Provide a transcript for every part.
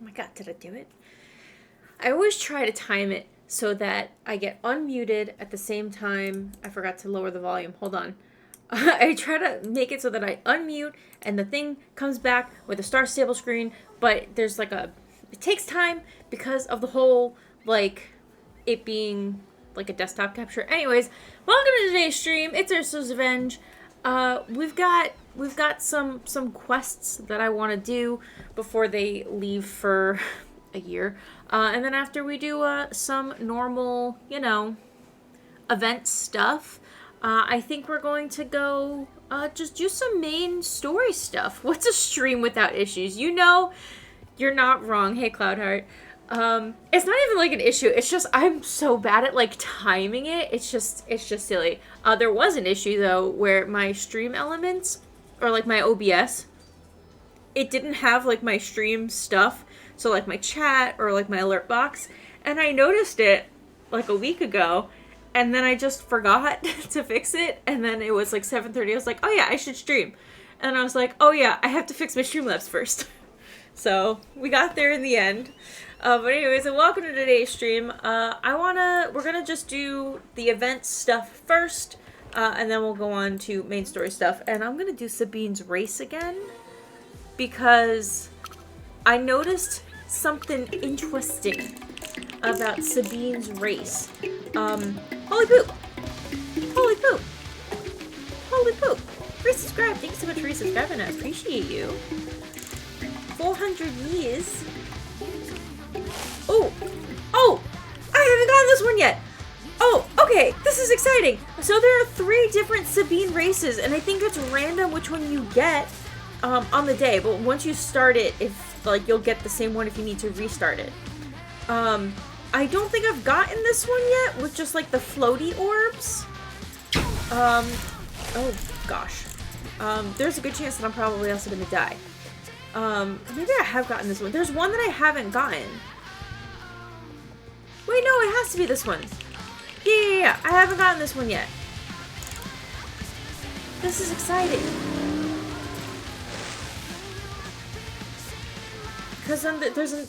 Oh my god, did I do it? I always try to time it so that I get unmuted at the same time. I forgot to lower the volume. Hold on. I try to make it so that I unmute and the thing comes back with a star stable screen, but there's like a... It takes time because of the whole, like, it being like a desktop capture. Anyways, welcome to today's stream. It's UrsulasRevenge. We've got some quests that I want to do before they leave for a year. And then after we do some normal, event stuff, I think we're going to go just do some main story stuff. What's a stream without issues? You're not wrong. Hey, Cloudheart. It's not even like an issue. It's just I'm so bad at like timing it. It's just silly. There was an issue though where my stream elements or like my OBS, it didn't have like my stream stuff. So like my chat or like my alert box, and I noticed it like a week ago, and then I just forgot to fix it, and then it was like 7:30. I was like, oh yeah, I should stream, and I was like, oh yeah, I have to fix my Streamlabs first. So we got there in the end. But anyways, so welcome to today's stream. We're gonna just do the event stuff first, and then we'll go on to main story stuff. And I'm gonna do Sabine's race again because I noticed something interesting about Sabine's race. Holy poop! Holy poop! Holy poop! Resubscribe! Thanks so much for resubscribing. I appreciate you. 400 years. Oh! Oh! I haven't gotten this one yet! Oh, okay, this is exciting! So there are 3 different Sabine races, and I think it's random which one you get on the day, but once you start it, you'll get the same one if you need to restart it. I don't think I've gotten this one yet with just like the floaty orbs. Oh gosh. There's a good chance that I'm probably also gonna die. Maybe I have gotten this one. There's one that I haven't gotten. Wait, no, it has to be this one. Yeah. I haven't gotten this one yet. This is exciting. Because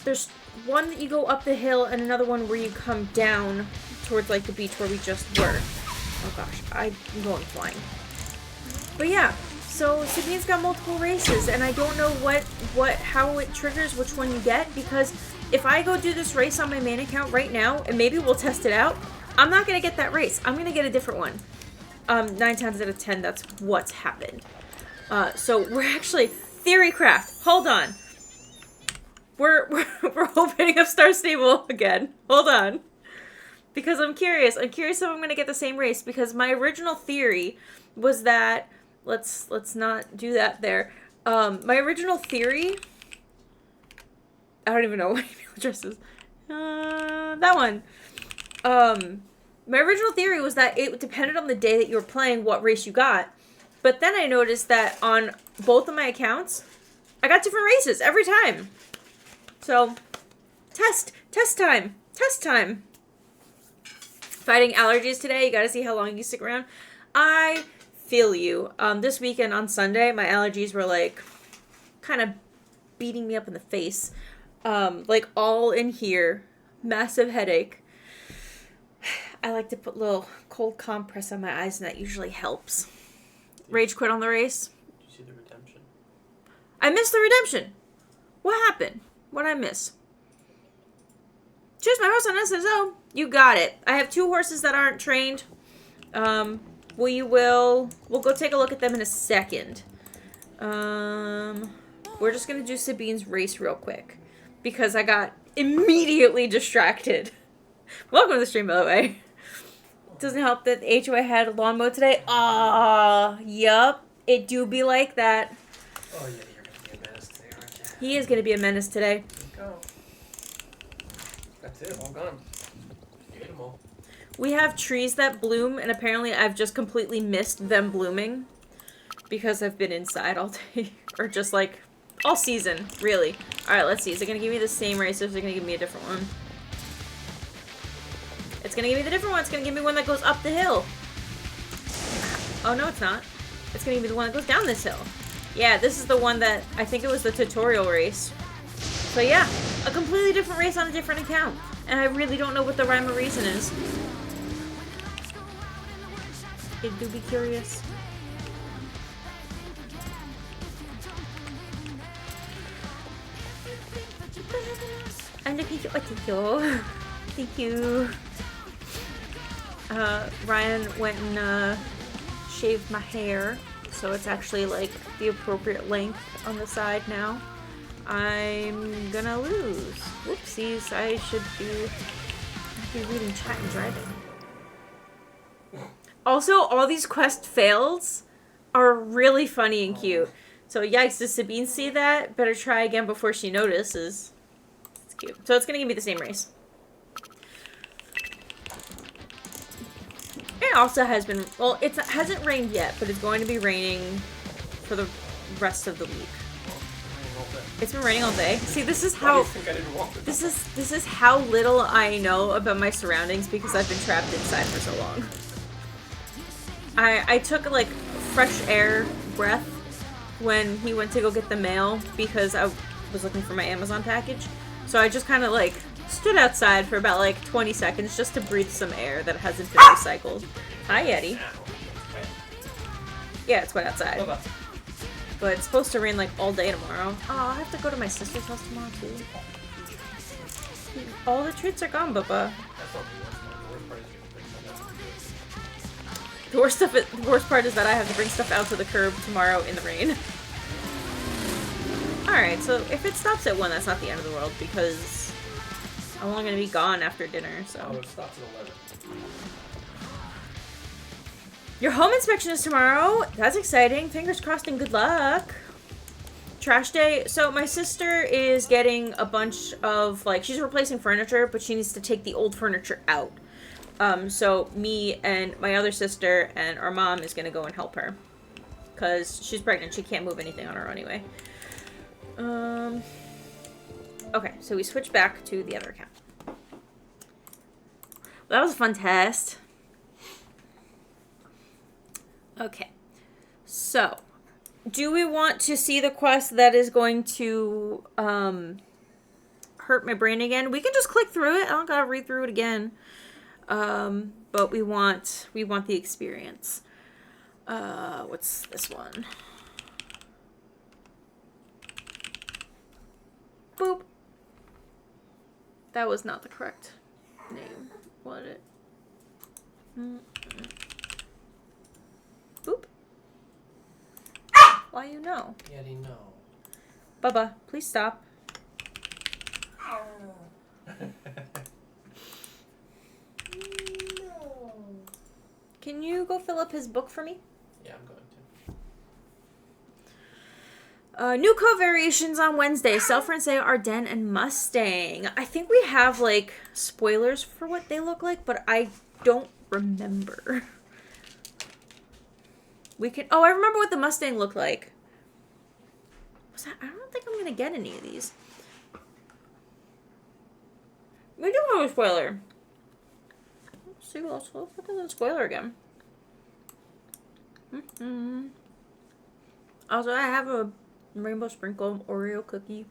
there's one that you go up the hill and another one where you come down towards like the beach where we just were. Oh gosh, I'm going flying. But yeah, so Sabine's got multiple races and I don't know how it triggers which one you get, because if I go do this race on my main account right now, and maybe we'll test it out, I'm not going to get that race. I'm going to get a different one. 9 times out of 10, that's what's happened. So we're actually... Theorycraft, hold on. We're opening up Star Stable again. Hold on. Because I'm curious. I'm curious if I'm going to get the same race, because my original theory was that... Let's not do that there. My original theory... I don't even know what my email address is. That one. My original theory was that it depended on the day that you were playing what race you got. But then I noticed that on both of my accounts, I got different races every time. So, test time. Fighting allergies today. You gotta see how long you stick around. I feel you. This weekend on Sunday, my allergies were like kind of beating me up in the face. Like all in here. Massive headache. I like to put a little cold compress on my eyes, and that usually helps. Rage quit on the race. Did you see the redemption? I missed the redemption. What happened? What'd I miss? Choose my horse on SSO. You got it. I have 2 horses that aren't trained. We'll go take a look at them in a second. We're just gonna do Sabine's race real quick, because I got immediately distracted. Welcome to the stream, by the way. Doesn't help that the HOA had lawn mode today. Yup. It do be like that. Oh yeah, you're gonna be a menace today, aren't you? He is gonna be a menace today. Go. That's it, all gone. You ate them all. We have trees that bloom, and apparently I've just completely missed them blooming because I've been inside all day. Or just like all season, really. Alright, let's see. Is it gonna give me the same race, or is it gonna give me a different one? It's gonna give me the different one. It's gonna give me one that goes up the hill. Oh, no, it's not. It's gonna give me the one that goes down this hill. Yeah, this is the one that, I think it was the tutorial race. So yeah, a completely different race on a different account. And I really don't know what the rhyme or reason is. I do be curious. I'm looking to thank you. Thank you. Ryan went and shaved my hair, so it's actually like the appropriate length on the side now. I'm gonna lose. Whoopsies, I should be reading chat and driving. Also, all these quest fails are really funny and cute. So yikes, does Sabine see that? Better try again before she notices. It's cute. So it's gonna give me the same race. It also has been, well, it hasn't rained yet, but it's going to be raining for the rest of the week. It's been raining all day. See, this is how this is how little I know about my surroundings because I've been trapped inside for so long. I took like fresh air breath when he went to go get the mail because I was looking for my Amazon package. So I just kind of like stood outside for about like 20 seconds just to breathe some air that hasn't been recycled. Hi, Yeti. Yeah, it's wet outside. But it's supposed to rain like all day tomorrow. Oh, I have to go to my sister's house tomorrow too. All the treats are gone, Bubba. The worst part is that I have to bring stuff out to the curb tomorrow in the rain. Alright, so if it stops at 1, that's not the end of the world because I'm only going to be gone after dinner, so. Oh, it stops at 11. Your home inspection is tomorrow. That's exciting. Fingers crossed and good luck. Trash day. So my sister is getting a bunch of, like, she's replacing furniture, but she needs to take the old furniture out. So me and my other sister and our mom is going to go and help her. Because she's pregnant. She can't move anything on her own anyway. Okay, so we switch back to the other account. Well, that was a fun test. Okay, so do we want to see the quest that is going to hurt my brain again? We can just click through it. I don't gotta read through it again. But we want the experience. What's this one? Boop. That was not the correct name. Was it? Boop. Why you know? Yeti, no. Bubba, please stop. No. Can you go fill up his book for me? Yeah, I'm going to. New code variations on Wednesday. Self-Rinsey, Ardennes, and Mustang. I think we have, like, spoilers for what they look like, but I don't remember. We can... Oh, I remember what the Mustang looked like. Was that... I don't think I'm gonna get any of these. We do have a spoiler. Let's see, let's put this in spoiler again. Also, I have a rainbow sprinkle Oreo cookie.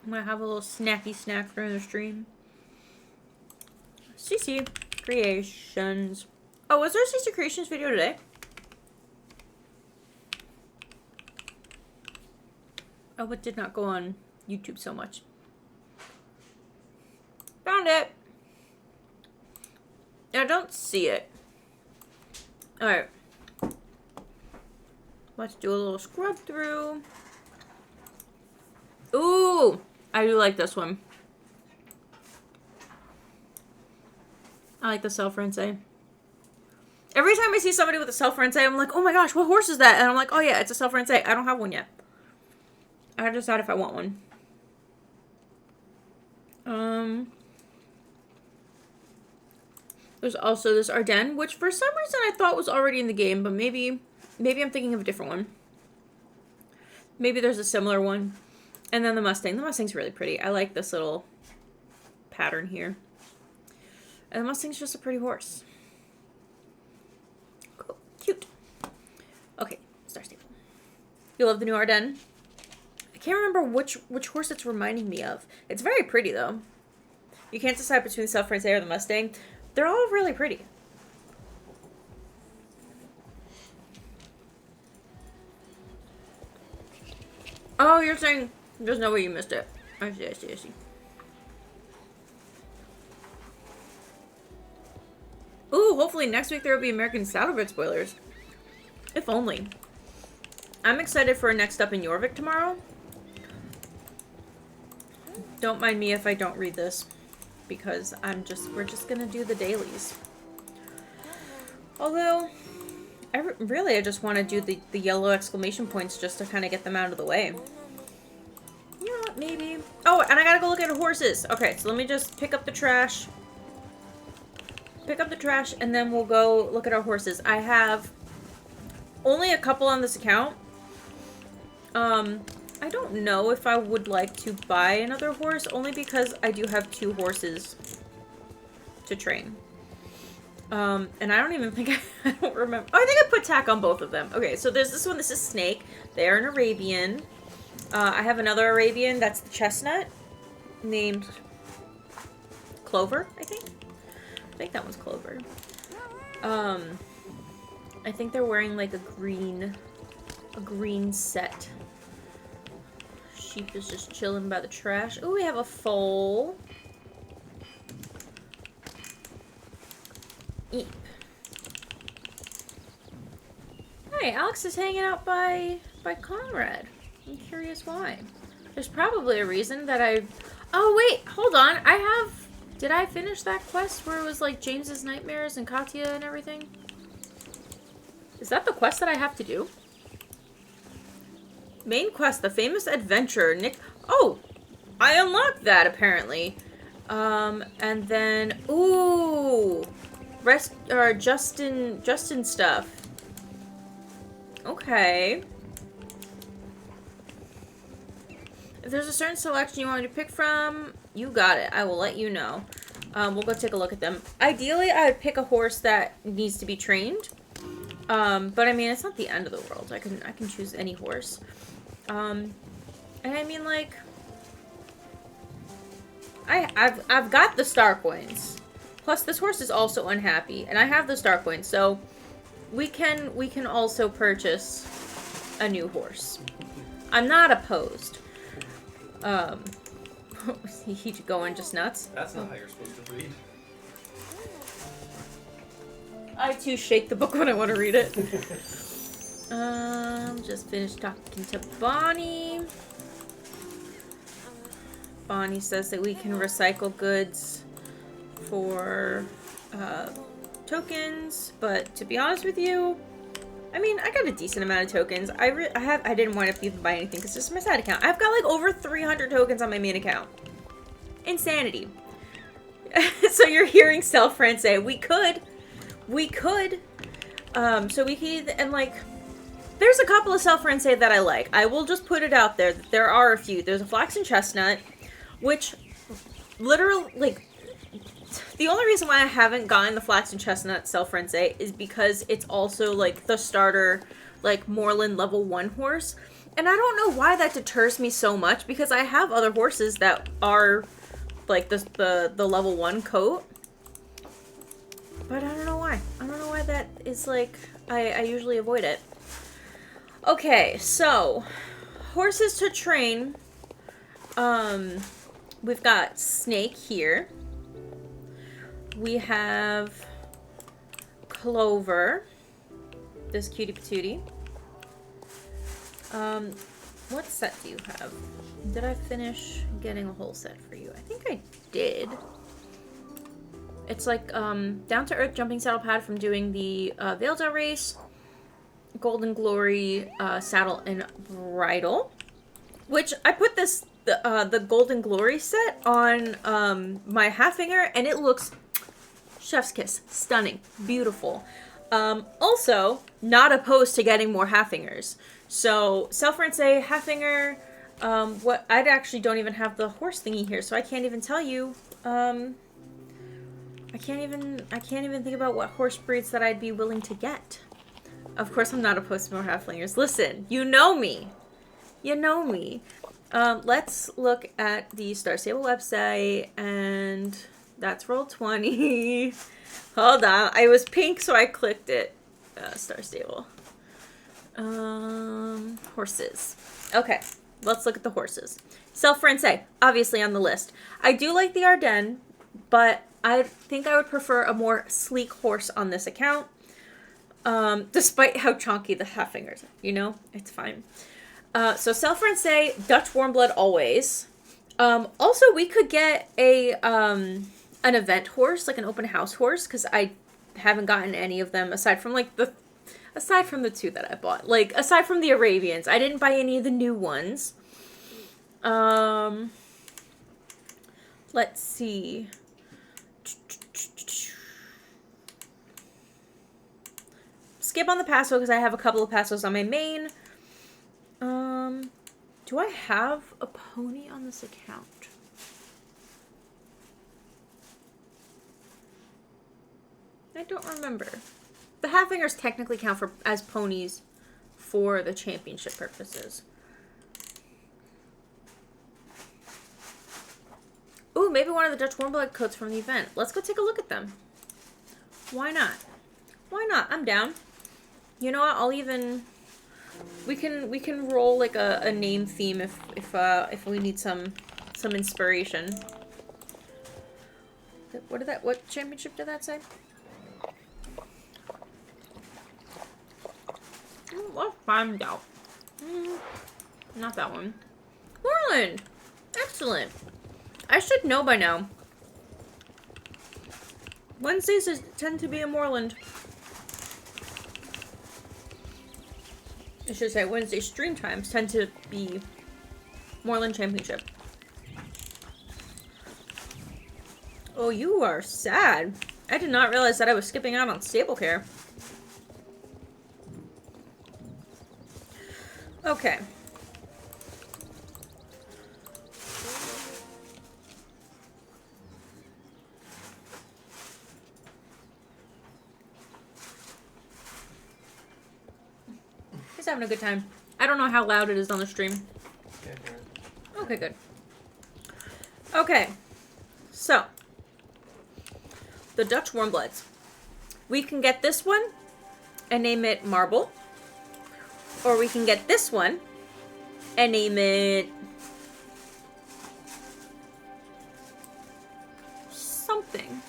I'm gonna have a little snacky snack during the stream. CC Creations. Oh, was there a CC Creations video today? Oh, it did not go on YouTube so much. Found it. I don't see it. Alright. Let's do a little scrub through. Ooh! I do like this one. I like the self-rinsey. Every time I see somebody with a self-rinsey, I'm like, oh my gosh, what horse is that? And I'm like, oh yeah, it's a self-rinsey. I don't have one yet. I gotta decide if I want one. There's also this Ardennes, which for some reason I thought was already in the game, but maybe I'm thinking of a different one. Maybe there's a similar one. And then the Mustang. The Mustang's really pretty. I like this little pattern here. And the Mustang's just a pretty horse. Cool. Cute. Okay, Star Staple. You love the new Ardennes? I can't remember which horse it's reminding me of. It's very pretty, though. You can't decide between the Self-Rancé or the Mustang. They're all really pretty. Oh, you're saying there's no way you missed it. I see. Ooh, hopefully next week there will be American Saddlebred spoilers. If only. I'm excited for Next Up in Jorvik tomorrow. Don't mind me if I don't read this, because we're just gonna do the dailies. Although, I just want to do the yellow exclamation points just to kind of get them out of the way. You know what, maybe. Oh, and I gotta go look at horses. Okay, so let me just pick up the trash. Pick up the trash, and then we'll go look at our horses. I have only a couple on this account. I don't know if I would like to buy another horse, only because I do have 2 horses to train. And I don't even think I don't remember. Oh, I think I put tack on both of them. Okay, so there's this one. This is Snake. They are an Arabian. I have another Arabian. That's the Chestnut, named Clover, I think. I think that one's Clover. I think they're wearing like a green set. Sheep is just chilling by the trash. Oh, we have a foal. Eep. Hey, Alex is hanging out by Conrad. I'm curious why. There's probably a reason that I... Oh, wait, hold on. Did I finish that quest where it was like James's nightmares and Katya and everything? Is that the quest that I have to do? Main quest, the famous adventure. Nick... Oh! I unlocked that, apparently. And then... Ooh! Justin stuff. Okay. If there's a certain selection you want me to pick from, you got it. I will let you know. We'll go take a look at them. Ideally, I would pick a horse that needs to be trained. But I mean, it's not the end of the world. I can choose any horse. And I mean, like, I've got the star coins. Plus, this horse is also unhappy, and I have the star coins, so we can also purchase a new horse. I'm not opposed. He's going just nuts. That's not how you're supposed to read. I too shake the book when I want to read it. Just finished talking to Bonnie. Bonnie says that we can recycle goods for tokens, but to be honest with you, I mean, I got a decent amount of tokens. I didn't want to even buy anything because this is my side account. I've got like over 300 tokens on my main account. Insanity. So you're hearing Self-Rancé. We could. So we could, and like, there's a couple of Self-Rancé that I like. I will just put it out there. There are a few. There's a Flaxen Chestnut, which literally, like, the only reason why I haven't gotten the Flaxen Chestnut Self-Rancé is because it's also, like, the starter, like, Moreland level 1 horse. And I don't know why that deters me so much, because I have other horses that are, like, the level 1 coat. But I don't know why. I don't know why that is, like, I usually avoid it. Okay, so, horses to train. We've got Snake here. We have Clover, this cutie patootie. What set do you have? Did I finish getting a whole set for you? I think I did. It's like down-to-earth jumping saddle pad from doing the Vaildale race, Golden Glory saddle and bridle, which I put this the Golden Glory set on my Haffinger, and it looks chef's kiss, stunning, beautiful. Also, not opposed to getting more Haffingers. So Self-Rancé, Haffinger. What I actually don't even have the horse thingy here, so I can't even tell you. I can't even think about what horse breeds that I'd be willing to get. Of course, I'm not opposed to more halflingers. Listen, you know me. You know me. Let's look at the Star Stable website, and that's roll 20. Hold on. I was pink, so I clicked it. Star Stable. Horses. Okay, let's look at the horses. Self-Francais, obviously on the list. I do like the Ardennes, but I think I would prefer a more sleek horse on this account. Despite how chonky the Hafingers are, you know? It's fine. So Self-Francais, Dutch Warmblood always. Also, we could get an event horse, like an open house horse, because I haven't gotten any of them aside from the two that I bought. Like, aside from the Arabians, I didn't buy any of the new ones. Let's see. Skip on the Paso because I have a couple of Pasos on my main. Do I have a pony on this account? I don't remember. The Hafingers technically count as ponies for the championship purposes. Ooh, maybe one of the Dutch Warmblood coats from the event. Let's go take a look at them. Why not? Why not? I'm down. You know what? I'll even... We can roll like a name theme if we need some inspiration. What championship did that say? Let's find out. Not that one. Moreland! Excellent. I should know by now. Wednesdays tend to be a Moreland. I should say Wednesday stream times tend to be Moreland Championship. Oh, you are sad. I did not realize that I was skipping out on stable care. Okay. He's having a good time. I don't know how loud it is on the stream. Okay, good. Okay. So. The Dutch Warmbloods. We can get this one and name it Marble. Or we can get this one and name it something.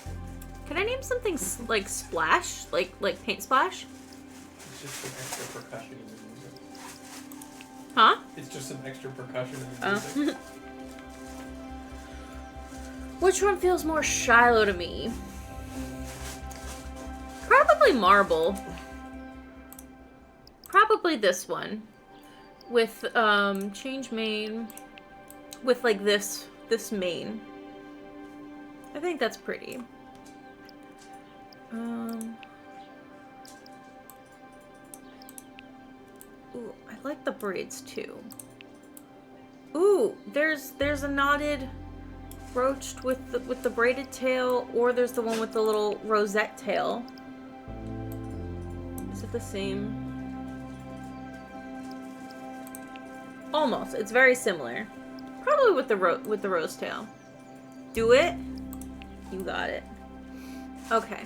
Can I name something like Splash? Like Paint Splash? It's just some extra percussion in the music. Huh? It's just some extra percussion in the music. Which one feels more Shiloh to me? Probably Marble. Probably this one. With, change main. With, like, this main. I think that's pretty. Ooh, I like the braids, too. Ooh, there's a knotted brooched with the braided tail, or there's the one with the little rosette tail. Is it the same? Almost. It's very similar. Probably with the rose tail. Do it. You got it. Okay.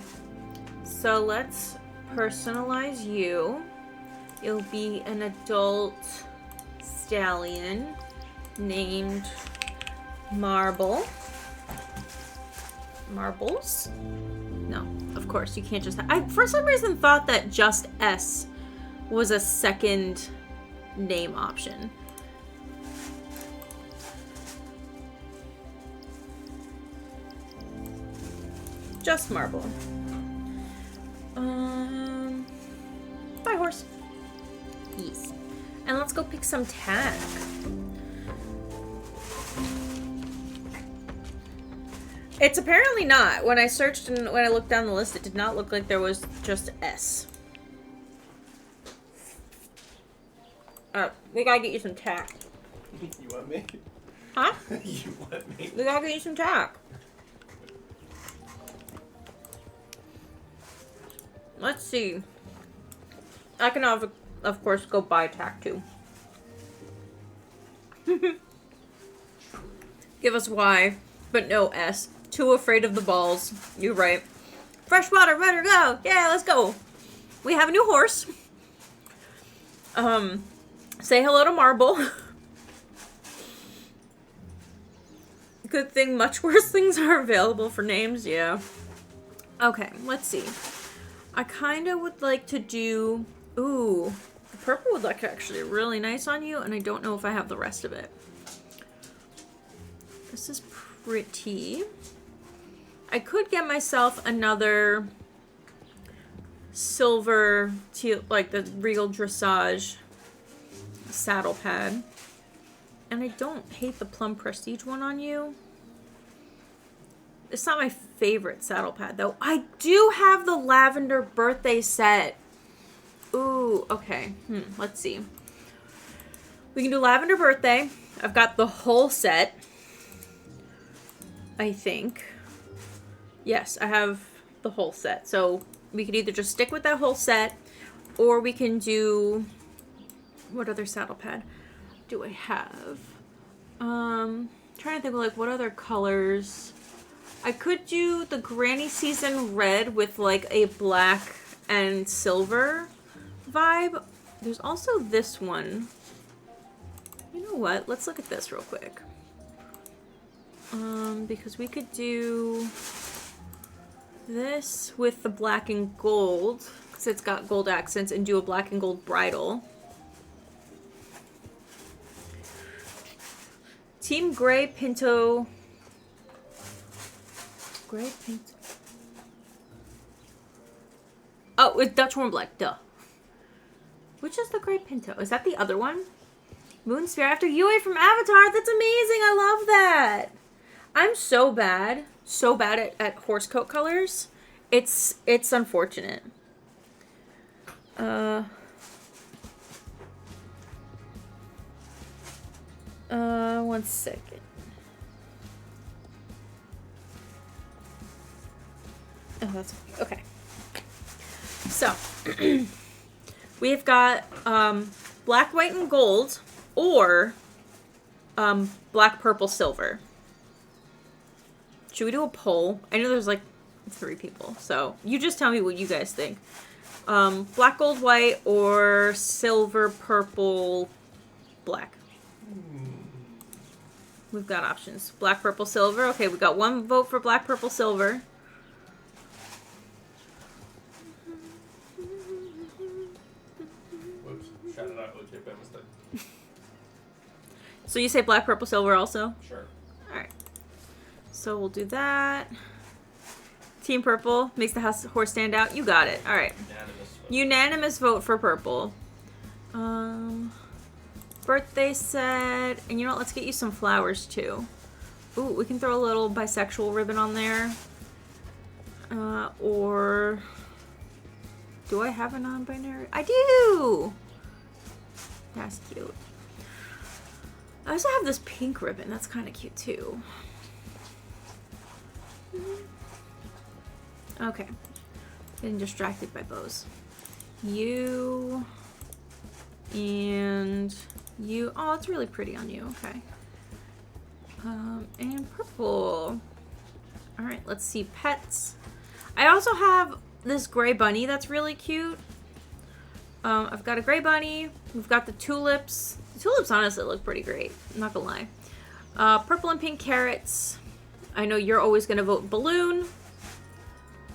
So let's personalize you. You'll be an adult stallion named Marble. Marbles? No, of course you can't just. I for some reason thought that just S was a second name option. Just Marble. Bye, horse. Yes. And let's go pick some tag. It's apparently not. When I searched and when I looked down the list, it did not look like there was just S. We gotta get you some tack. You want me? Huh? You want me? We gotta get you some tack. Let's see. I can, of course, go buy tack, too. Give us Y, but no S. Too afraid of the balls. You're right. Freshwater, ready to go. Yeah, let's go. We have a new horse. Say hello to Marble. Good thing much worse things are available for names, yeah. Okay, let's see. I kind of would like to do... Ooh, the purple would look actually really nice on you, and I don't know if I have the rest of it. This is pretty. I could get myself another silver, like the Regal Dressage saddle pad. And I don't hate the Plum Prestige one on you. It's not my favorite saddle pad, though. I do have the Lavender Birthday set. Ooh, okay. Let's see. We can do Lavender Birthday. I've got the whole set. I think. Yes, I have the whole set. So we could either just stick with that whole set, or we can do... What other saddle pad do I have? Trying to think of like what other colors. I could do the Granny Season Red with like a black and silver vibe. There's also this one. You know what? Let's look at this real quick. Because we could do this with the black and gold, because it's got gold accents, and do a black and gold bridle. Team Gray Pinto. Gray Pinto. Oh, it's Dutch Horn Black, duh. Which is the Gray Pinto? Is that the other one? Moon Sphere after Yue from Avatar. That's amazing. I love that. I'm so bad at horse coat colors. It's unfortunate. 1 second. Oh, that's okay. So we've got black, white, and gold, or black, purple, silver. Should we do a poll? I know there's like 3 people, so you just tell me what you guys think. Black, gold, white, or silver, purple, black. We've got options. Black, purple, silver. Okay, we got 1 vote for black, purple, silver. Whoops. Shout it out, OJ by mistake. So you say black, purple, silver also? Sure. Alright. So we'll do that. Team purple makes the horse stand out. You got it. Alright. Unanimous vote for purple. Birthday set. And you know what? Let's get you some flowers too. Ooh, we can throw a little bisexual ribbon on there. Or... Do I have a non-binary? I do! That's cute. I also have this pink ribbon. That's kind of cute too. Okay. Getting distracted by bows. You... And... You... Oh, it's really pretty on you. Okay. And purple. Alright, let's see. Pets. I also have this gray bunny that's really cute. I've got a gray bunny. We've got the tulips. The tulips honestly look pretty great. I'm not gonna lie. Purple and pink carrots. I know you're always gonna vote balloon.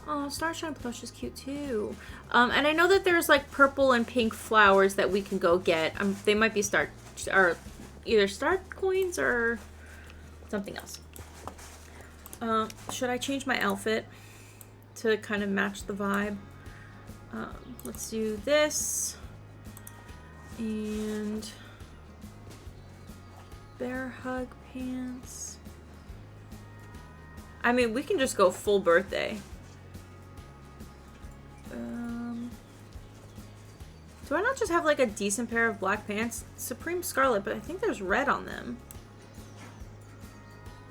Oh, Starshine plush is cute too. And I know that there's like purple and pink flowers that we can go get. They might be either star coins or something else. Should I change my outfit to kind of match the vibe? Let's do this. And bear hug pants. I mean, we can just go full birthday. Do I not just have like a decent pair of black pants? Supreme Scarlet, but I think there's red on them.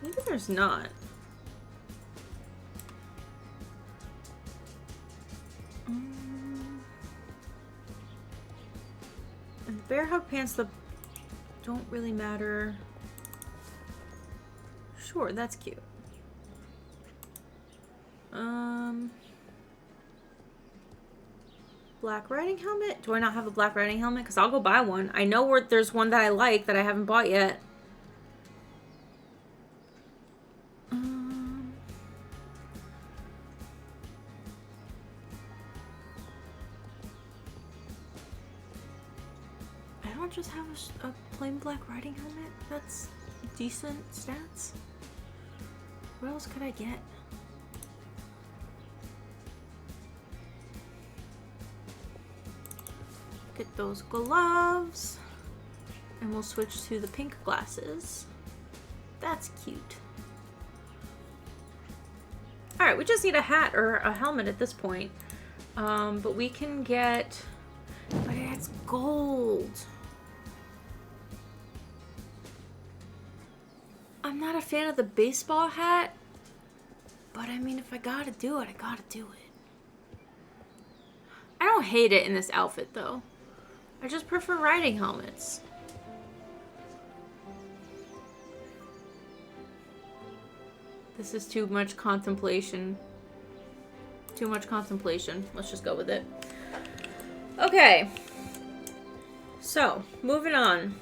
Maybe there's not. And the bear hug pants don't really matter. Sure, that's cute. Black riding helmet? Do I not have a black riding helmet? Because I'll go buy one. I know where there's one that I like that I haven't bought yet. I don't just have a plain black riding helmet. That's decent stats. What else could I get? Get those gloves. And we'll switch to the pink glasses. That's cute. Alright, we just need a hat or a helmet at this point. But we can get... But it's gold. I'm not a fan of the baseball hat. But I mean, if I gotta do it, I gotta do it. I don't hate it in this outfit, though. I just prefer riding helmets. This is too much contemplation. Too much contemplation. Let's just go with it. Okay. So, moving on.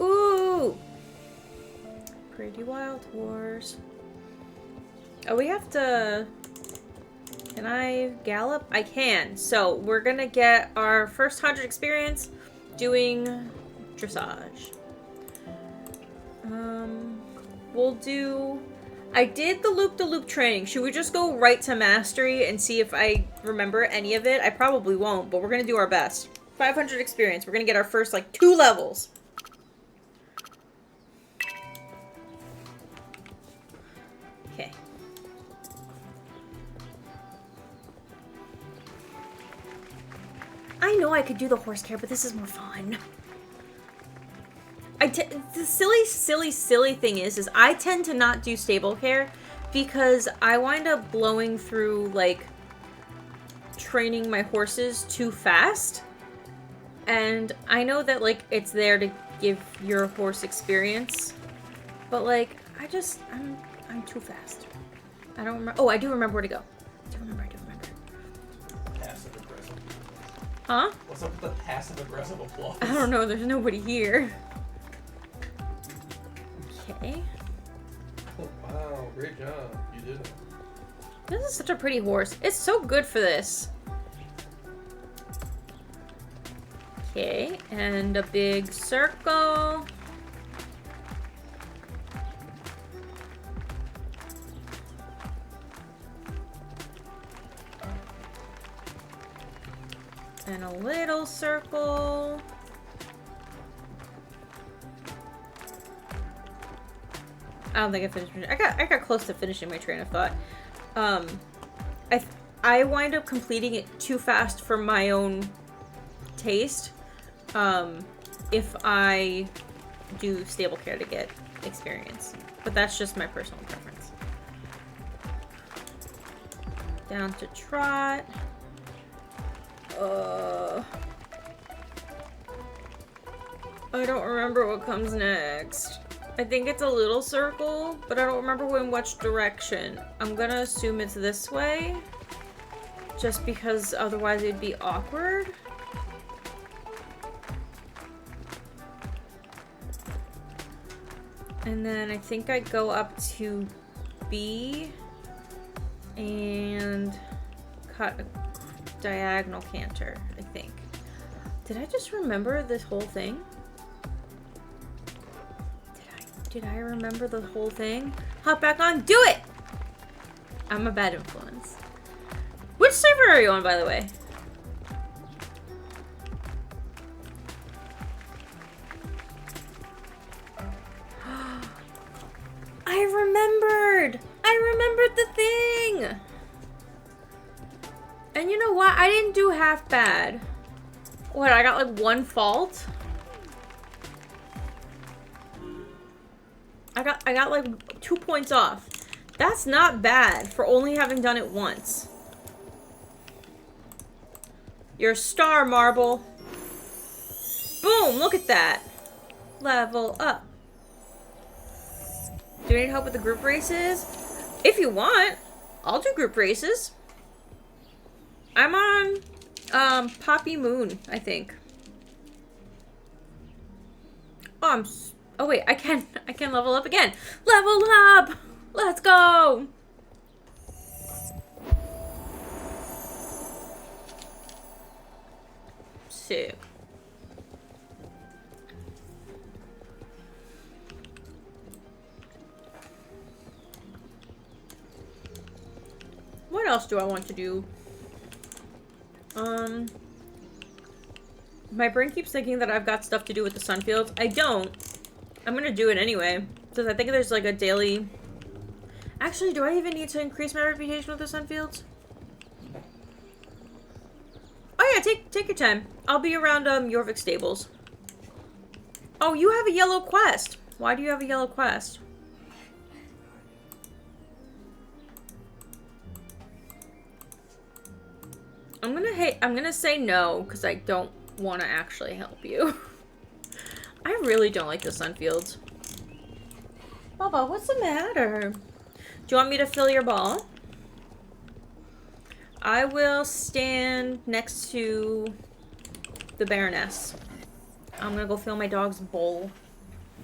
Ooh! Grady Wild Horse. Oh, we have to... Can I gallop? I can. So, we're gonna get our first 100 experience doing dressage. We'll do... I did the loop-de-loop training. Should we just go right to mastery and see if I remember any of it? I probably won't, but we're gonna do our best. 500 experience. We're gonna get our first, like, 2 levels. Okay. I know I could do the horse care, but this is more fun. The silly thing is I tend to not do stable care because I wind up blowing through, like, training my horses too fast. And I know that, like, it's there to give your horse experience. But, like, I'm too fast. I don't remember. Oh, I do remember where to go. I do remember. Passive aggressive. Huh? What's up with the passive aggressive applause? I don't know. There's nobody here. Okay. Oh, wow, great job. You did it. This is such a pretty horse. It's so good for this. Okay, and a big circle. And a little circle. I don't think I finished. I got close to finishing my train of thought. I wind up completing it too fast for my own taste. If I do stable care to get experience, but that's just my personal preference. Down to trot. I don't remember what comes next. I think it's a little circle, but I don't remember in which direction. I'm gonna assume it's this way, just because otherwise it'd be awkward. And then I think I go up to B and cut a diagonal canter, I think. Did I just remember this whole thing? Did I remember the whole thing? Hop back on, do it! I'm a bad influence. Which server are you on, by the way? I remembered the thing! And you know what? I didn't do half bad. What, I got like 1 fault? I got like 2 points off. That's not bad for only having done it once. You're a star, Marble. Boom, look at that. Level up. Do you need help with the group races? If you want, I'll do group races. I'm on Poppy Moon, I think. Oh, oh wait, I can level up again. Level up! Let's go! Sick. What else do I want to do? My brain keeps thinking that I've got stuff to do with the Sunfields. I don't. I'm gonna do it anyway. Because I think there's like a daily... Actually, do I even need to increase my reputation with the Sunfields? Oh yeah, take your time. I'll be around Jorvik Stables. Oh, you have a yellow quest. Why do you have a yellow quest? I'm gonna say no, because I don't want to actually help you. I really don't like the Sunfields. Baba, what's the matter? Do you want me to fill your ball? I will stand next to the Baroness. I'm gonna go fill my dog's bowl.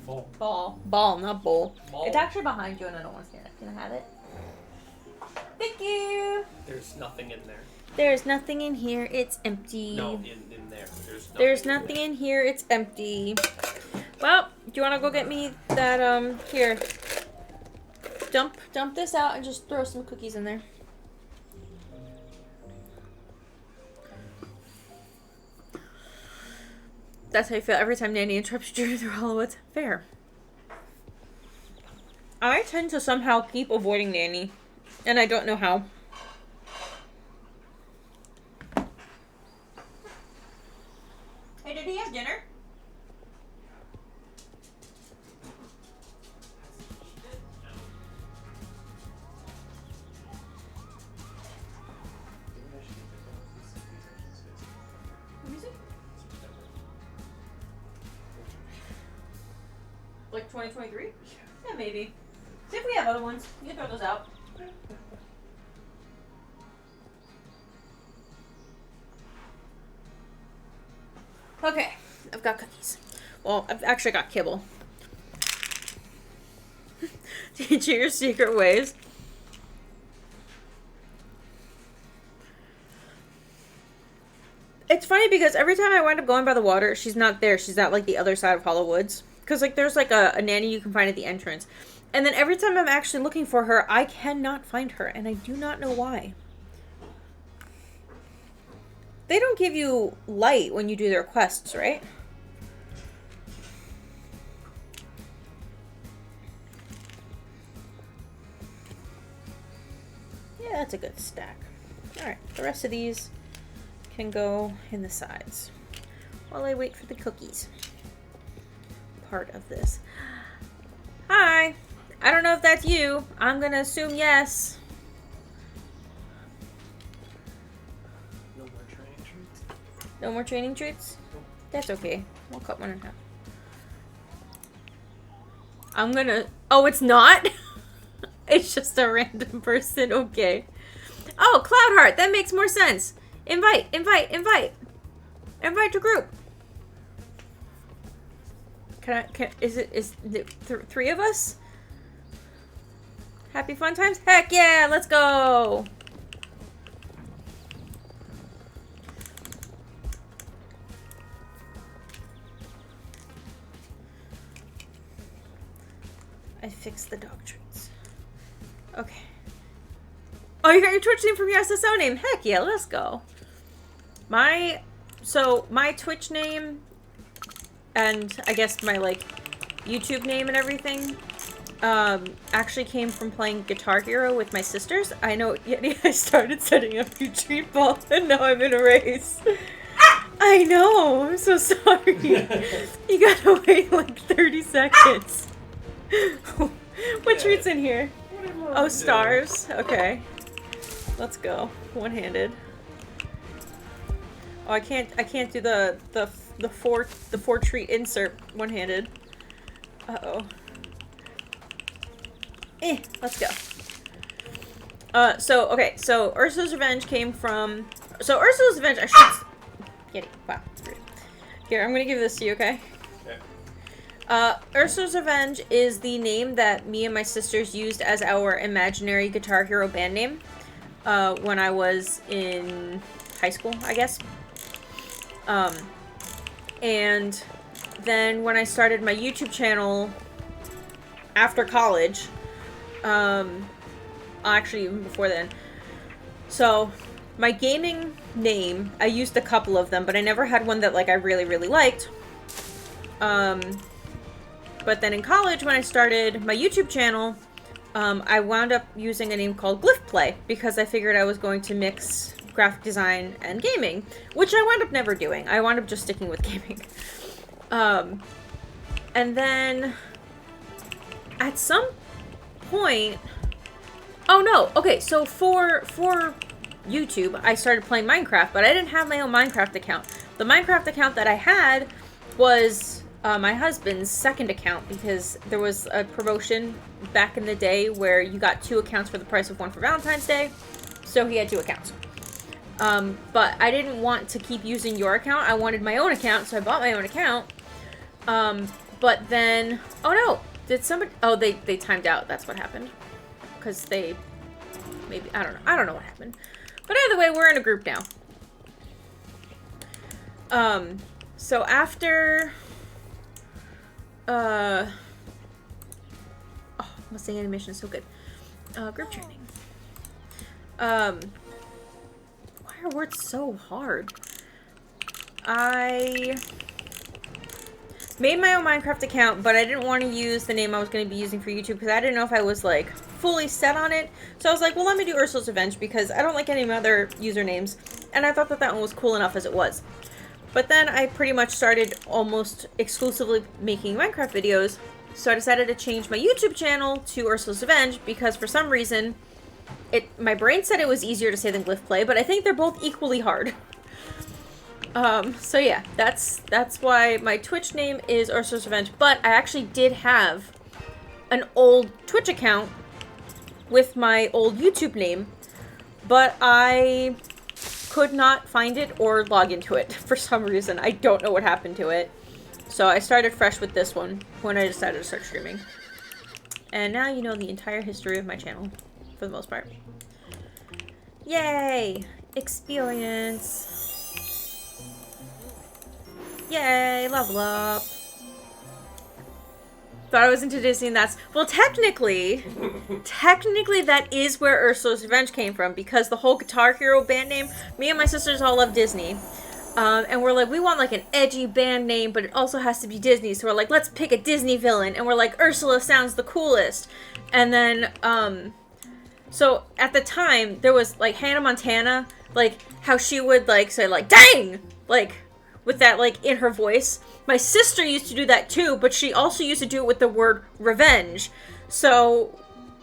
Ball, not bowl. Ball. It's actually behind you and I don't want to stand it. Can I have it? Thank you! There's nothing in there. There's nothing in here, it's empty. No, in there. There's nothing in here, it's empty. Well, do you want to go get me that, here. Dump this out and just throw some cookies in there. That's how you feel every time Nanny interrupts you through Hollowoods. Fair. I tend to somehow keep avoiding Nanny, and I don't know how. Hey, did he have dinner? Like 2023? Yeah, maybe. See if we have other ones. You can throw those out. Okay, I've got cookies. Well, I've actually got kibble. Teach you your secret ways. It's funny because every time I wind up going by the water, she's not there. She's at like the other side of Hollowoods. Because like there's like a nanny you can find at the entrance. And then every time I'm actually looking for her, I cannot find her. And I do not know why. They don't give you light when you do their quests, right? Yeah, that's a good stack. Alright, the rest of these can go in the sides while I wait for the cookies part of this. Hi! I don't know if that's you. I'm gonna assume yes. No more training treats? No more training treats? Nope. That's okay. We'll cut one in half. I'm gonna... Oh, it's not? It's just a random person. Okay. Oh, Cloudheart. That makes more sense. Invite. Invite to group. Is it three of us? Happy fun times? Heck yeah, let's go. I fixed the dog treats. Okay. Oh, you got your Twitch name from your SSO name? Heck yeah, let's go. My Twitch name and I guess my like YouTube name and everything actually came from playing Guitar Hero with my sisters. I know, Yeti, I started setting up your treat ball and now I'm in a race. I know, I'm so sorry. You gotta wait like 30 seconds. What treat's in here? Oh, stars. Okay. Let's go. One-handed. Oh, I can't do the four treat insert one-handed. Uh-oh. Let's go. Okay, so Ursula's Revenge came from... So Ursula's Revenge, I should... Kitty, wow, that's rude. Here, I'm gonna give this to you, okay? Okay. Ursula's Revenge is the name that me and my sisters used as our imaginary Guitar Hero band name when I was in high school, I guess. And then when I started my YouTube channel after college, actually even before then, so my gaming name, I used a couple of them, but I never had one that like I really, really liked. But then in college, when I started my YouTube channel, I wound up using a name called Glyph Play because I figured I was going to mix graphic design and gaming, which I wound up never doing. I wound up just sticking with gaming. And then at some point, oh no, okay, so for YouTube, I started playing Minecraft, but I didn't have my own Minecraft account. The Minecraft account that I had was my husband's second account because there was a promotion back in the day where you got 2 accounts for the price of one for Valentine's Day, so he had 2 accounts. But I didn't want to keep using your account. I wanted my own account, so I bought my own account. But then, oh no, did somebody, oh, they timed out. That's what happened. Because they, maybe, I don't know what happened. But either way, we're in a group now. So after, oh, Mustang animation is so good. Group training. Why are words so hard? I made my own Minecraft account, but I didn't want to use the name I was going to be using for YouTube because I didn't know if I was like fully set on it. So I was like, well, let me do Ursula's Revenge because I don't like any other usernames, and I thought that that one was cool enough as it was. But then I pretty much started almost exclusively making Minecraft videos, so I decided to change my YouTube channel to Ursula's Revenge because for some reason, my brain said it was easier to say than Glyph Play, but I think they're both equally hard. So yeah, that's why my Twitch name is Ursula's Revenge, but I actually did have an old Twitch account with my old YouTube name, but I could not find it or log into it for some reason. I don't know what happened to it. So I started fresh with this one when I decided to start streaming. And now you know the entire history of my channel, for the most part. Yay! Experience! Yay! Level up! Thought I was into Disney and that's... Well, technically that is where Ursula's Revenge came from because the whole Guitar Hero band name, me and my sisters all love Disney. And we're like, we want like an edgy band name, but it also has to be Disney. So we're like, let's pick a Disney villain. And we're like, Ursula sounds the coolest. And then, so at the time, there was like Hannah Montana, like how she would like say like, dang! Like, with that like in her voice. My sister used to do that too, but she also used to do it with the word revenge. So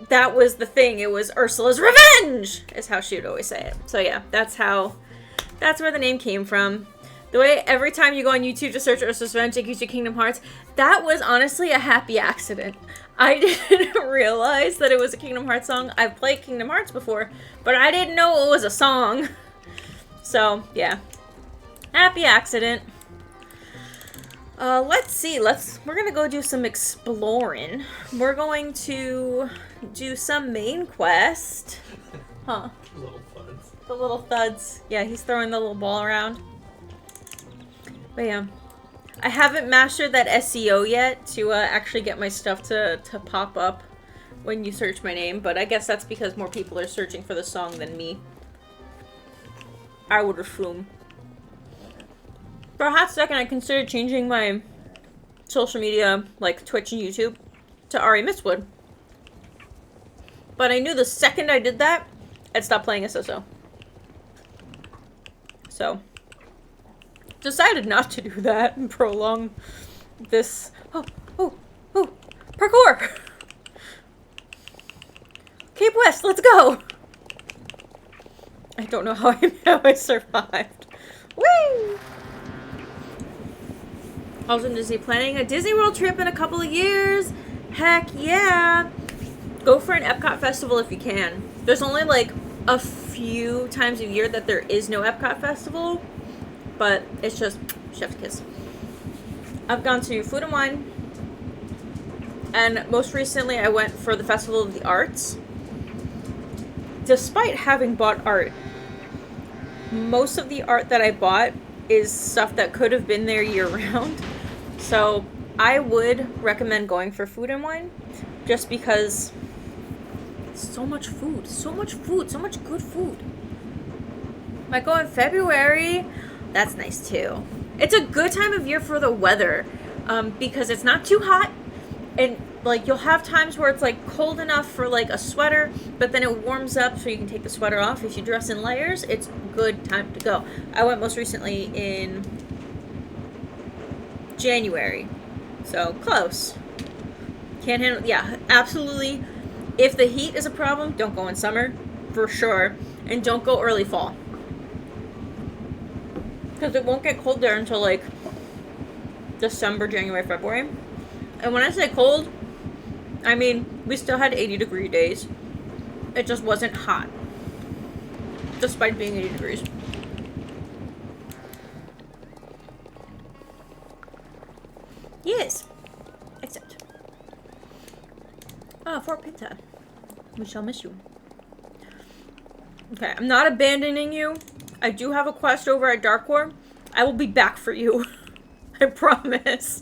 that was the thing. It was Ursula's Revenge is how she would always say it. So yeah, that's where the name came from. The way every time you go on YouTube to search Ursula's Revenge, it gives you Kingdom Hearts. That was honestly a happy accident. I didn't realize that it was a Kingdom Hearts song. I've played Kingdom Hearts before, but I didn't know it was a song. So yeah, happy accident. Let's see, we're gonna go do some exploring. We're going to do some main quest. Huh. Little thuds. The little thuds. Yeah, he's throwing the little ball around. But yeah. I haven't mastered that SEO yet to actually get my stuff to pop up when you search my name, but I guess that's because more people are searching for the song than me. I would assume. For a hot second, I considered changing my social media, like Twitch and YouTube, to Arya Mistwood. But I knew the second I did that, I'd stop playing SSO. So, decided not to do that and prolong this... Oh, parkour! Cape West, let's go! I don't know how I survived. Whee! Also Disney planning a Disney World trip in a couple of years. Heck yeah. Go for an Epcot festival if you can. There's only like a few times a year that there is no Epcot festival, but it's just chef's kiss. I've gone to Food and Wine, and most recently I went for the Festival of the Arts. Despite having bought art, most of the art that I bought is stuff that could have been there year round. So I would recommend going for Food and Wine, just because so much food, so much good food. Might go in February. That's nice too. It's a good time of year for the weather, because it's not too hot, and like you'll have times where it's like cold enough for like a sweater, but then it warms up so you can take the sweater off. If you dress in layers, it's a good time to go. I went most recently in January, so close. Can't handle, yeah, absolutely. If the heat is a problem, don't go in summer, for sure, and don't go early fall, because it won't get cold there until like December, January, February. And when I say cold, I mean we still had 80-degree days. It just wasn't hot, despite being 80 degrees. Yes, except Fort Pinta. We shall miss you. Okay, I'm not abandoning you. I do have a quest over at Darkwar. I will be back for you. I promise.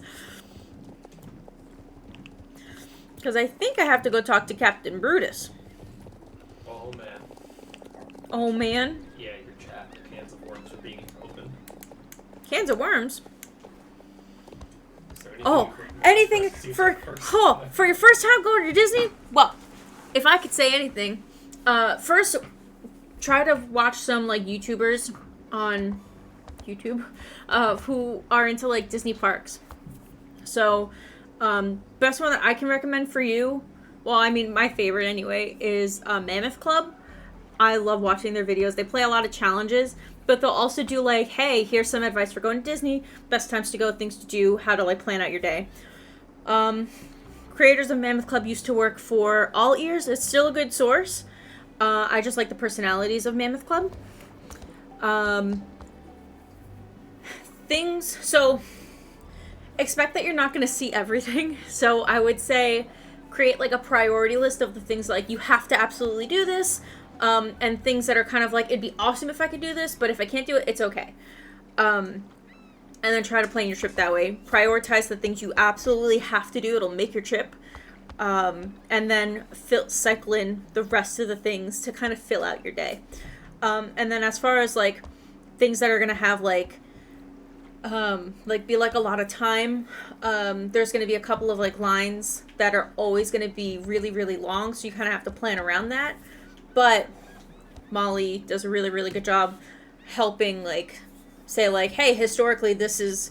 Because I think I have to go talk to Captain Brutus. Oh, man. Oh, man. Yeah, your chat. Cans of worms are being opened. Cans of worms? Is there Anything for your first time going to Disney? Well, if I could say anything, first, try to watch some like YouTubers on YouTube who are into like Disney parks. So, best one that I can recommend for you, well, I mean, my favorite anyway, is Mammoth Club. I love watching their videos. They play a lot of challenges, but they'll also do like, hey, here's some advice for going to Disney, best times to go, things to do, how to like plan out your day. Creators of Mammoth Club used to work for All Ears. It's still a good source. I just like the personalities of Mammoth Club. So expect that you're not going to see everything. So I would say create like a priority list of the things like you have to absolutely do this, and things that are kind of like, it'd be awesome if I could do this, but if I can't do it, it's okay. And then try to plan your trip that way. Prioritize the things you absolutely have to do. It'll make your trip. And then cycle in the rest of the things to kind of fill out your day. And then as far as like things that are going to have like be like a lot of time, there's going to be a couple of like lines that are always going to be really, really long. So you kind of have to plan around that. But Molly does a really, really good job helping like say like, hey, historically this is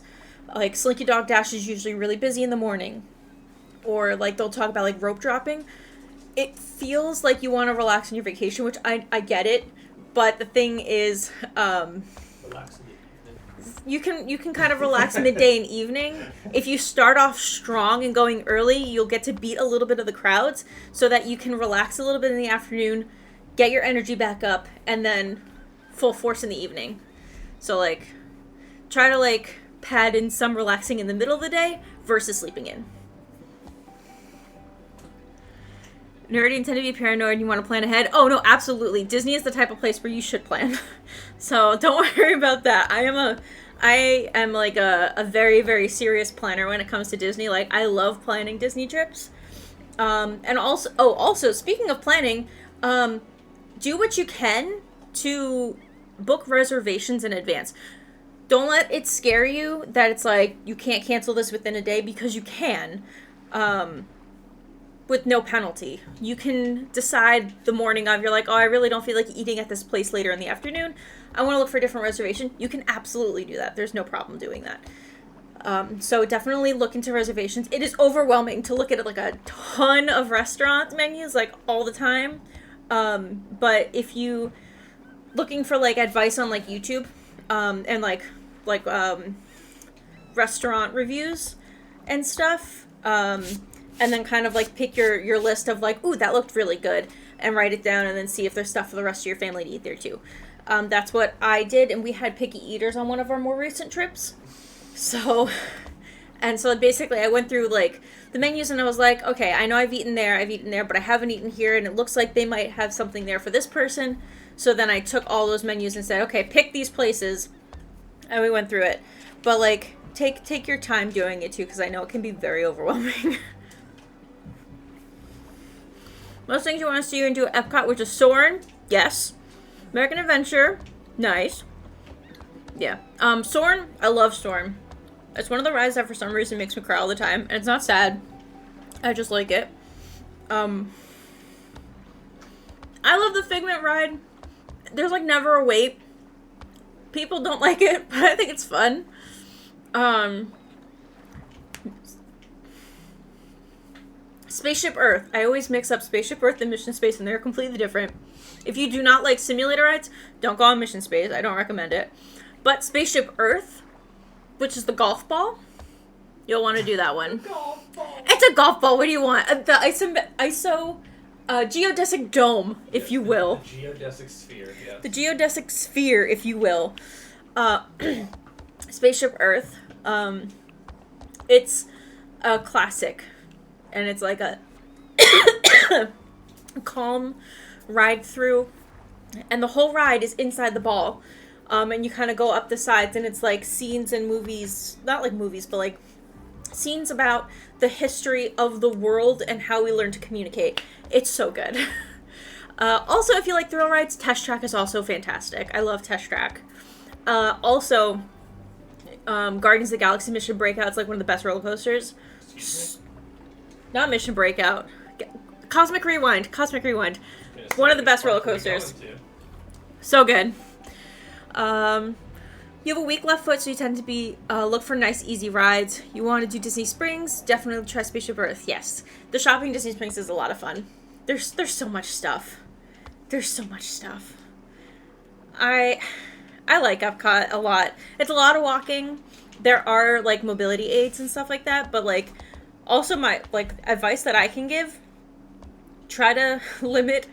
like Slinky Dog Dash is usually really busy in the morning. Or like they'll talk about like rope dropping. It feels like you want to relax on your vacation, which I get it, but the thing is, Relax in the evening. you can kind of relax midday and evening. If you start off strong and going early, you'll get to beat a little bit of the crowds, so that you can relax a little bit in the afternoon, get your energy back up, and then full force in the evening. So like, try to like pad in some relaxing in the middle of the day versus sleeping in. Nerdy and tend to be paranoid and you want to plan ahead. Oh no, absolutely. Disney is the type of place where you should plan. So don't worry about that. I am like a very, very serious planner when it comes to Disney. Like, I love planning Disney trips. And also speaking of planning, do what you can to book reservations in advance. Don't let it scare you that it's like you can't cancel this within a day, because you can. With no penalty. You can decide the morning of, you're like, oh, I really don't feel like eating at this place later in the afternoon. I want to look for a different reservation. You can absolutely do that. There's no problem doing that. So definitely look into reservations. It is overwhelming to look at like a ton of restaurant menus like all the time. But if you looking for like advice on like YouTube, and restaurant reviews and stuff. And then kind of like pick your list of like, ooh, that looked really good, and write it down, and then see if there's stuff for the rest of your family to eat there too. That's what I did, and we had picky eaters on one of our more recent trips. So basically I went through like the menus, and I was like, okay, I know I've eaten there, but I haven't eaten here, and it looks like they might have something there for this person. So then I took all those menus and said, okay, pick these places, and we went through it. But like, take your time doing it too, because I know it can be very overwhelming. Most things you want to see and do at Epcot, which is Soarin', yes. American Adventure, nice. Yeah. Soarin', I love Soarin'. It's one of the rides that for some reason makes me cry all the time. And it's not sad. I just like it. I love the Figment ride. There's like never a wait. People don't like it, but I think it's fun. Spaceship Earth. I always mix up Spaceship Earth and Mission Space, and they're completely different. If you do not like simulator rides, don't go on Mission Space. I don't recommend it. But Spaceship Earth, which is the golf ball, you'll want to do that one. Golf ball. It's a golf ball. What do you want? The ISO geodesic dome, if you will. The geodesic sphere, yeah. The geodesic sphere, if you will. Spaceship Earth. It's a classic. And it's like a calm ride through. And the whole ride is inside the ball. And you kind of go up the sides, and it's like scenes in movies, not like movies, but like scenes about the history of the world and how we learn to communicate. It's so good. Also, if you like thrill rides, Test Track is also fantastic. I love Test Track. Also, Guardians of the Galaxy Mission Breakout is like one of the best roller coasters. Not Mission Breakout. Cosmic Rewind. One of the best roller coasters. So good. You have a week left foot, so you tend to be look for nice, easy rides. You want to do Disney Springs? Definitely try Spaceship Earth. Yes, the shopping Disney Springs is a lot of fun. There's so much stuff. I like Epcot a lot. It's a lot of walking. There are like mobility aids and stuff like that, but like also my like advice that I can give: try to limit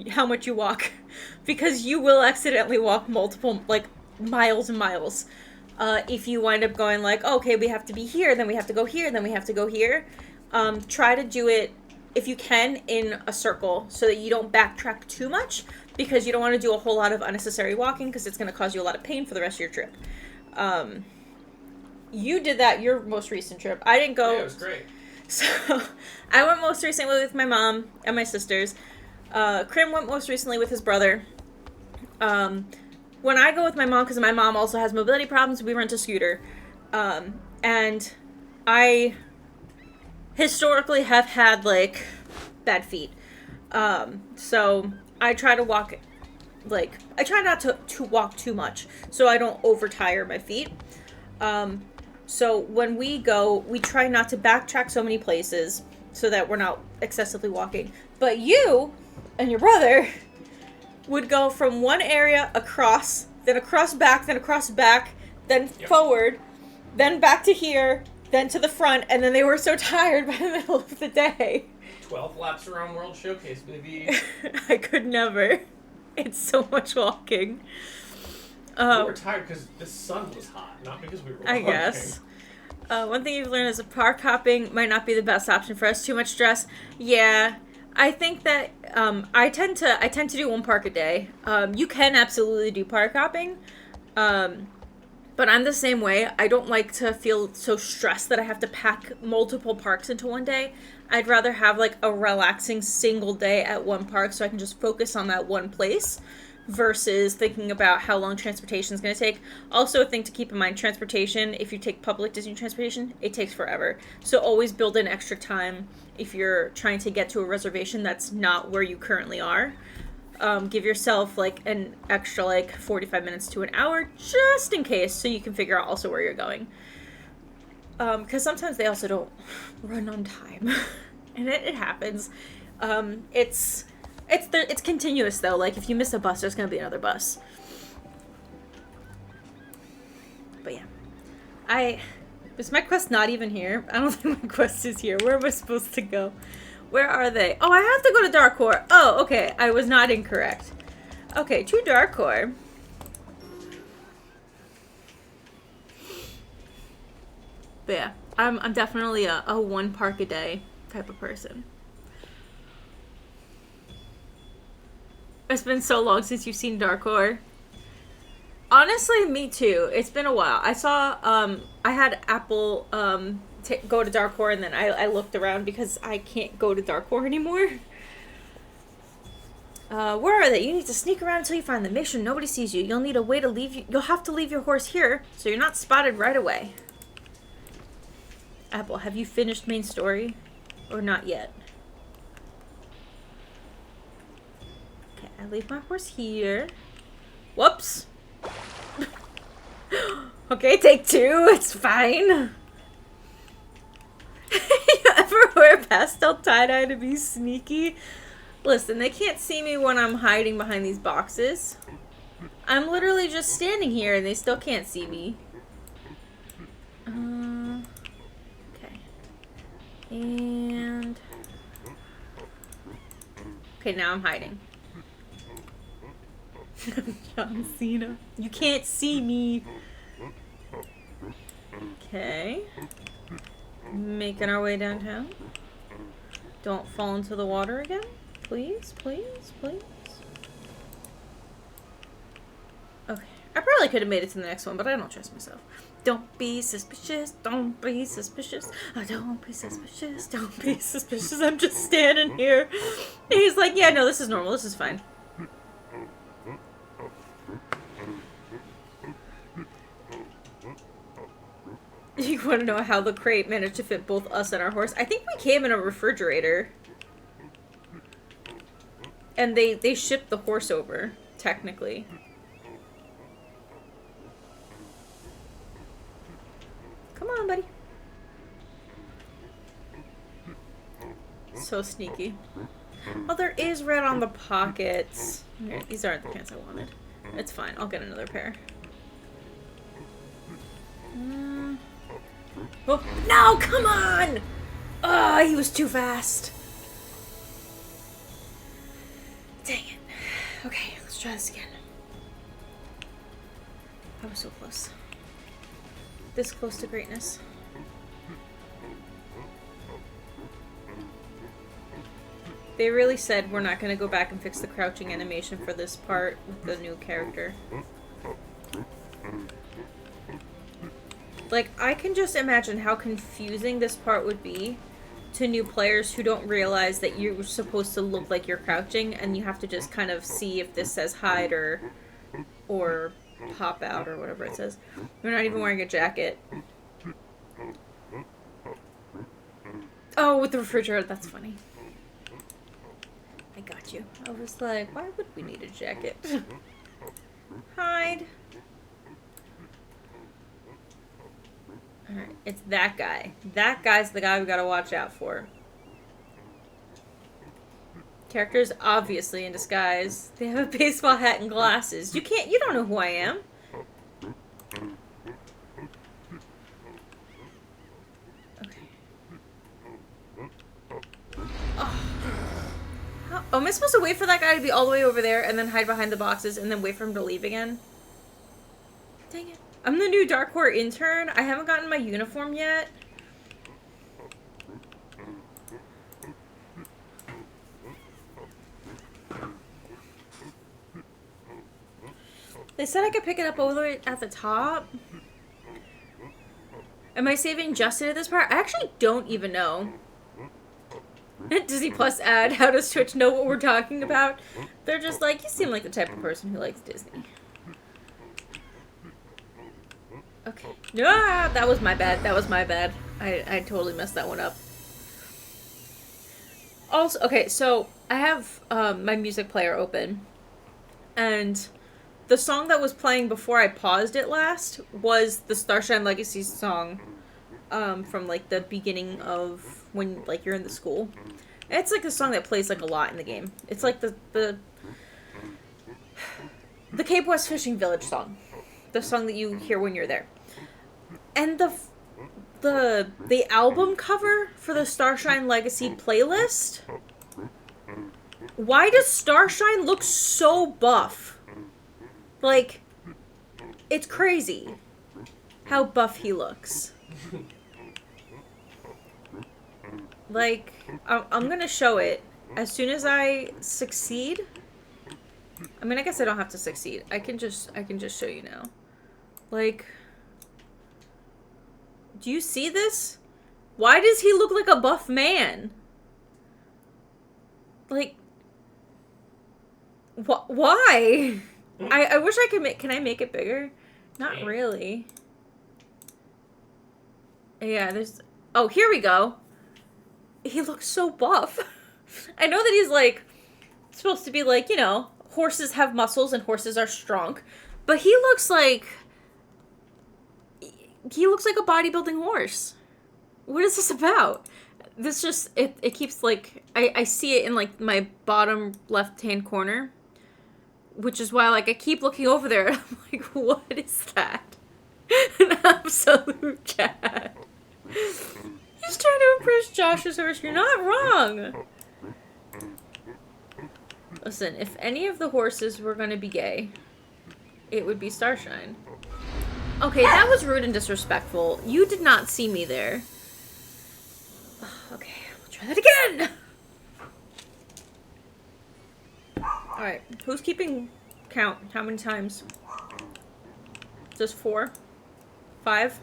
how much you walk, because you will accidentally walk multiple like miles and miles. If you wind up going like, oh, okay, we have to be here, then we have to go here, then we have to go here. Try to do it if you can in a circle so that you don't backtrack too much, because you don't want to do a whole lot of unnecessary walking, because it's going to cause you a lot of pain for the rest of your trip. You did that your most recent trip. I didn't go. Yeah, it was great. So I went most recently with my mom and my sisters. Krim went most recently with his brother. When I go with my mom, because my mom also has mobility problems, we rent a scooter. And I historically have had, like, bad feet. So I try to walk, like, I try not to walk too much so I don't overtire my feet. So when we go, we try not to backtrack so many places so that we're not excessively walking. But you and your brother would go from one area across, then across back, then forward, then back to here, then to the front, and then they were so tired by the middle of the day. 12 laps around World Showcase, baby. I could never. It's so much walking. We were tired because the sun was hot, not because we were walking. I guess. One thing you've learned is that park hopping might not be the best option for us. Too much stress. Yeah. I think that I tend to do one park a day. You can absolutely do park hopping, but I'm the same way. I don't like to feel so stressed that I have to pack multiple parks into one day. I'd rather have like a relaxing single day at one park so I can just focus on that one place versus thinking about how long transportation is going to take. Also, a thing to keep in mind, transportation, if you take public Disney transportation, it takes forever. So always build in extra time if you're trying to get to a reservation that's not where you currently are. Give yourself like an extra like 45 minutes to an hour just in case, so you can figure out also where you're going. Because sometimes they also don't run on time. And it happens. It's continuous though. Like if you miss a bus, there's gonna be another bus. But yeah, Is my quest not even here? I don't think my quest is here. Where am I supposed to go? Where are they? Oh, I have to go to Darkcore. Oh, okay. I was not incorrect. Okay, to Darkcore. But yeah, I'm definitely a one park a day type of person. It's been so long since you've seen Darkcore. Honestly, me too. It's been a while. I saw, I had Apple, go to Darkcore, and then I looked around because I can't go to Darkcore anymore. Where are they? You need to sneak around until you find them. Make sure nobody sees you. You'll need a way to leave you. You'll have to leave your horse here, so you're not spotted right away. Apple, have you finished main story? Or not yet? Okay, I leave my horse here. Whoops. Okay, take two. It's fine. You ever wear pastel tie-dye to be sneaky? Listen, they can't see me when I'm hiding behind these boxes. I'm literally just standing here and they still can't see me. Okay. And... okay, now I'm hiding. John Cena. You can't see me. Okay. Making our way downtown. Don't fall into the water again. Please, please, please. Okay. I probably could have made it to the next one, but I don't trust myself. Don't be suspicious. Don't be suspicious. Oh, don't be suspicious. Don't be suspicious. I'm just standing here. And he's like, yeah, no, this is normal. This is fine. You want to know how the crate managed to fit both us and our horse? I think we came in a refrigerator. And they shipped the horse over, technically. Come on, buddy. So sneaky. Oh, there is red on the pockets. Okay, these aren't the pants I wanted. It's fine. I'll get another pair. Oh, no, come on! Oh, he was too fast. Dang it. Okay, let's try this again. I was so close. This close to greatness. They really said we're not going to go back and fix the crouching animation for this part with the new character. Like, I can just imagine how confusing this part would be to new players who don't realize that you're supposed to look like you're crouching, and you have to just kind of see if this says hide or pop out or whatever it says. You're not even wearing a jacket. Oh, with the refrigerator, that's funny. I got you. I was like, why would we need a jacket? Hide. Alright, it's that guy. That guy's the guy we gotta watch out for. Character's obviously in disguise. They have a baseball hat and glasses. You don't know who I am. Okay. Oh, am I supposed to wait for that guy to be all the way over there and then hide behind the boxes and then wait for him to leave again? Dang it. I'm the new Darkcore intern. I haven't gotten my uniform yet. They said I could pick it up all the way at the top. Am I saving Justin at this part? I actually don't even know. Disney Plus ad, how does Twitch know what we're talking about? They're just like, you seem like the type of person who likes Disney. Okay. Ah, that was my bad. That was my bad. I totally messed that one up. Also, okay, so I have my music player open. And the song that was playing before I paused it last was the Starshine Legacy song from, like, the beginning of when, like, you're in the school. And it's, like, a song that plays, like, a lot in the game. It's, like, the Cape West Fishing Village song. The song that you hear when you're there. And the album cover for the Starshine Legacy playlist. Why does Starshine look so buff? Like, it's crazy how buff he looks. Like, I'm gonna show it as soon as I succeed. I mean, I guess I don't have to succeed. I can just show you now. Like, do you see this? Why does he look like a buff man? Like, why? I wish I could make... Can I make it bigger? Not really. Yeah, there's... Oh, here we go. He looks so buff. I know that he's, like, supposed to be, like, you know, horses have muscles and horses are strong. But he looks like... He looks like a bodybuilding horse. What is this about? This just... It keeps, like... I see it in, like, my bottom left-hand corner. Which is why, like, I keep looking over there. And I'm like, what is that? An absolute Chad. He's trying to impress Josh's horse. You're not wrong. Listen, if any of the horses were going to be gay, it would be Starshine. Okay, that was rude and disrespectful. You did not see me there. Okay, we'll try that again. Alright, who's keeping count? How many times? Just 4? 5?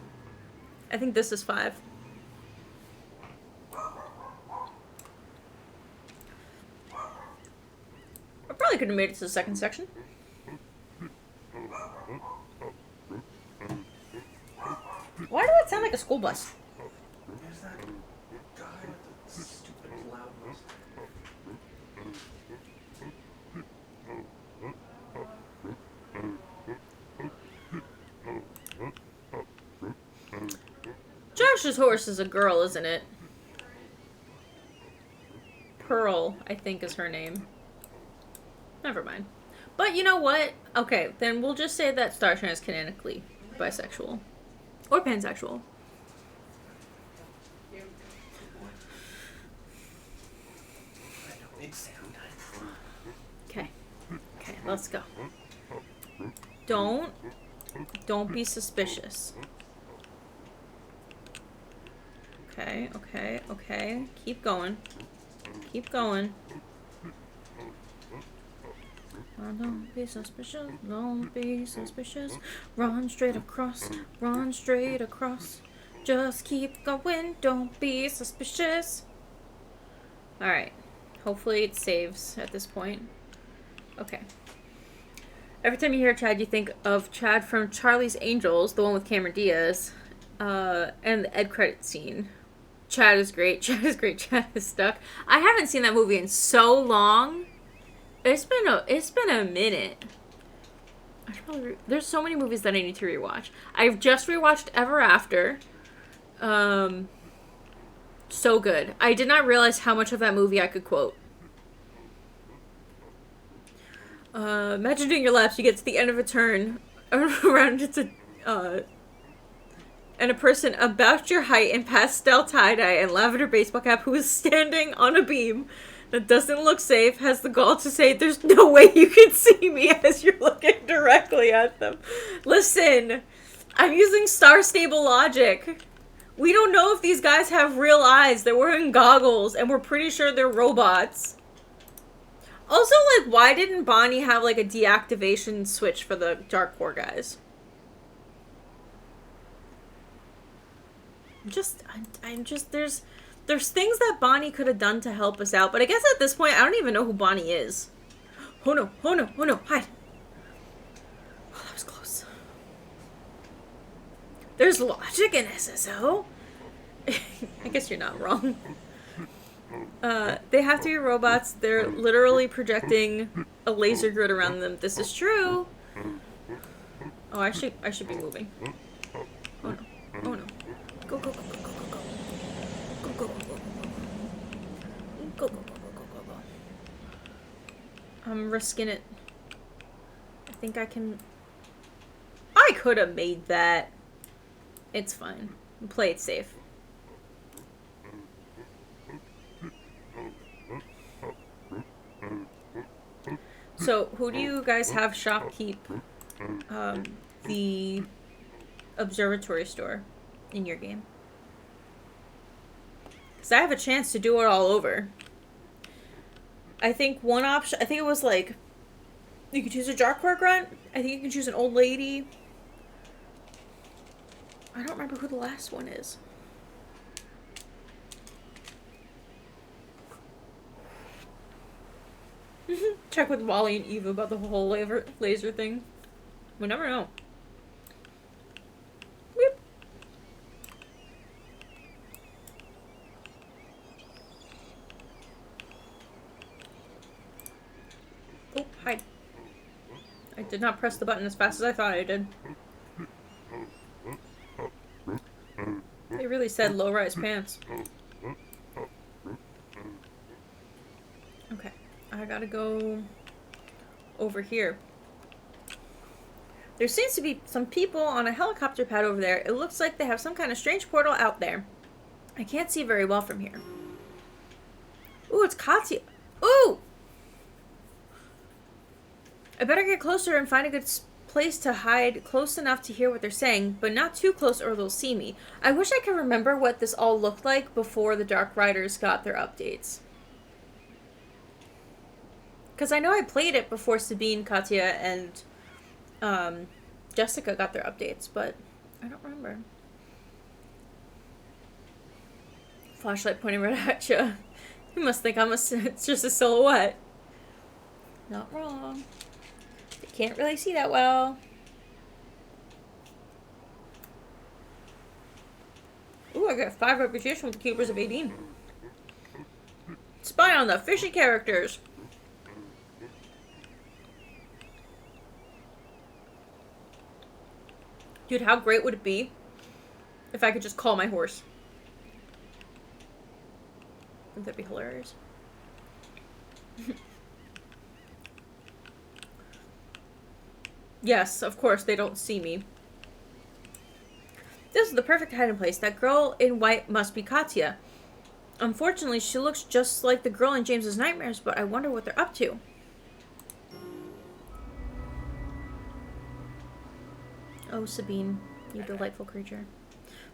I think this is 5. I probably could have made it to the second section. Why does that sound like a school bus? There's that guy with the stupid loud voice. Josh's horse is a girl, isn't it? Pearl, I think, is her name. Never mind. But you know what? Okay, then we'll just say that Starshine is canonically bisexual. Or pansexual. Okay. Okay, let's go. Don't be suspicious. Okay, okay, okay. Keep going. Keep going. Oh, don't be suspicious. Don't be suspicious. Run straight across. Run straight across. Just keep going. Don't be suspicious. Alright. Hopefully it saves at this point. Okay. Every time you hear Chad, you think of Chad from Charlie's Angels, the one with Cameron Diaz, and the end credit scene. Chad is great. Chad is great. Chad is stuck. I haven't seen that movie in so long. It's been a minute. I should probably there's so many movies that I need to rewatch. I've just rewatched Ever After. So good. I did not realize how much of that movie I could quote. Imagine doing your laps. You get to the end of a turn around and a person about your height in pastel tie-dye and lavender baseball cap who is standing on a beam that doesn't look safe has the gall to say, "There's no way you can see me," as you're looking directly at them. Listen, I'm using star-stable logic. We don't know if these guys have real eyes. They're wearing goggles, and we're pretty sure they're robots. Also, like, why didn't Bonnie have, like, a deactivation switch for the Dark Core guys? I'm just, there's things that Bonnie could have done to help us out, but I guess at this point, I don't even know who Bonnie is. Oh no, oh no, oh no, hide. Oh, that was close. There's logic in SSO. I guess you're not wrong. They have to be robots. They're literally projecting a laser grid around them. This is true. Oh, I should be moving. Oh no. Oh no. Go, go, go, go, go, go, go. Go, go, go, go, go, go. Go, go, go, go, go, go, go. I'm risking it. I think I can... I could have made that. It's fine. Play it safe. So, who do you guys have shopkeep the observatory store in your game? Because I have a chance to do it all over. I think one option, I think it was like, you could choose a Jarkor grunt. I think you can choose an old lady. I don't remember who the last one is. Check with Wally and Eva about the whole laser thing. We never know. Weep. Oh, hide. I did not press the button as fast as I thought I did. They really said low-rise pants. Okay. I gotta go over here. There seems to be some people on a helicopter pad over there. It looks like they have some kind of strange portal out there. I can't see very well from here. Ooh, it's Katya. Ooh! I better get closer and find a good place to hide close enough to hear what they're saying, but not too close or they'll see me. I wish I could remember what this all looked like before the Dark Riders got their updates. Because I know I played it before Sabine, Katya, and Jessica got their updates, but I don't remember. Flashlight pointing right at you. You must think it's just a silhouette. Not wrong. They can't really see that well. Ooh, I got 5 reputation with the Keepers of 18. Spy on the fishy characters. Dude, how great would it be if I could just call my horse? Wouldn't that be hilarious? Yes, of course, they don't see me. This is the perfect hiding place. That girl in white must be Katya. Unfortunately, she looks just like the girl in James's nightmares, but I wonder what they're up to. Oh, Sabine, you delightful creature.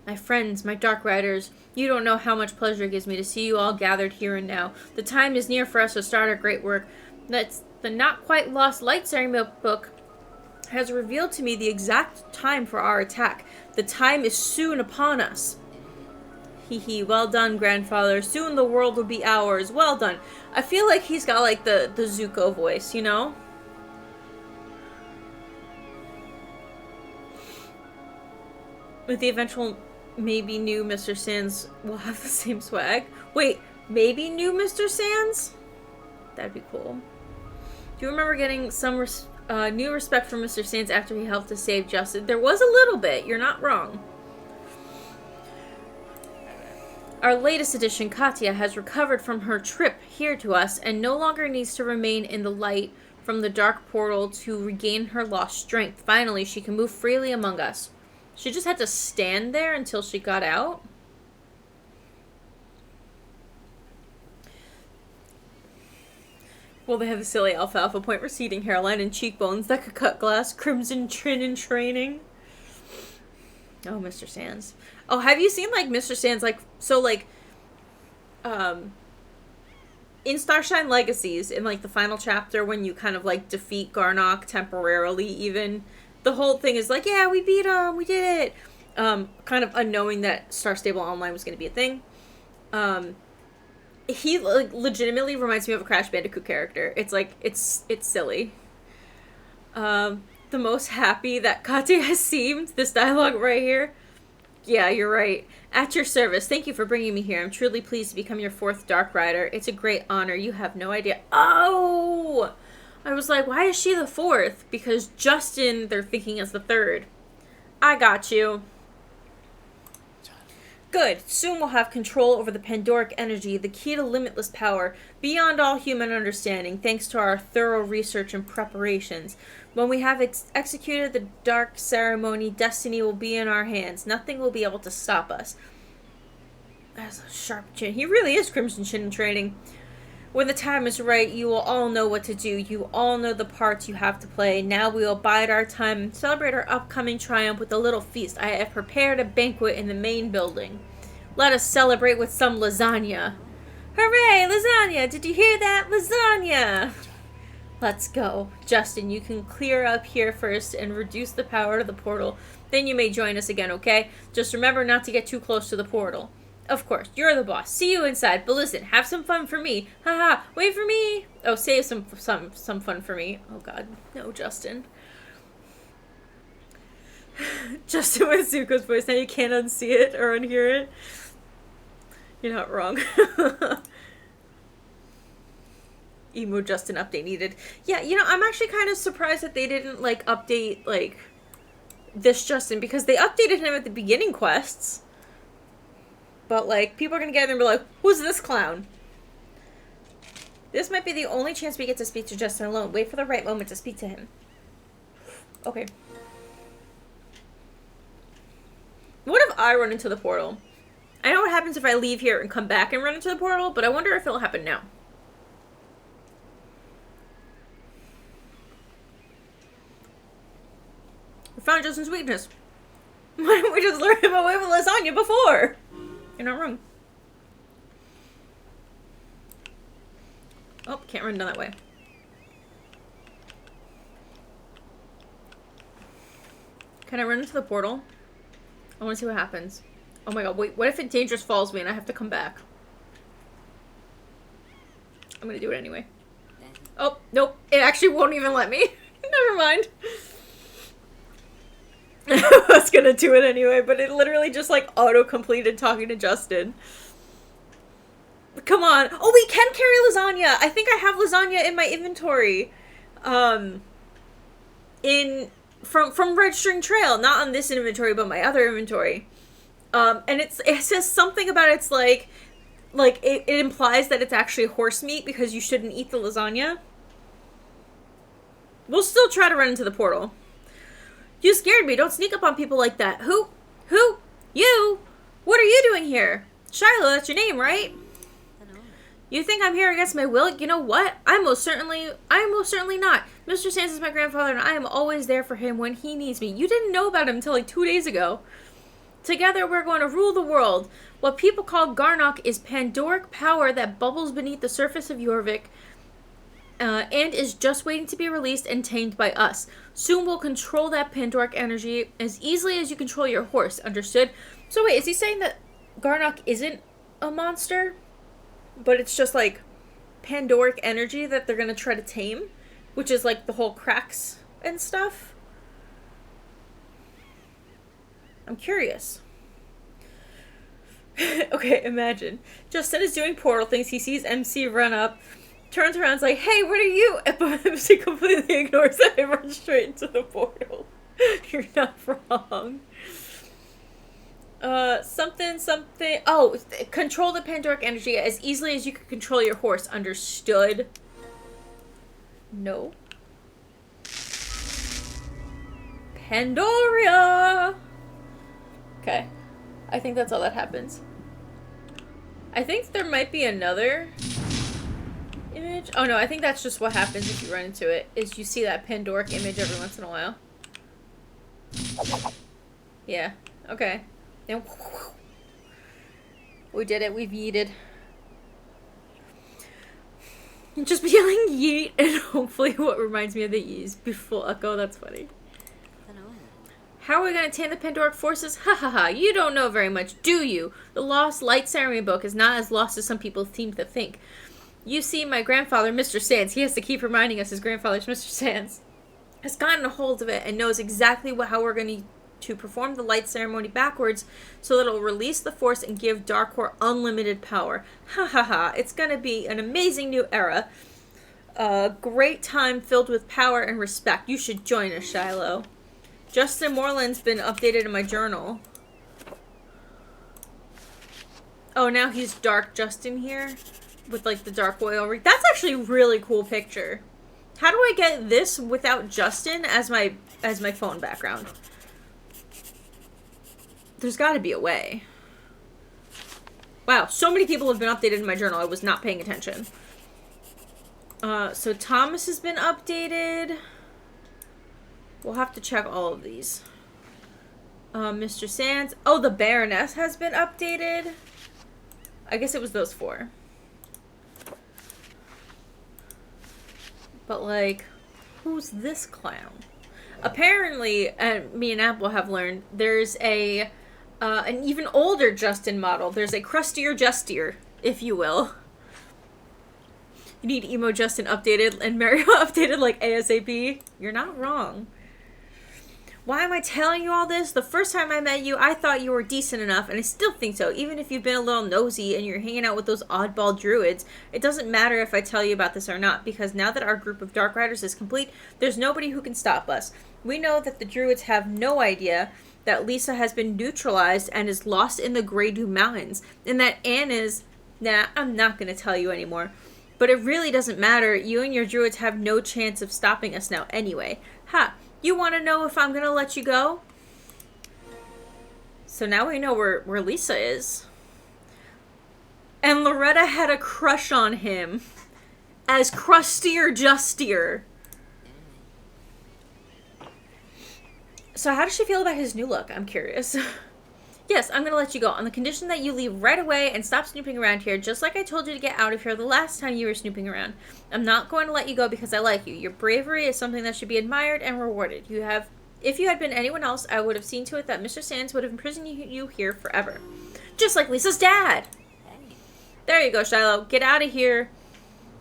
My friends, my Dark Riders, you don't know how much pleasure it gives me to see you all gathered here and now. The time is near for us to start our great work. That's the not quite lost light ceremony book has revealed to me the exact time for our attack. The time is soon upon us. Hee hee, well done, grandfather. Soon the world will be ours. Well done. I feel like he's got like the Zuko voice, you know? With the eventual maybe new Mr. Sands will have the same swag. Wait, maybe new Mr. Sands? That'd be cool. Do you remember getting some new respect for Mr. Sands after he helped to save Justin? There was a little bit. You're not wrong. Our latest addition, Katya, has recovered from her trip here to us and no longer needs to remain in the light from the dark portal to regain her lost strength. Finally, she can move freely among us. She just had to stand there until she got out? Well, they have the silly alfalfa point receding hairline and cheekbones that could cut glass. Crimson Trin in training. Oh, Mr. Sands. Oh, have you seen, like, Mr. Sands, like, so, like, in Starshine Legacies, in, like, the final chapter when you kind of, like, defeat Garnock temporarily even, the whole thing is like, yeah, we beat him, we did it. Kind of unknowing that Star Stable Online was going to be a thing. He, like, legitimately reminds me of a Crash Bandicoot character. It's, like, it's silly. The most happy that Katya has seemed, this dialogue right here. Yeah, you're right. At your service. Thank you for bringing me here. I'm truly pleased to become your 4th Dark Rider. It's a great honor. You have no idea. Oh! I was like, why is she the 4th? Because Justin, they're thinking, is the 3rd. I got you. Good. Soon we'll have control over the Pandoric energy, the key to limitless power, beyond all human understanding, thanks to our thorough research and preparations. When we have executed the dark ceremony, destiny will be in our hands. Nothing will be able to stop us. That's a sharp chin. He really is Crimson Chin in training. When the time is right, you will all know what to do. You all know the parts you have to play. Now we will bide our time and celebrate our upcoming triumph with a little feast. I have prepared a banquet in the main building. Let us celebrate with some lasagna. Hooray, lasagna! Did you hear that? Lasagna! Let's go. Justin, you can clear up here first and reduce the power to the portal. Then you may join us again, okay? Just remember not to get too close to the portal. Of course, you're the boss. See you inside. But listen, have some fun for me. Haha, wait for me. Oh, save some fun for me. Oh god, no, Justin. Justin with Zuko's voice. Now you can't unsee it or unhear it. You're not wrong. Emo Justin update needed. Yeah, you know, I'm actually kind of surprised that they didn't, like, update, like, this Justin, because they updated him at the beginning quests. But, like, people are going to get in and be like, who's this clown? This might be the only chance we get to speak to Justin alone. Wait for the right moment to speak to him. Okay. What if I run into the portal? I know what happens if I leave here and come back and run into the portal, but I wonder if it'll happen now. We found Justin's weakness. Why don't we just lure him away with lasagna before? You're not wrong. Oh, can't run down that way. Can I run into the portal? I want to see what happens. Oh my god, wait, what if it dangerous falls me and I have to come back? I'm gonna do it anyway. Oh, nope. It actually won't even let me. Never mind. I was gonna do it anyway, but it literally just, like, auto-completed talking to Justin. Come on. Oh, we can carry lasagna. I think I have lasagna in my inventory. From Red String Trail. Not on this inventory, but my other inventory. And it says something about it's like it implies that it's actually horse meat because you shouldn't eat the lasagna. We'll still try to run into the portal. You scared me. Don't sneak up on people like that. Who? You? What are you doing here? Shiloh, that's your name, right? You think I'm here against my will? You know what? I am most certainly not. Mr. Sands is my grandfather, and I am always there for him when he needs me. You didn't know about him until like 2 days ago. Together, we're going to rule the world. What people call Garnock is Pandoric power that bubbles beneath the surface of Jorvik, and is just waiting to be released and tamed by us. Soon we'll control that Pandoric energy as easily as you control your horse, understood? So wait, is he saying that Garnock isn't a monster? But it's just, like, Pandoric energy that they're gonna try to tame? Which is, like, the whole cracks and stuff? I'm curious. Okay, imagine. Justin is doing portal things. He sees MC run up, turns around, is like, hey, what are you? But MC completely ignores that and runs straight into the portal. You're not wrong. Something. Oh, control the Pandoric energy as easily as you can control your horse. Understood? No. Pandoria! Okay. I think that's all that happens. I think there might be another image. Oh no, I think that's just what happens if you run into it, is you see that Pandoric image every once in a while. Yeah. Okay. And we did it. We've yeeted. Just be yelling yeet, and hopefully what reminds me of the yees before echo. That's funny. How are we going to tame the Pandoric forces? Ha ha ha. You don't know very much, do you? The Lost Light Ceremony book is not as lost as some people seem to think. You see, my grandfather, Mr. Sands, he has to keep reminding us his grandfather's Mr. Sands, has gotten a hold of it and knows exactly how we're going to perform the light ceremony backwards so that it'll release the force and give Darkor unlimited power. Ha ha ha. It's going to be an amazing new era. A great time filled with power and respect. You should join us, Shiloh. Justin Moreland's been updated in my journal. Oh, now he's Dark Justin here with like the dark oil rig. That's actually a really cool picture. How do I get this without Justin as my phone background? There's got to be a way. Wow, so many people have been updated in my journal. I was not paying attention. So Thomas has been updated. We'll have to check all of these. Mr. Sands. Oh, the Baroness has been updated. I guess it was those 4. But, like, who's this clown? Apparently, me and Apple have learned, there's an even older Justin model. There's a crustier Justier, if you will. You need Emo Justin updated and Mario updated like ASAP. You're not wrong. Why am I telling you all this? The first time I met you, I thought you were decent enough, and I still think so. Even if you've been a little nosy and you're hanging out with those oddball druids, it doesn't matter if I tell you about this or not, because now that our group of Dark Riders is complete, there's nobody who can stop us. We know that the druids have no idea that Lisa has been neutralized and is lost in the Grey Dew Mountains, and that Anne is... Nah, I'm not going to tell you anymore. But it really doesn't matter. You and your druids have no chance of stopping us now anyway. Ha! You want to know if I'm going to let you go? So now we know where Lisa is. And Loretta had a crush on him. As Crustier Justier. So how does she feel about his new look? I'm curious. Yes, I'm going to let you go on the condition that you leave right away and stop snooping around here, just like I told you to get out of here the last time you were snooping around. I'm not going to let you go because I like you. Your bravery is something that should be admired and rewarded. If you had been anyone else, I would have seen to it that Mr. Sands would have imprisoned you here forever. Just like Lisa's dad. There you go, Shiloh. Get out of here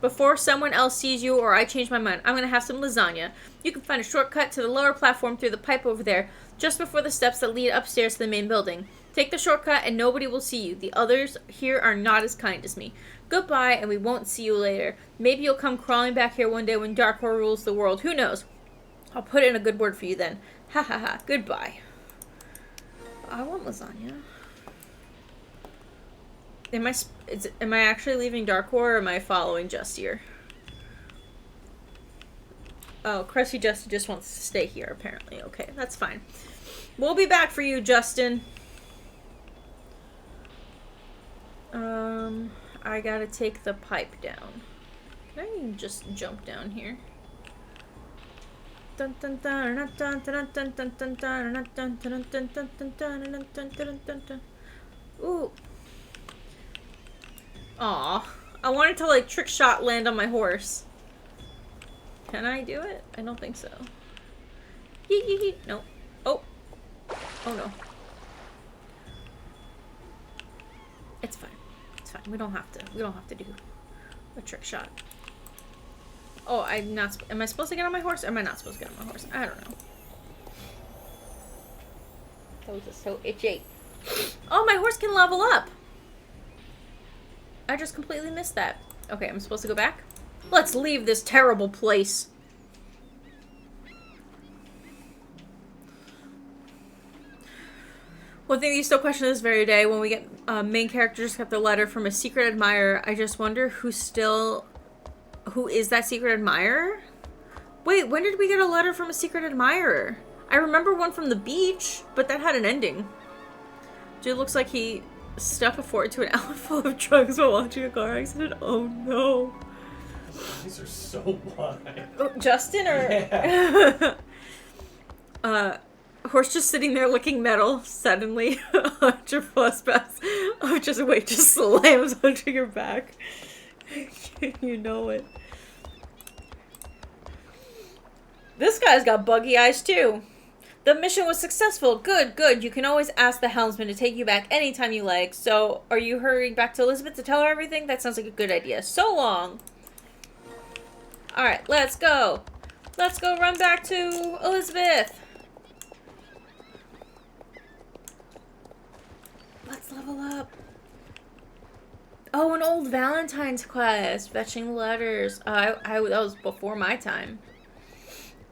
before someone else sees you or I change my mind. I'm going to have some lasagna. You can find a shortcut to the lower platform through the pipe over there, just before the steps that lead upstairs to the main building. Take the shortcut and nobody will see you. The others here are not as kind as me. Goodbye, and we won't see you later. Maybe you'll come crawling back here one day when Darkor rules the world. Who knows? I'll put in a good word for you then. Ha ha ha. Goodbye. I want lasagna. Am I actually leaving Darkor or am I following Justier? Oh, Crusty Justin just wants to stay here, apparently. Okay, that's fine. We'll be back for you, Justin. I gotta take the pipe down. Can I even just jump down here? Ooh. Aw. I wanted to, like, trick shot land on my horse. Can I do it? I don't think so. Yee yee yee. No. Oh. Oh no. It's fine. It's fine. We don't have to do a trick shot. Oh, am I supposed to get on my horse or am I not supposed to get on my horse? I don't know. Those are so itchy. Oh, my horse can level up. I just completely missed that. Okay, I'm supposed to go back? Let's leave this terrible place. One thing that you still question to this very day, when we get main characters kept a letter from a secret admirer, I just wonder who is that secret admirer? Wait, when did we get a letter from a secret admirer? I remember one from the beach, but that had an ending. Dude looks like he stuck a fork to an alley full of drugs while watching a car accident. Oh no. These are so wide. Oh, Justin or? Yeah. Horse just sitting there looking metal. Suddenly, 100 plus pass. Oh, just slams onto your back. You know it. This guy's got buggy eyes too. The mission was successful. Good, good. You can always ask the helmsman to take you back anytime you like. So, are you hurrying back to Elizabeth to tell her everything? That sounds like a good idea. So long. Alright, let's go. Let's go run back to Elizabeth. Let's level up. Oh, an old Valentine's quest. Fetching letters. That was before my time.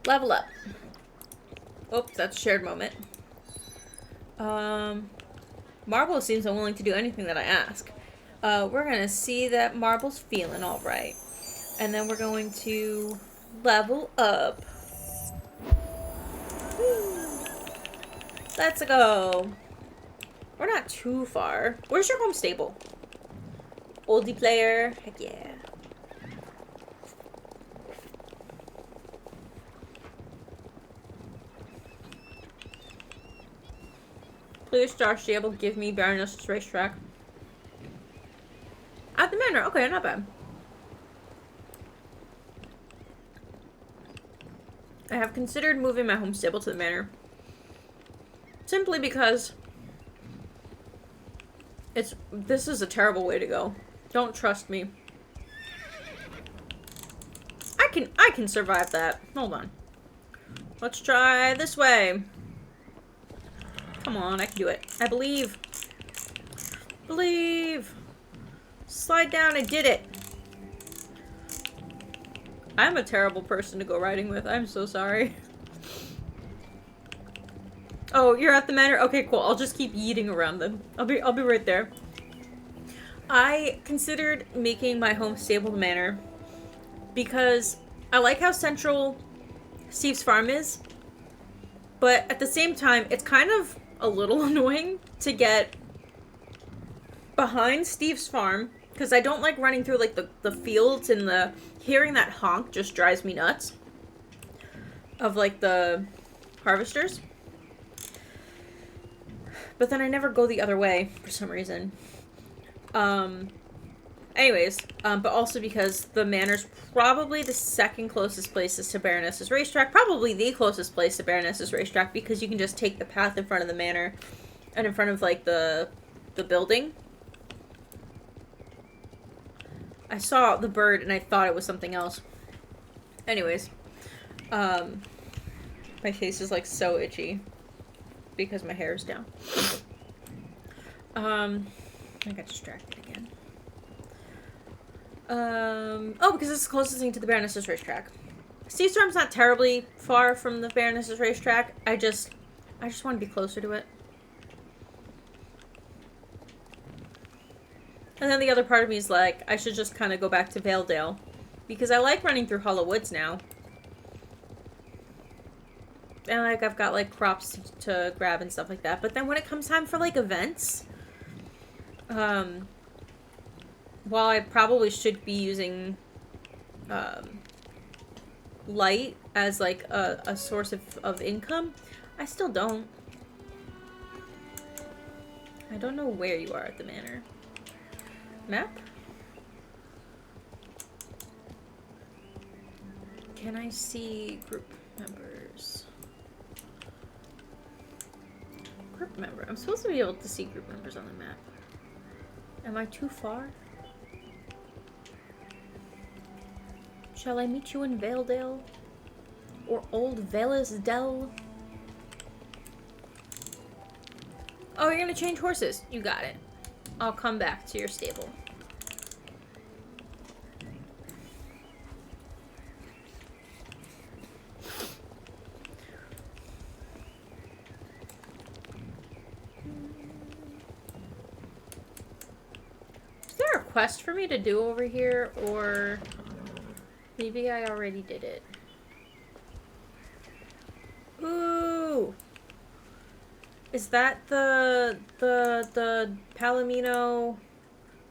Level up. Oops, that's a shared moment. Marble seems unwilling to do anything that I ask. We're gonna see that Marble's feeling alright. And then we're going to level up. Woo. Let's go. We're not too far. Where's your home stable? Oldie player. Heck yeah. Please, Star Stable, give me Baroness's Racetrack. At the manor. Okay, not bad. I have considered moving my home stable to the manor. Simply because this is a terrible way to go. Don't trust me. I can survive that. Hold on. Let's try this way. Come on, I can do it. I believe. Believe. Slide down, I did it. I'm a terrible person to go riding with. I'm so sorry. Oh, you're at the manor? Okay, cool. I'll just keep yeeting around them. I'll be right there. I considered making my home stable the manor because I like how central Steve's farm is, but at the same time, it's kind of a little annoying to get behind Steve's farm because I don't like running through like the fields, and hearing that honk just drives me nuts of like the harvesters. But then I never go the other way for some reason. Anyways, but also because the manor's probably the second closest places to Baroness's Racetrack. Probably the closest place to Baroness's Racetrack because you can just take the path in front of the manor and in front of, like, the building. I saw the bird and I thought it was something else. Anyways, my face is, like, so itchy because my hair is down. I got distracted again. Oh, because it's the closest thing to the Baroness's Racetrack. Steve's Farm's not terribly far from the Baroness's Racetrack. I just want to be closer to it. And then the other part of me is like, I should just kind of go back to Valedale. Because I like running through Hollow Woods now. And, like, I've got, like, crops to grab and stuff like that. But then when it comes time for, like, events, while I probably should be using, light as, like, a source of income, I still don't. I don't know where you are at the manor. Map? Can I see group members? Group member. I'm supposed to be able to see group members on the map. Am I too far? Shall I meet you in Valedale? Or Old Valisdale? Oh, you're gonna change horses. You got it. I'll come back to your stable. Is there a quest for me to do over here, or maybe I already did it? Ooh! Is that the Palomino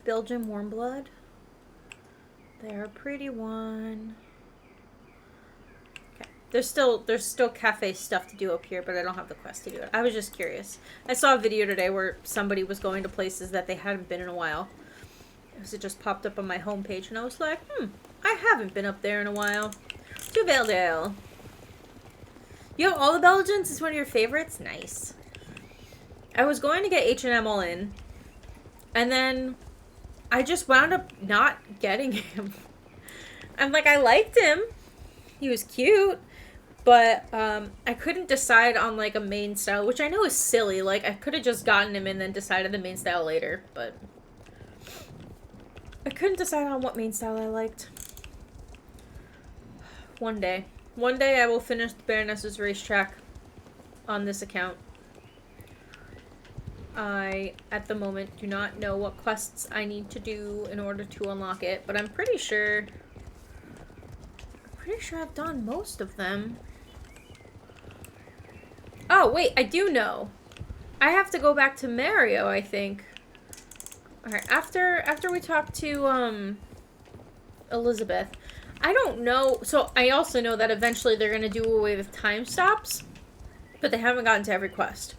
Belgian Warmblood? They're a pretty one. Okay. There's still cafe stuff to do up here, but I don't have the quest to do it. I was just curious. I saw a video today where somebody was going to places that they hadn't been in a while. It just popped up on my homepage, and I was like, I haven't been up there in a while. To Valedale. You have all the Belgians? It's one of your favorites? Nice. I was going to get H&M all in, and then I just wound up not getting him. I'm like, I liked him. He was cute, but I couldn't decide on, like, a main style, which I know is silly. Like, I could have just gotten him and then decided the main style later, but I couldn't decide on what main style I liked. One day. One day I will finish the Baroness's Racetrack on this account. I, at the moment, do not know what quests I need to do in order to unlock it, but I'm pretty sure I've done most of them. Oh, wait, I do know. I have to go back to Mario, I think. Alright, after we talk to, Elizabeth, I don't know. So, I also know that eventually they're gonna do away with time stops, but they haven't gotten to every quest.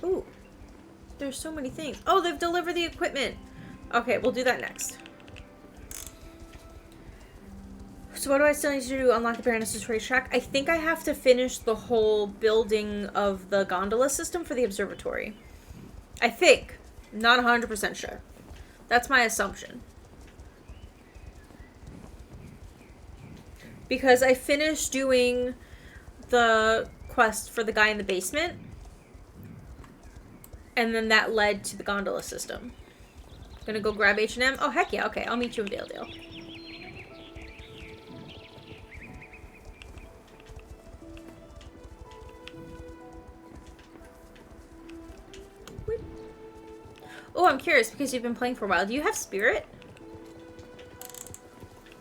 Ooh. There's so many things. Oh, they've delivered the equipment. Okay, we'll do that next. So what do I still need to do to unlock the Baroness's racetrack? I think I have to finish the whole building of the gondola system for the observatory. I think. Not 100% sure. That's my assumption. Because I finished doing the quest for the guy in the basement. And then that led to the gondola system. Gonna go grab H&M? Oh, heck yeah. Okay, I'll meet you in Dale Dale. Oh, I'm curious because you've been playing for a while. Do you have Spirit?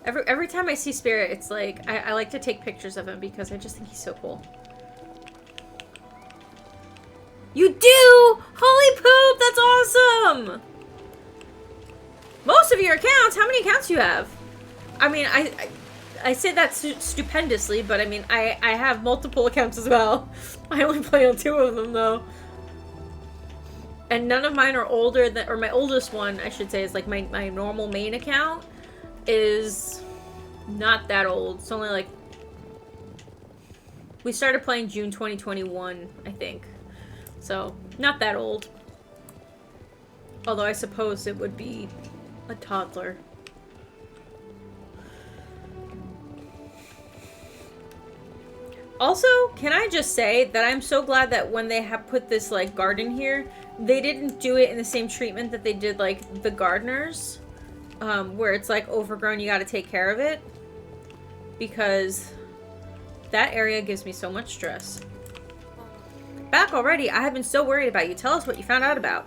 Every time I see Spirit, it's like, I like to take pictures of him because I just think he's so cool. You do! Holy poop! That's awesome! Most of your accounts? How many accounts do you have? I mean, I say that stupendously, but I mean, I have multiple accounts as well. I only play on 2 of them, though. And none of mine are older than, or my oldest one, I should say, is like my normal main account is not that old. It's only like, we started playing June 2021, I think. So, not that old. Although I suppose it would be a toddler. Also, can I just say that I'm so glad that when they have put this, like, garden here, they didn't do it in the same treatment that they did, like, the gardeners. Where it's, like, overgrown, you gotta take care of it. Because that area gives me so much stress. Back already? I have been so worried about you. Tell us what you found out about.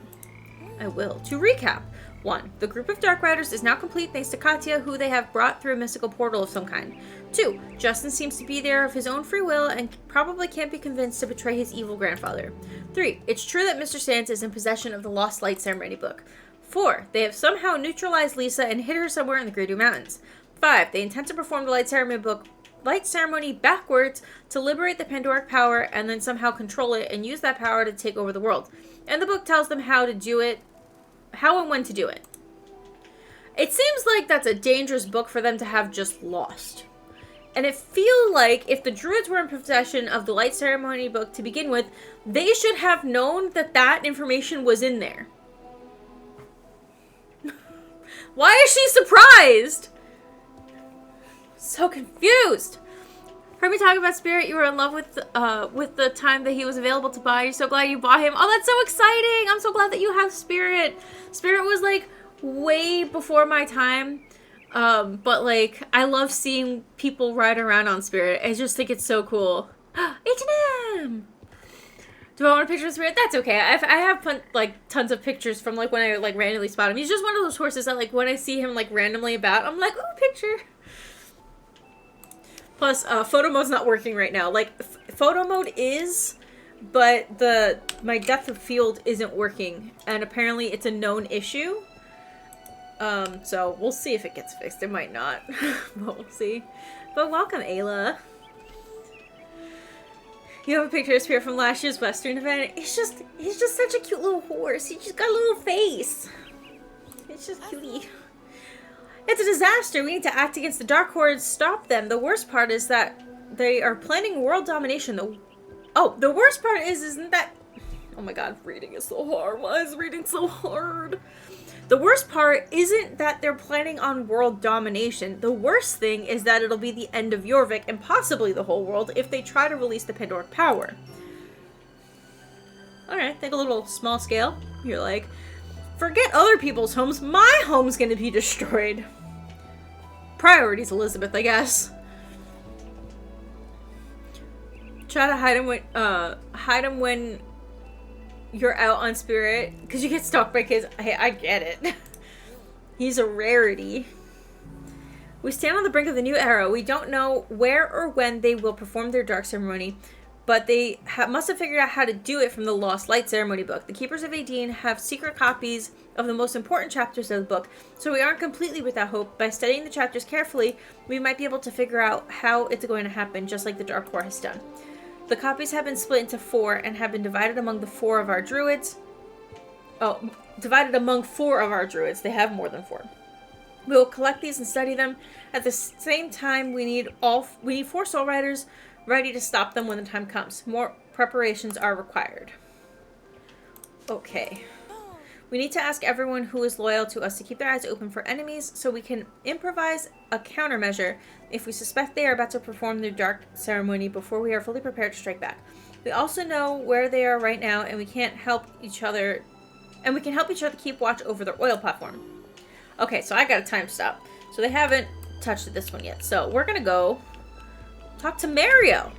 I will. To recap. 1. The group of Dark Riders is now complete thanks to Katya, who they have brought through a mystical portal of some kind. 2. Justin seems to be there of his own free will and probably can't be convinced to betray his evil grandfather. 3. It's true that Mr. Sands is in possession of the Lost Light Ceremony book. 4. They have somehow neutralized Lisa and hid her somewhere in the Gradu Mountains. 5. They intend to perform the Light Ceremony backwards to liberate the Pandoric power and then somehow control it and use that power to take over the world. And the book tells them how to do it, how and when to do it. It seems like that's a dangerous book for them to have just lost. And it feels like if the Druids were in possession of the Light Ceremony book to begin with, they should have known that that information was in there. Why is she surprised? So confused. Heard me talk about Spirit. You were in love with the time that he was available to buy. You're so glad you bought him. Oh, that's so exciting. I'm so glad that you have Spirit. Spirit was like way before my time. But like I love seeing people ride around on Spirit. I just think it's so cool. H&M. Do I want a picture of Spirit? That's okay. I have like tons of pictures from like when I like randomly spot him. He's just one of those horses that like when I see him like randomly about, I'm like, oh, picture. Plus, photo mode's not working right now. Like, photo mode is, but my depth of field isn't working. And apparently it's a known issue. So we'll see if it gets fixed. It might not, but we'll see. But welcome, Ayla. You have a picture of Spirit from last year's Western event. He's just such a cute little horse. He just got a little face. It's just cutie. It's a disaster. We need to act against the Dark Hordes, stop them. The worst part is that they are planning world domination. The worst part isn't that... Oh my god, reading is so hard. Why is reading so hard? The worst part isn't that they're planning on world domination. The worst thing is that it'll be the end of Jorvik and possibly the whole world if they try to release the Pandoric power. Alright, think a little small scale. You're like, forget other people's homes. My home's gonna be destroyed. Priorities, Elizabeth, I guess. Try to hide him when you're out on Spirit because you get stalked by kids. Hey, I get it. He's a rarity. We stand on the brink of the new era. We don't know where or when they will perform their dark ceremony, but they must have figured out how to do it from the Lost Light ceremony book. The Keepers of Aideen have secret copies of the most important chapters of the book, so we aren't completely without hope. By studying the chapters carefully, we might be able to figure out how it's going to happen, just like the Dark Core has done. The copies have been split into 4 and have been divided among the 4 of our druids. Oh, divided among 4 of our druids. They have more than 4. We will collect these and study them. At the same time, we need 4 soul riders ready to stop them when the time comes. More preparations are required. Okay. We need to ask everyone who is loyal to us to keep their eyes open for enemies so we can improvise a countermeasure if we suspect they are about to perform their dark ceremony before we are fully prepared to strike back. We also know where they are right now, and we can help each other keep watch over their oil platform. Okay, so I got a time stop. So they haven't touched this one yet. So we're gonna go talk to Mario.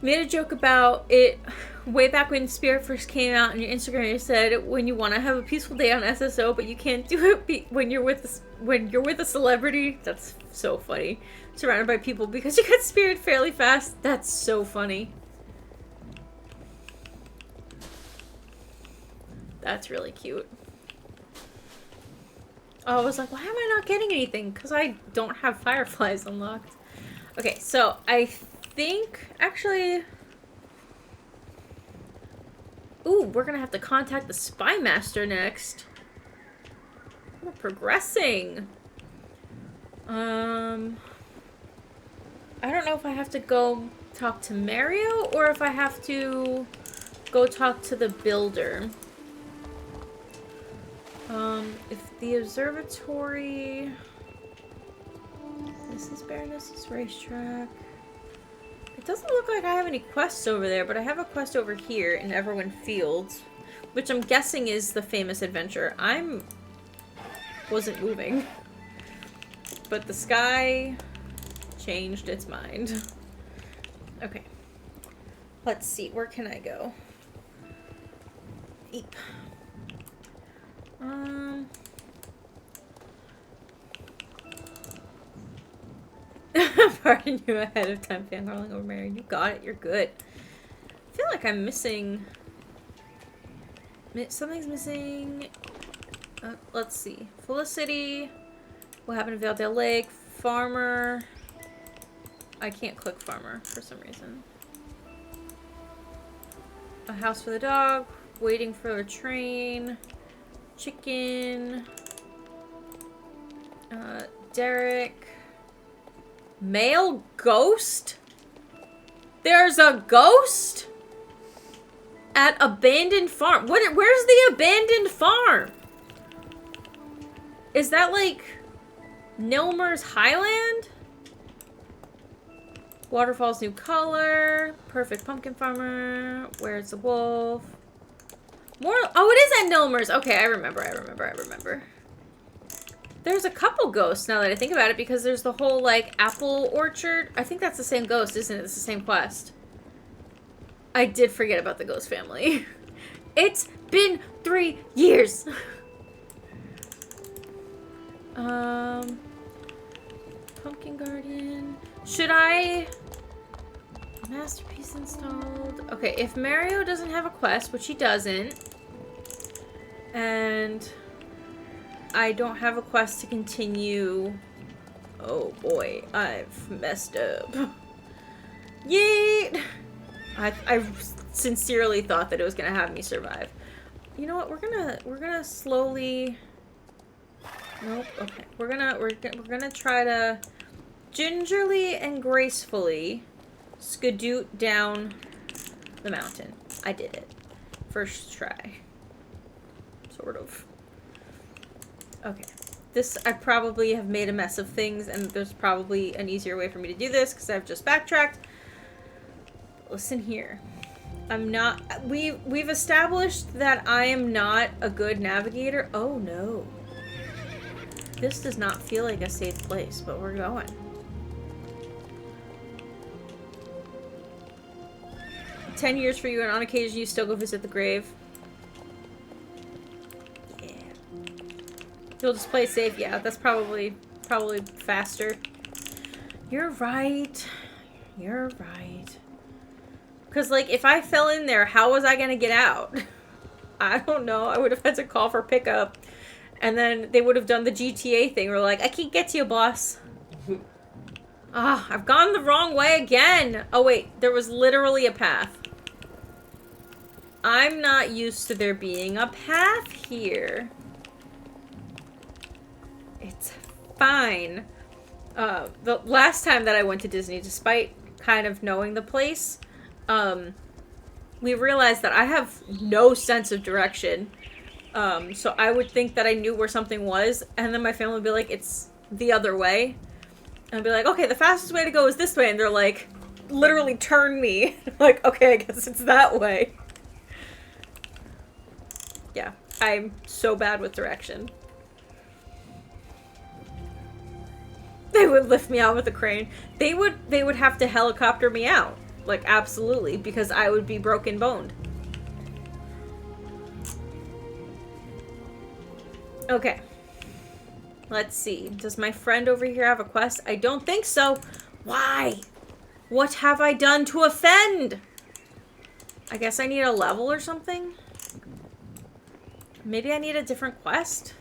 Made a joke about it way back when Spirit first came out on your Instagram. You said when you want to have a peaceful day on SSO, but you can't do it when you're with a celebrity. That's so funny. Surrounded by people because you got Spirit fairly fast. That's so funny. That's really cute. Oh, I was like, why am I not getting anything? Because I don't have Fireflies unlocked. Okay, so I think, actually... Ooh, we're gonna have to contact the Spy Master next. We're progressing. I don't know if I have to go talk to Mario or if I have to go talk to the builder. If the observatory... This is Baroness's Racetrack. It doesn't look like I have any quests over there, but I have a quest over here in Everwind Fields, which I'm guessing is the famous adventure. Wasn't moving. But the sky changed its mind. Okay. Let's see, where can I go? Eep. Pardon you ahead of time, fangirling over Mary. You got it, you're good. I feel like I'm missing... Something's missing... let's see. Felicity. What happened to Valedale Lake? Farmer. I can't click Farmer for some reason. A house for the dog. Waiting for a train. Chicken. Derek. Male ghost? There's a ghost? At abandoned farm. Where's the abandoned farm? Is that like Nilmer's Highland? Waterfall's new color. Perfect pumpkin farmer. Where's the wolf? More. Oh, it is at Nilmer's. Okay, I remember. There's a couple ghosts now that I think about it because there's the whole like apple orchard. I think that's the same ghost, isn't it? It's the same quest. I did forget about the ghost family. It's been 3 years. Pumpkin garden. Should I... Masterpiece installed. Okay, if Mario doesn't have a quest, which he doesn't, and I don't have a quest to continue... Oh boy, I've messed up. Yeet! I sincerely thought that it was gonna have me survive. You know what? We're gonna slowly. Nope. Okay. We're gonna try to gingerly and gracefully skadoot down the mountain. I did it. First try. Sort of. Okay. This, I probably have made a mess of things, and there's probably an easier way for me to do this because I've just backtracked. Listen here. I'm not... We've established that I am not a good navigator. Oh, no. This does not feel like a safe place, but we're going. 10 years for you, and on occasion you still go visit the grave. Yeah. You'll just play it safe. Yeah, that's probably faster. You're right. You're right. Because, like, if I fell in there, how was I going to get out? I don't know. I would have had to call for pickup. And then they would have done the GTA thing. Where, like, I can't get to you, boss. Ah, I've gone the wrong way again. Oh, wait. There was literally a path. I'm not used to there being a path here. It's fine. The last time that I went to Disney, despite kind of knowing the place, we realized that I have no sense of direction. So I would think that I knew where something was, and then my family would be like, it's the other way. And I'd be like, okay, the fastest way to go is this way. And they're like, literally turn me. Like, okay, I guess it's that way. Yeah, I'm so bad with direction. They would lift me out with a crane. They would have to helicopter me out. Like, absolutely, because I would be broken boned. Okay. Let's see. Does my friend over here have a quest? I don't think so. Why? What have I done to offend? I guess I need a level or something? Maybe I need a different quest?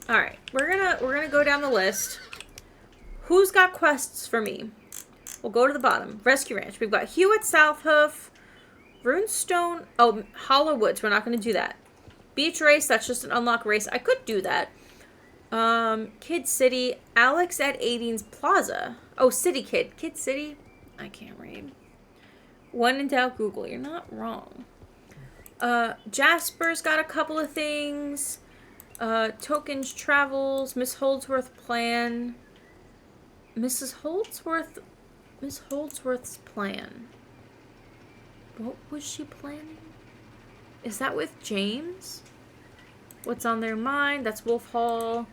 Alright. We're gonna go down the list. Who's got quests for me? We'll go to the bottom. Rescue Ranch. We've got Hewitt, Southhoof, Runestone. Oh, Hollow Woods. We're not going to do that. Beach Race. That's just an unlock race. I could do that. Kid City. Alex at Aideen's Plaza. Oh, City Kid. Kid City? I can't read. When in doubt, Google. You're not wrong. Jasper's got a couple of things. Tokens Travels. Miss Holdsworth Plan. Miss Holdsworth's plan. What was she planning? Is that with James? What's on their mind? That's Wolf Hall.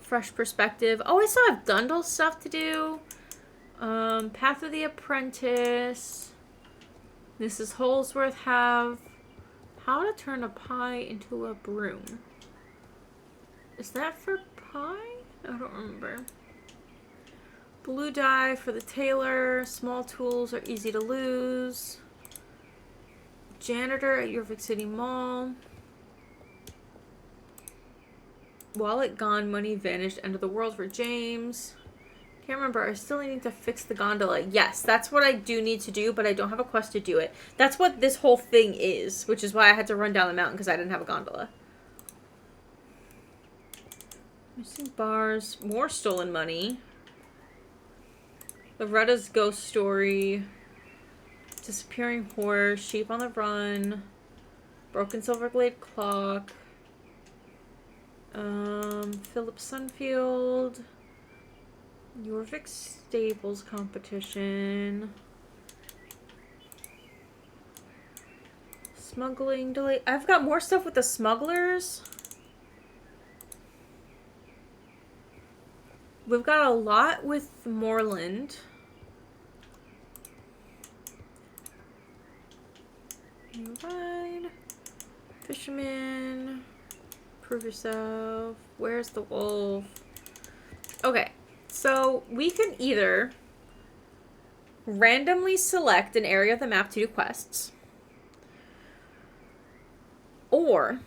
Fresh Perspective. Oh, I still have Dundle stuff to do. Path of the Apprentice. Mrs. Holdsworth have how to turn a pie into a broom. Is that for pie? I don't remember. Blue dye for the tailor. Small tools are easy to lose. Janitor at Yorvik City Mall. Wallet gone, money vanished, end of the world for James. Can't remember. I still need to fix the gondola. Yes, that's what I do need to do, but I don't have a quest to do it. That's what this whole thing is, which is why I had to run down the mountain because I didn't have a gondola. Missing bars. More stolen money. Loretta's ghost story. Disappearing horse. Sheep on the run. Broken Silverglade clock. Philip Sunfield. Yorvik Stables competition. Smuggling delay. I've got more stuff with the smugglers. We've got a lot with Moreland. Ride. Fisherman. Prove yourself. Where's the wolf? Okay, so we can either randomly select an area of the map to do quests, or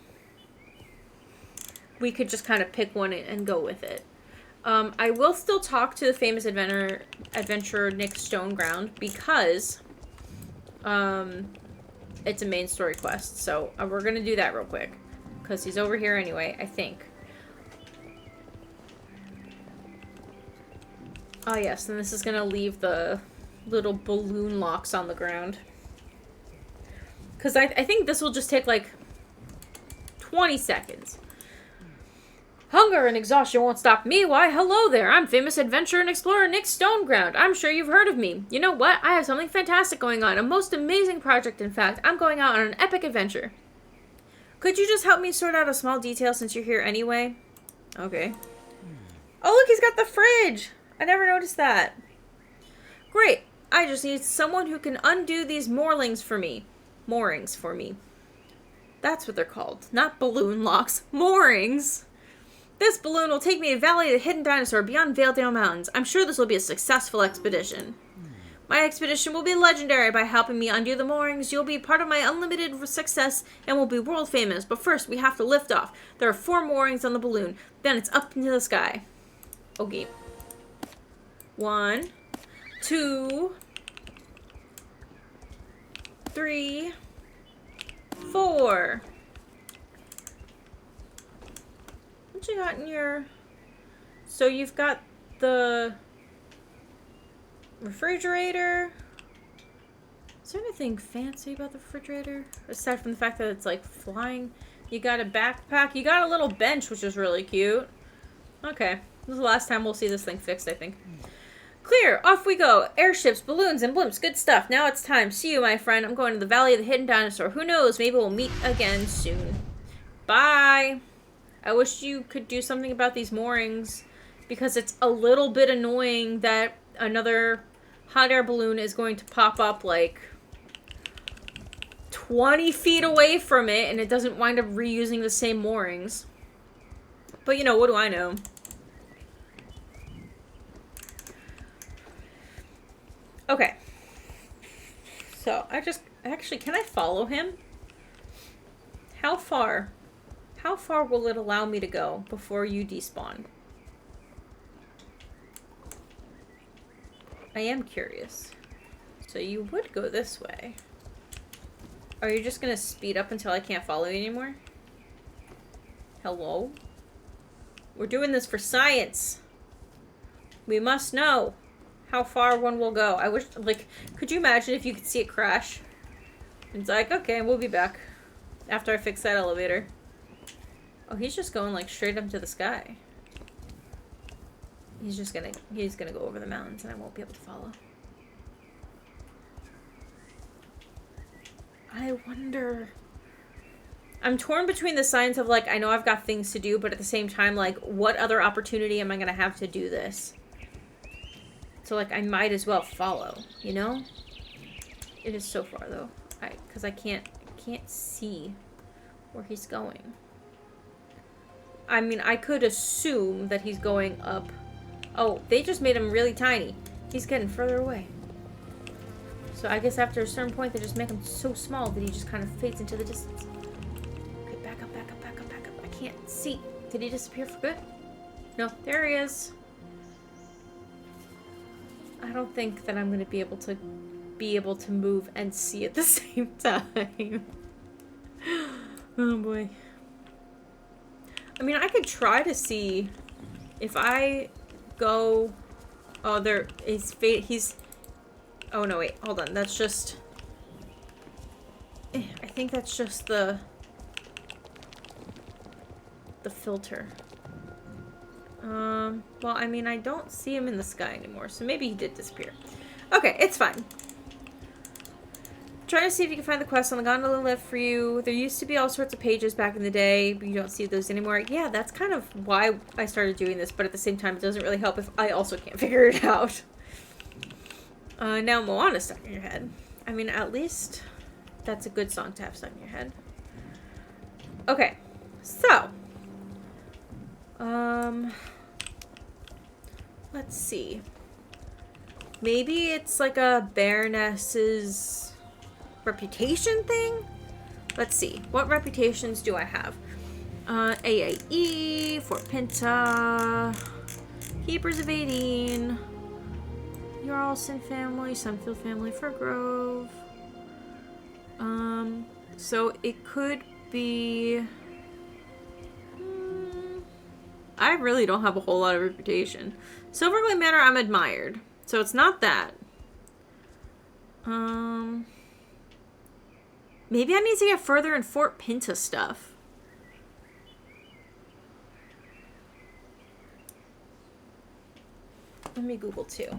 we could just kind of pick one and go with it. I will still talk to the famous adventurer Nick Stoneground because it's a main story quest. So we're going to do that real quick because he's over here anyway, I think. Oh yes, and this is going to leave the little balloon locks on the ground. Because I think this will just take like 20 seconds. Hunger and exhaustion won't stop me. Why, hello there. I'm famous adventurer and explorer Nick Stoneground. I'm sure you've heard of me. You know what? I have something fantastic going on. A most amazing project, in fact. I'm going out on an epic adventure. Could you just help me sort out a small detail since you're here anyway? Okay. Oh, look, he's got the fridge. I never noticed that. Great. I just need someone who can undo these moorings for me. Moorings for me. That's what they're called. Not balloon locks. Moorings. This balloon will take me to Valley of the Hidden Dinosaur beyond Valedale Mountains. I'm sure this will be a successful expedition. My expedition will be legendary. By helping me undo the moorings, you'll be part of my unlimited success and will be world famous. But first, we have to lift off. There are 4 moorings on the balloon. Then it's up into the sky. Okay. 1, 2, 3, 4. What you got in your... So you've got the refrigerator. Is there anything fancy about the refrigerator? Aside from the fact that it's like flying. You got a backpack. You got a little bench, which is really cute. Okay. This is the last time we'll see this thing fixed, I think. Clear! Off we go! Airships, balloons, and blimps. Good stuff. Now it's time. See you, my friend. I'm going to the Valley of the Hidden Dinosaur. Who knows? Maybe we'll meet again soon. Bye! I wish you could do something about these moorings, because it's a little bit annoying that another hot air balloon is going to pop up like 20 feet away from it and it doesn't wind up reusing the same moorings. But you know, what do I know? Okay. So, actually, can I follow him? How far? How far will it allow me to go before you despawn? I am curious. So you would go this way. Are you just gonna speed up until I can't follow you anymore? Hello? We're doing this for science. We must know how far one will go. I wish, like, could you imagine if you could see it crash? It's like, okay, we'll be back after I fix that elevator. Oh, he's just going, like, straight up to the sky. He's gonna go over the mountains and I won't be able to follow. I wonder... I'm torn between the signs of, like, I know I've got things to do, but at the same time, like, what other opportunity am I gonna have to do this? So, like, I might as well follow, you know? It is so far, though. Because I can't see where he's going. I mean, I could assume that he's going up. Oh, they just made him really tiny. He's getting further away. So I guess after a certain point, they just make him so small that he just kind of fades into the distance. Okay, back up, back up, back up, back up. I can't see. Did he disappear for good? No, there he is. I don't think that I'm going to be able to move and see at the same time. Oh boy. I mean, I could try to see if I go... Oh, there is... He's... Oh, no, wait. Hold on. That's just... I think that's just the filter. Well, I mean, I don't see him in the sky anymore, so maybe he did disappear. Okay, it's fine. Try to see if you can find the quest on the gondola lift for you. There used to be all sorts of pages back in the day, but you don't see those anymore. Yeah, that's kind of why I started doing this, but at the same time, it doesn't really help if I also can't figure it out. Now Moana's stuck in your head. I mean, at least that's a good song to have stuck in your head. Okay, so... let's see. Maybe it's like a Baroness's reputation thing? Let's see. What reputations do I have? AAE, Fort Pinta, Keepers of 18, Jarlson family, Sunfield family, Fir Grove. So it could be... I really don't have a whole lot of reputation. Silverglade Manor, I'm admired. So it's not that. Maybe I need to get further in Fort Pinta stuff. Let me Google too.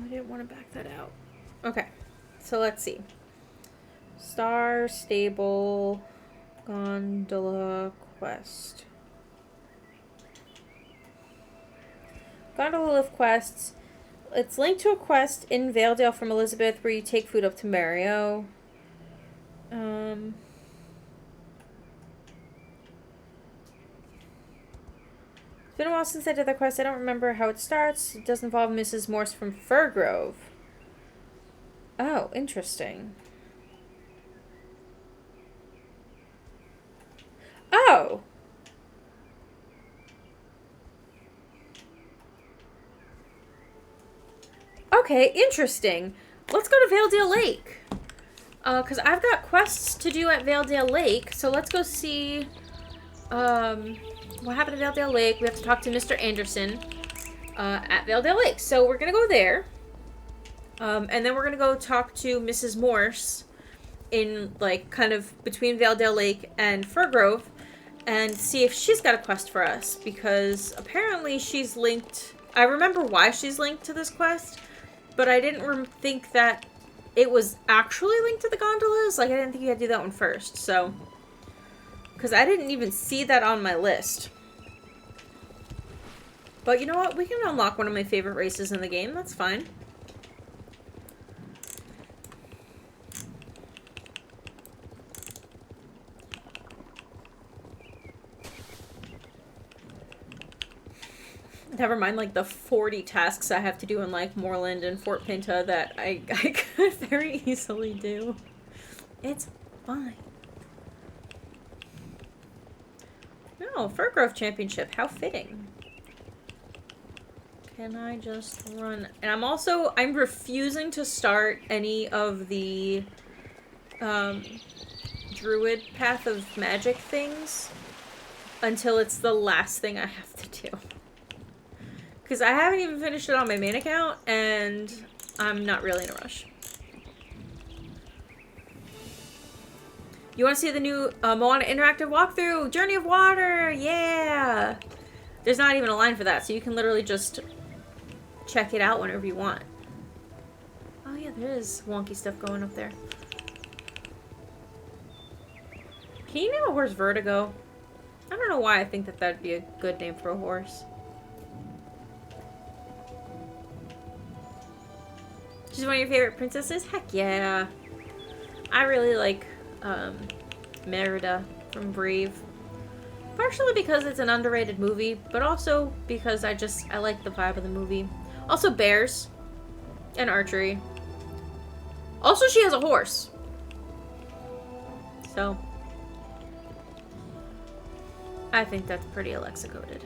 I didn't want to back that out. Okay, so let's see. Star Stable Gondola Quest. Gondola lift quests. It's linked to a quest in Valedale from Elizabeth where you take food up to Mario. It's been a while since I did that quest. I don't remember how it starts. It does involve Mrs. Morse from Firgrove. Oh, interesting. Oh! Okay, interesting. Let's go to Valedale Lake. Because I've got quests to do at Valedale Lake. So let's go see what happened at Valedale Lake. We have to talk to Mr. Anderson at Valedale Lake. So we're going to go there. And then we're going to go talk to Mrs. Morse in, like, kind of between Valedale Lake and Firgrove and see if she's got a quest for us. Because apparently she's linked... I remember why she's linked to this quest, but I didn't think that it was actually linked to the gondolas. Like, I didn't think you had to do that one first, so... Because I didn't even see that on my list. But you know what? We can unlock one of my favorite races in the game. That's fine. Never mind, like, the 40 tasks I have to do in, like, Moreland and Fort Pinta that I could very easily do. It's fine. No, Firgrove Championship. How fitting. Can I just run? And I'm refusing to start any of the, Druid Path of Magic things until it's the last thing I have to do. Because I haven't even finished it on my main account, and I'm not really in a rush. You want to see the new Moana interactive walkthrough? Journey of Water! Yeah! There's not even a line for that, so you can literally just check it out whenever you want. Oh yeah, there is wonky stuff going up there. Can you name a horse Vertigo? I don't know why I think that that'd be a good name for a horse. She's one of your favorite princesses? Heck yeah. I really like Merida from Brave. Partially because it's an underrated movie, but also because I like the vibe of the movie. Also bears and archery. Also she has a horse. So I think that's pretty Alexa coded.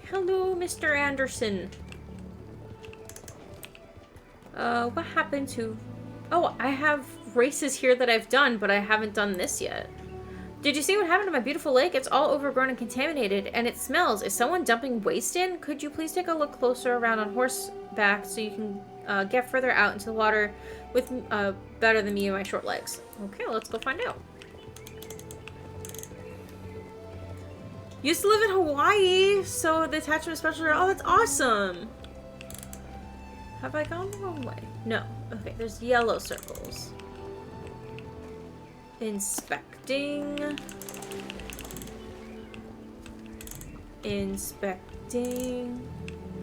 Hello, Mr. Anderson. What happened to... Oh, I have races here that I've done, but I haven't done this yet. Did you see what happened to my beautiful lake? It's all overgrown and contaminated, and it smells. Is someone dumping waste in? Could you please take a look closer around on horseback so you can get further out into the water with better than me and my short legs? Okay, let's go find out. Used to live in Hawaii, so the attachment special... Oh, that's awesome! Have I gone the wrong way? No. Okay, there's yellow circles. Inspecting. Inspecting.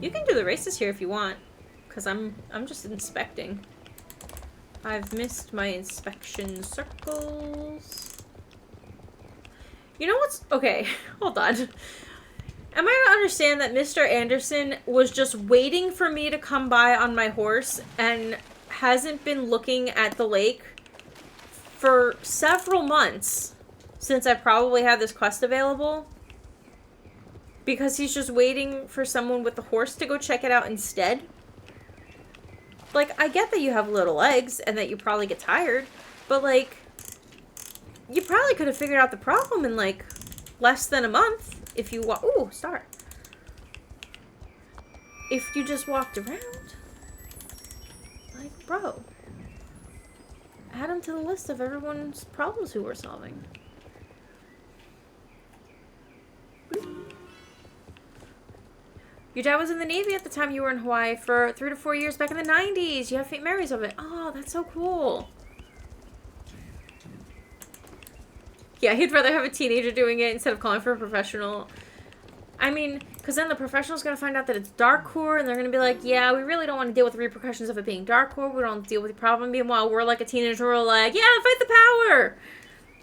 You can do the races here if you want, because I'm just inspecting. I've missed my inspection circles. You know what's... Okay, hold on. Am I to understand that Mr. Anderson was just waiting for me to come by on my horse and hasn't been looking at the lake for several months since I probably had this quest available? Because he's just waiting for someone with the horse to go check it out instead? Like, I get that you have little legs and that you probably get tired, but like... You probably could have figured out the problem in, like, less than a month if you ooh, star. If you just walked around. Like, bro. Add them to the list of everyone's problems who we're solving. Your dad was in the Navy at the time you were in Hawaii for 3 to 4 years back in the 90s. You have faint memories of it. Oh, that's so cool. Yeah, he'd rather have a teenager doing it instead of calling for a professional. I mean, because then the professional's going to find out that it's darkcore, and they're going to be like, yeah, we really don't want to deal with the repercussions of it being darkcore. We don't want to deal with the problem. Meanwhile, we're like a teenager, we're like, yeah, fight the power.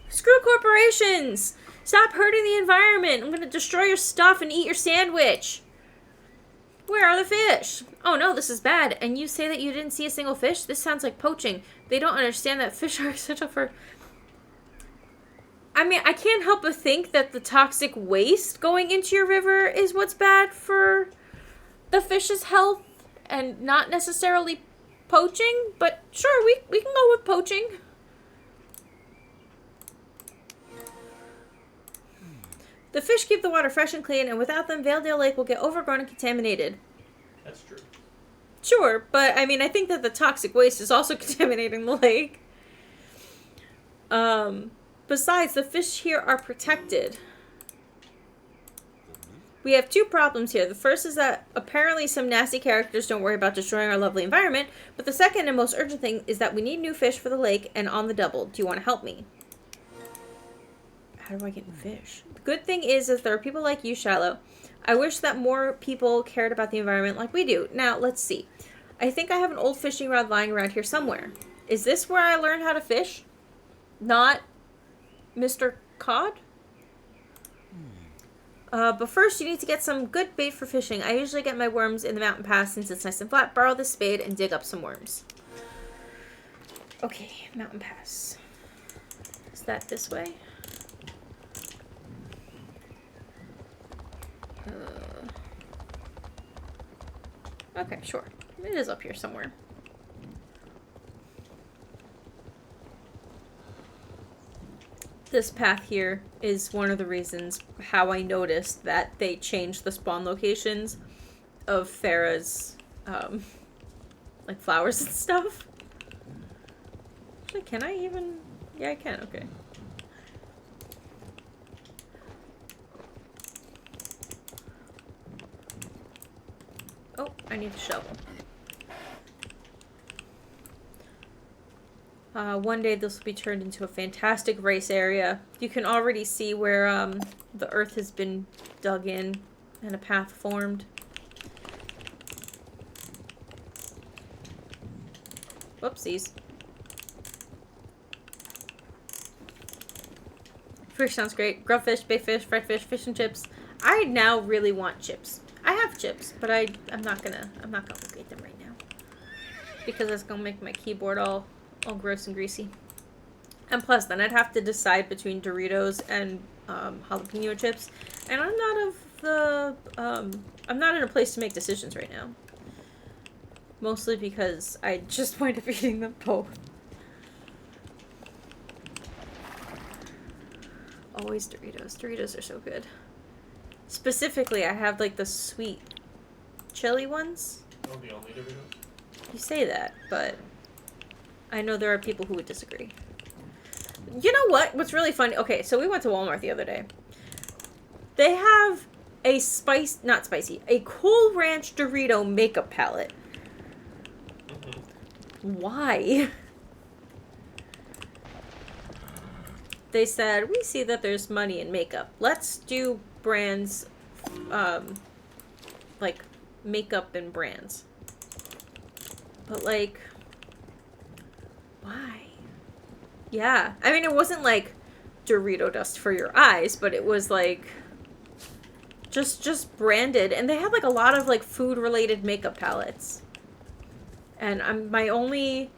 Screw corporations. Stop hurting the environment. I'm going to destroy your stuff and eat your sandwich. Where are the fish? Oh no, this is bad. And you say that you didn't see a single fish? This sounds like poaching. They don't understand that fish are essential for... I mean, I can't help but think that the toxic waste going into your river is what's bad for the fish's health and not necessarily poaching. But sure, we can go with poaching. The fish keep the water fresh and clean, and without them, Valedale Lake will get overgrown and contaminated. That's true. Sure, but I mean, I think that the toxic waste is also contaminating the lake. Besides, the fish here are protected. We have 2 problems here. The first is that apparently some nasty characters don't worry about destroying our lovely environment, but the second and most urgent thing is that we need new fish for the lake and on the double. Do you want to help me? How do I get new fish? The good thing is there are people like you, Shallow. I wish that more people cared about the environment like we do. Now, let's see. I think I have an old fishing rod lying around here somewhere. Is this where I learned how to fish? Not Mr. Cod? But first, you need to get some good bait for fishing. I usually get my worms in the mountain pass since it's nice and flat. Borrow this spade and dig up some worms. Okay, mountain pass. Is that this way? Okay, sure. It is up here somewhere. This path here is one of the reasons how I noticed that they changed the spawn locations of Farah's, like, flowers and stuff. Actually, can I even... Yeah, I can, okay. Oh, I need a shovel. One day this will be turned into a fantastic race area. You can already see where the earth has been dug in and a path formed. Whoopsies. Fish sounds great. Grub fish, bait fish, fried fish, fish and chips. I now really want chips. I have chips, but I'm not gonna go get them right now because that's gonna make my keyboard all gross and greasy. And plus, then I'd have to decide between Doritos and jalapeno chips, and I'm not in a place to make decisions right now. Mostly because I just wind up eating them both. Always Doritos. Doritos are so good. Specifically, I have like the sweet chili ones. Oh, the only Doritos? You say that, but I know there are people who would disagree. You know what? What's really funny? Okay, so we went to Walmart the other day. They have a a Cool Ranch Dorito makeup palette. Mm-hmm. Why? They said, we see that there's money in makeup. Let's do brands, like makeup and brands. But like, why? Yeah, I mean, it wasn't like Dorito dust for your eyes, but it was like just branded, and they had like a lot of like food related makeup palettes. And my only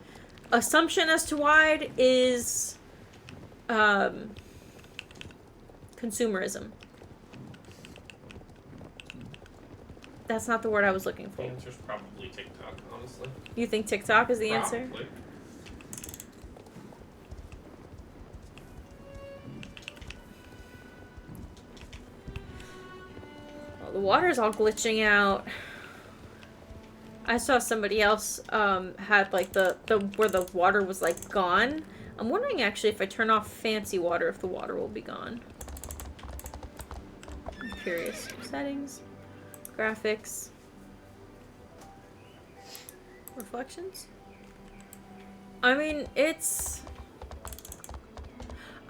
assumption as to why is consumerism. That's not the word I was looking for. The answer's probably TikTok, honestly. You think TikTok is the answer? Probably. Well, the water's all glitching out. I saw somebody else had like the where the water was like gone. I'm wondering actually if I turn off fancy water if the water will be gone. I'm curious. Settings. graphics. Reflections? I mean, it's...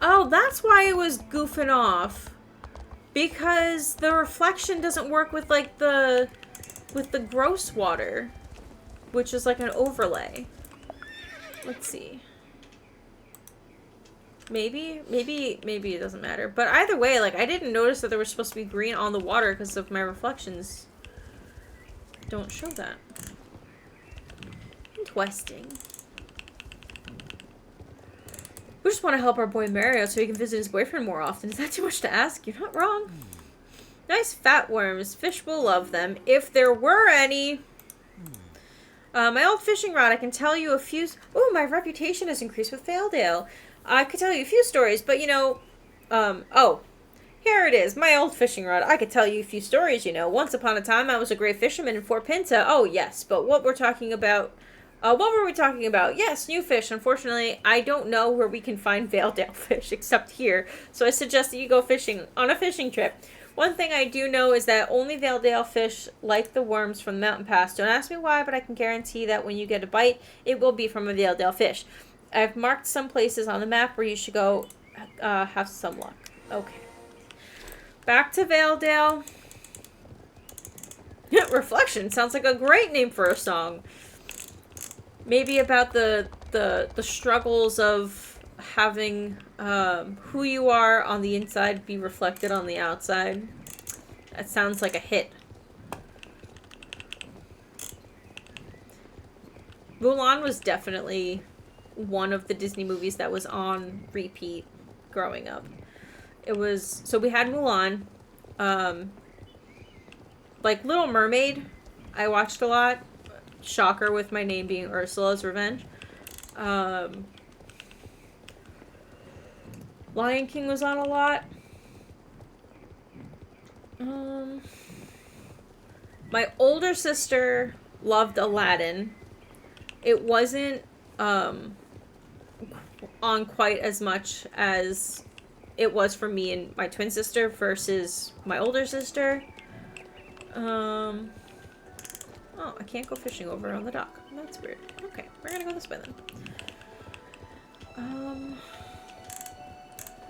Oh, that's why it was goofing off. Because the reflection doesn't work with, like, with the gross water. Which is like an overlay. Let's see. Maybe it doesn't matter. But either way, like, I didn't notice that there was supposed to be green on the water because of my reflections. Don't show that. Interesting. We just want to help our boy Mario so he can visit his boyfriend more often. Is that too much to ask? You're not wrong. Nice fat worms. Fish will love them. If there were any. My old fishing rod, I can tell you a few... Ooh, my reputation has increased with Valedale. I could tell you a few stories, but you know... oh. Here it is, my old fishing rod. I could tell you a few stories, you know. Once upon a time, I was a great fisherman in Fort Pinta. Oh, yes, but what we're talking about... what were we talking about? Yes, new fish. Unfortunately, I don't know where we can find Valedale fish except here. So I suggest that you go fishing on a fishing trip. One thing I do know is that only Valedale fish like the worms from the mountain pass. Don't ask me why, but I can guarantee that when you get a bite, it will be from a Valedale fish. I've marked some places on the map where you should go have some luck. Okay. Back to Valedale. Reflection sounds like a great name for a song. Maybe about the struggles of having who you are on the inside be reflected on the outside. That sounds like a hit. Mulan was definitely one of the Disney movies that was on repeat growing up. It was, so we had Mulan, like Little Mermaid, I watched a lot. Shocker with my name being Ursula's Revenge. Lion King was on a lot. My older sister loved Aladdin. It wasn't on quite as much as it was for me and my twin sister versus my older sister. Oh, I can't go fishing over on the dock. That's weird. Okay, we're gonna go this way then.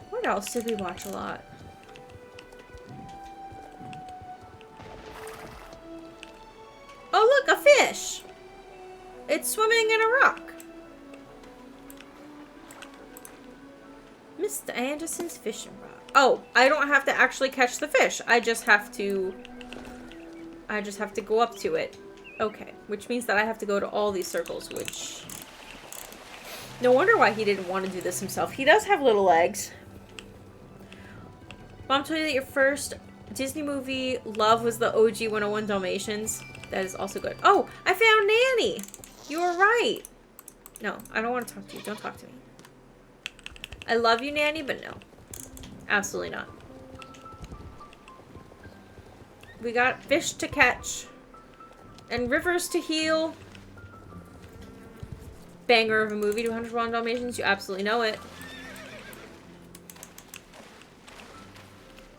What else did we watch a lot? Oh, look, a fish! It's swimming in a rock. Mr. Anderson's fishing rod. Oh, I don't have to actually catch the fish. I just have to go up to it. Okay, which means that I have to go to all these circles, which... No wonder why he didn't want to do this himself. He does have little legs. Mom told you that your first Disney movie love was the OG 101 Dalmatians. That is also good. Oh, I found Nanny! You were right. No, I don't want to talk to you. Don't talk to me. I love you, Nanny, but no. Absolutely not. We got fish to catch. And rivers to heal. Banger of a movie, 201 Dalmatians. You absolutely know it.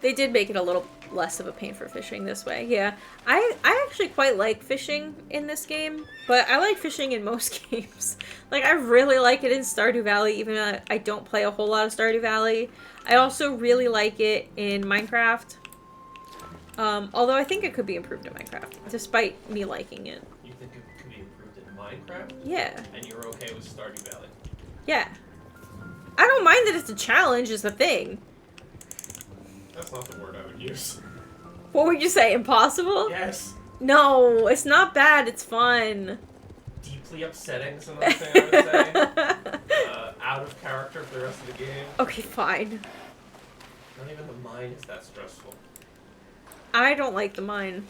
They did make it a little less of a pain for fishing this way. Yeah. I actually quite like fishing in this game. But I like fishing in most games. Like, I really like it in Stardew Valley, even though I don't play a whole lot of Stardew Valley. I also really like it in Minecraft. Although I think it could be improved in Minecraft, despite me liking it. You think it could be improved in Minecraft? Yeah. And you're okay with Stardew Valley? Yeah. I don't mind that it's a challenge, is the thing. That's not the word I would use. What would you say, impossible? Yes. No, it's not bad, it's fun. Deeply upsetting is another thing I would say. Out of character for the rest of the game. Okay, fine. Not even the mine is that stressful. I don't like the mine.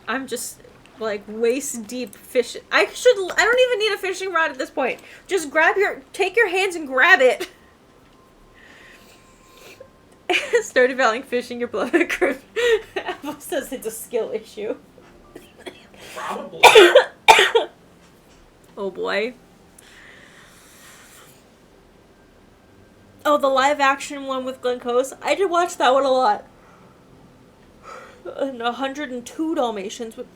I'm just, like, waist deep fish. I don't even need a fishing rod at this point. Just take your hands and grab it. Started valuing fishing your beloved crew. Apple says it's a skill issue. Probably. Oh boy. Oh, the live action one with Glenn Close. I did watch that one a lot. and 102 Dalmatians with,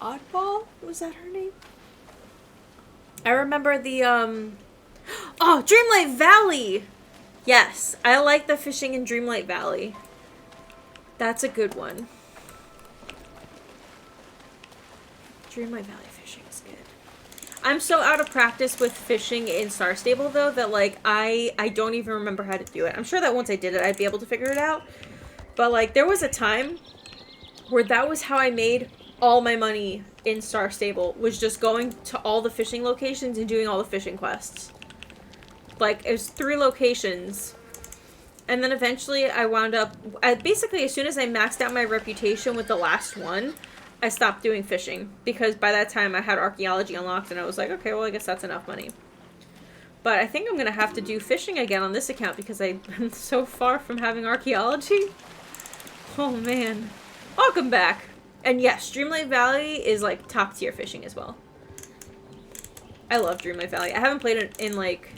Oddball? Was that her name? I remember the, oh, Dreamlight Valley! Yes, I like the fishing in Dreamlight Valley. That's a good one. Dreamlight Valley fishing is good. I'm so out of practice with fishing in Star Stable, though, that, like, I don't even remember how to do it. I'm sure that once I did it, I'd be able to figure it out. But, like, there was a time where that was how I made all my money in Star Stable, was just going to all the fishing locations and doing all the fishing quests. Like, it was 3 locations. And then eventually I wound up... basically, as soon as I maxed out my reputation with the last one, I stopped doing fishing. Because by that time, I had archaeology unlocked, and I was like, okay, well, I guess that's enough money. But I think I'm going to have to do fishing again on this account, because I'm so far from having archaeology. Oh, man. Welcome back. And yes, Dreamlight Valley is, like, top-tier fishing as well. I love Dreamlight Valley. I haven't played it in, like...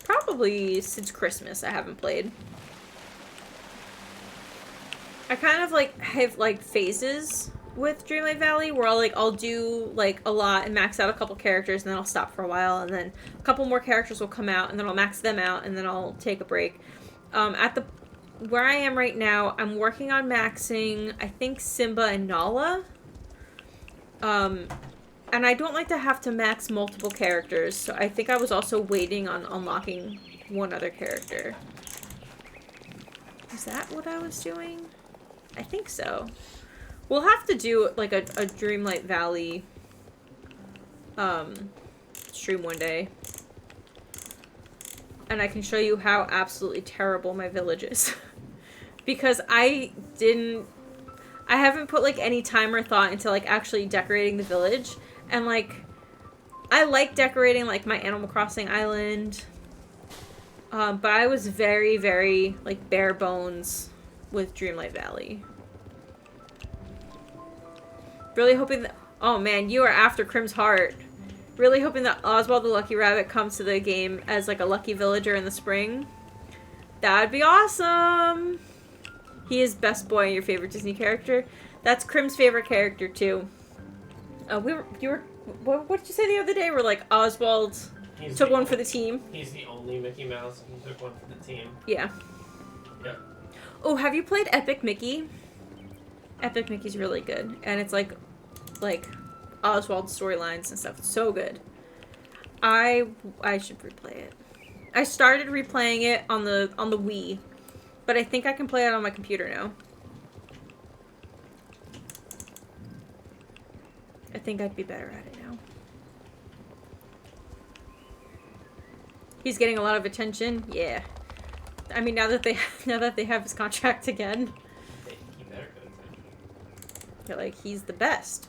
probably since Christmas I haven't played. I kind of like have like phases with Dreamlight Valley where I'll do like a lot and max out a couple characters, and then I'll stop for a while, and then a couple more characters will come out, and then I'll max them out, and then I'll take a break. Where I am right now, I'm working on maxing, I think, Simba and Nala. And I don't like to have to max multiple characters, so I think I was also waiting on unlocking one other character. Is that what I was doing? I think so. We'll have to do, like, a Dreamlight Valley, stream one day. And I can show you how absolutely terrible my village is. Because I haven't put, like, any time or thought into, like, actually decorating the village. And, like, I like decorating, like, my Animal Crossing island. But I was very, very, like, bare bones with Dreamlight Valley. Really hoping that... oh, man, you are after Crim's heart. Really hoping that Oswald the Lucky Rabbit comes to the game as, like, a lucky villager in the spring. That would be awesome! He is best boy, your favorite Disney character. That's Crim's favorite character, too. What did you say the other day? We're like, Oswald took one for the team. He's the only Mickey Mouse, and he took one for the team. Yeah. Yep. Oh, have you played Epic Mickey? Epic Mickey's really good. And it's like Oswald's storylines and stuff. It's so good. I should replay it. I started replaying it on the Wii. But I think I can play it on my computer now. I think I'd be better at it now. He's getting a lot of attention. Yeah. I mean, now that they have his contract again. He better get attention. They're like, he's the best.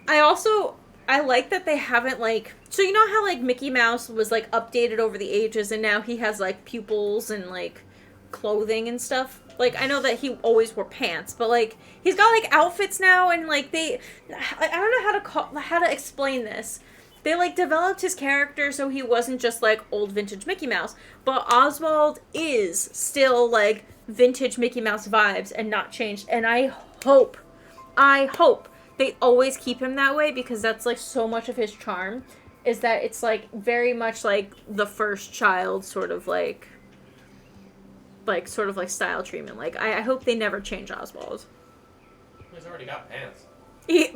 I like that they haven't, like... so you know how, like, Mickey Mouse was, like, updated over the ages, and now he has, like, pupils and, like, clothing and stuff? Like, I know that he always wore pants, but, like, he's got, like, outfits now, and, like, I don't know how to explain this. They, like, developed his character so he wasn't just, like, old vintage Mickey Mouse. But Oswald is still, like, vintage Mickey Mouse vibes and not changed. And I hope they always keep him that way, because that's, like, so much of his charm. Is that it's, like, very much, like, the first child sort of, like style treatment. Like, I hope they never change Oswald. He's already got pants.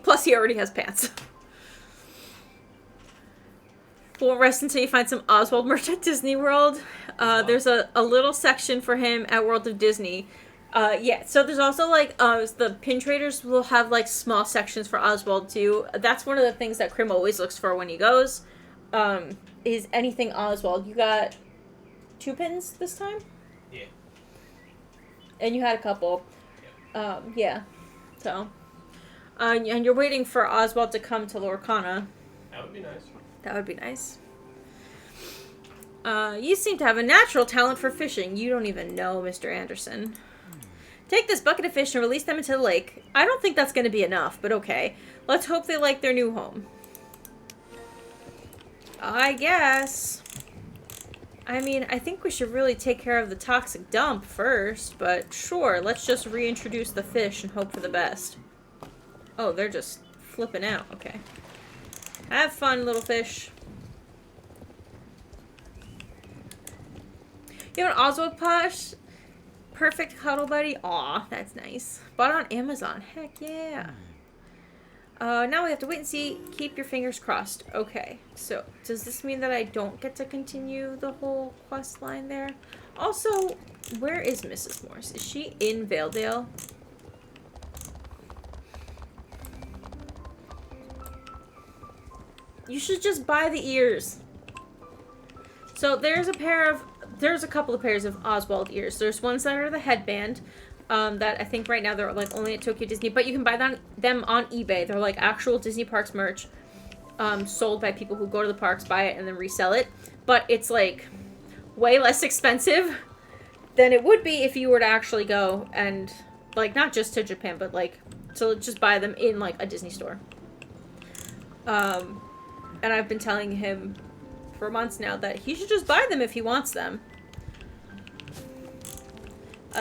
Plus, he already has pants. Won't rest until you find some Oswald merch at Disney World. There's a little section for him at World of Disney. Yeah, so there's also, like, the pin traders will have, like, small sections for Oswald, too. That's one of the things that Crim always looks for when he goes, is anything Oswald. You got 2 pins this time? Yeah. And you had a couple. Yeah. Yeah. So. And you're waiting for Oswald to come to Lorcana. That would be nice. That would be nice. You seem to have a natural talent for fishing. You don't even know, Mr. Anderson. Take this bucket of fish and release them into the lake. I don't think that's going to be enough, but okay. Let's hope they like their new home. I guess. I mean, I think we should really take care of the toxic dump first, but sure, let's just reintroduce the fish and hope for the best. Oh, they're just flipping out. Okay. Have fun, little fish. You have an Oswald plush? Perfect cuddle buddy? Aw, that's nice. Bought it on Amazon. Heck yeah. Now we have to wait and see. Keep your fingers crossed. Okay, so does this mean that I don't get to continue the whole quest line there? Also, where is Mrs. Morse? Is she in Valedale? You should just buy the ears. So there's a couple of pairs of Oswald ears. There's ones that are the headband, that I think right now they're like only at Tokyo Disney, but you can buy them on eBay. They're like actual Disney Parks merch, sold by people who go to the parks, buy it, and then resell it. But it's like way less expensive than it would be if you were to actually go and like not just to Japan, but like to just buy them in like a Disney store. And I've been telling him for months now that he should just buy them if he wants them.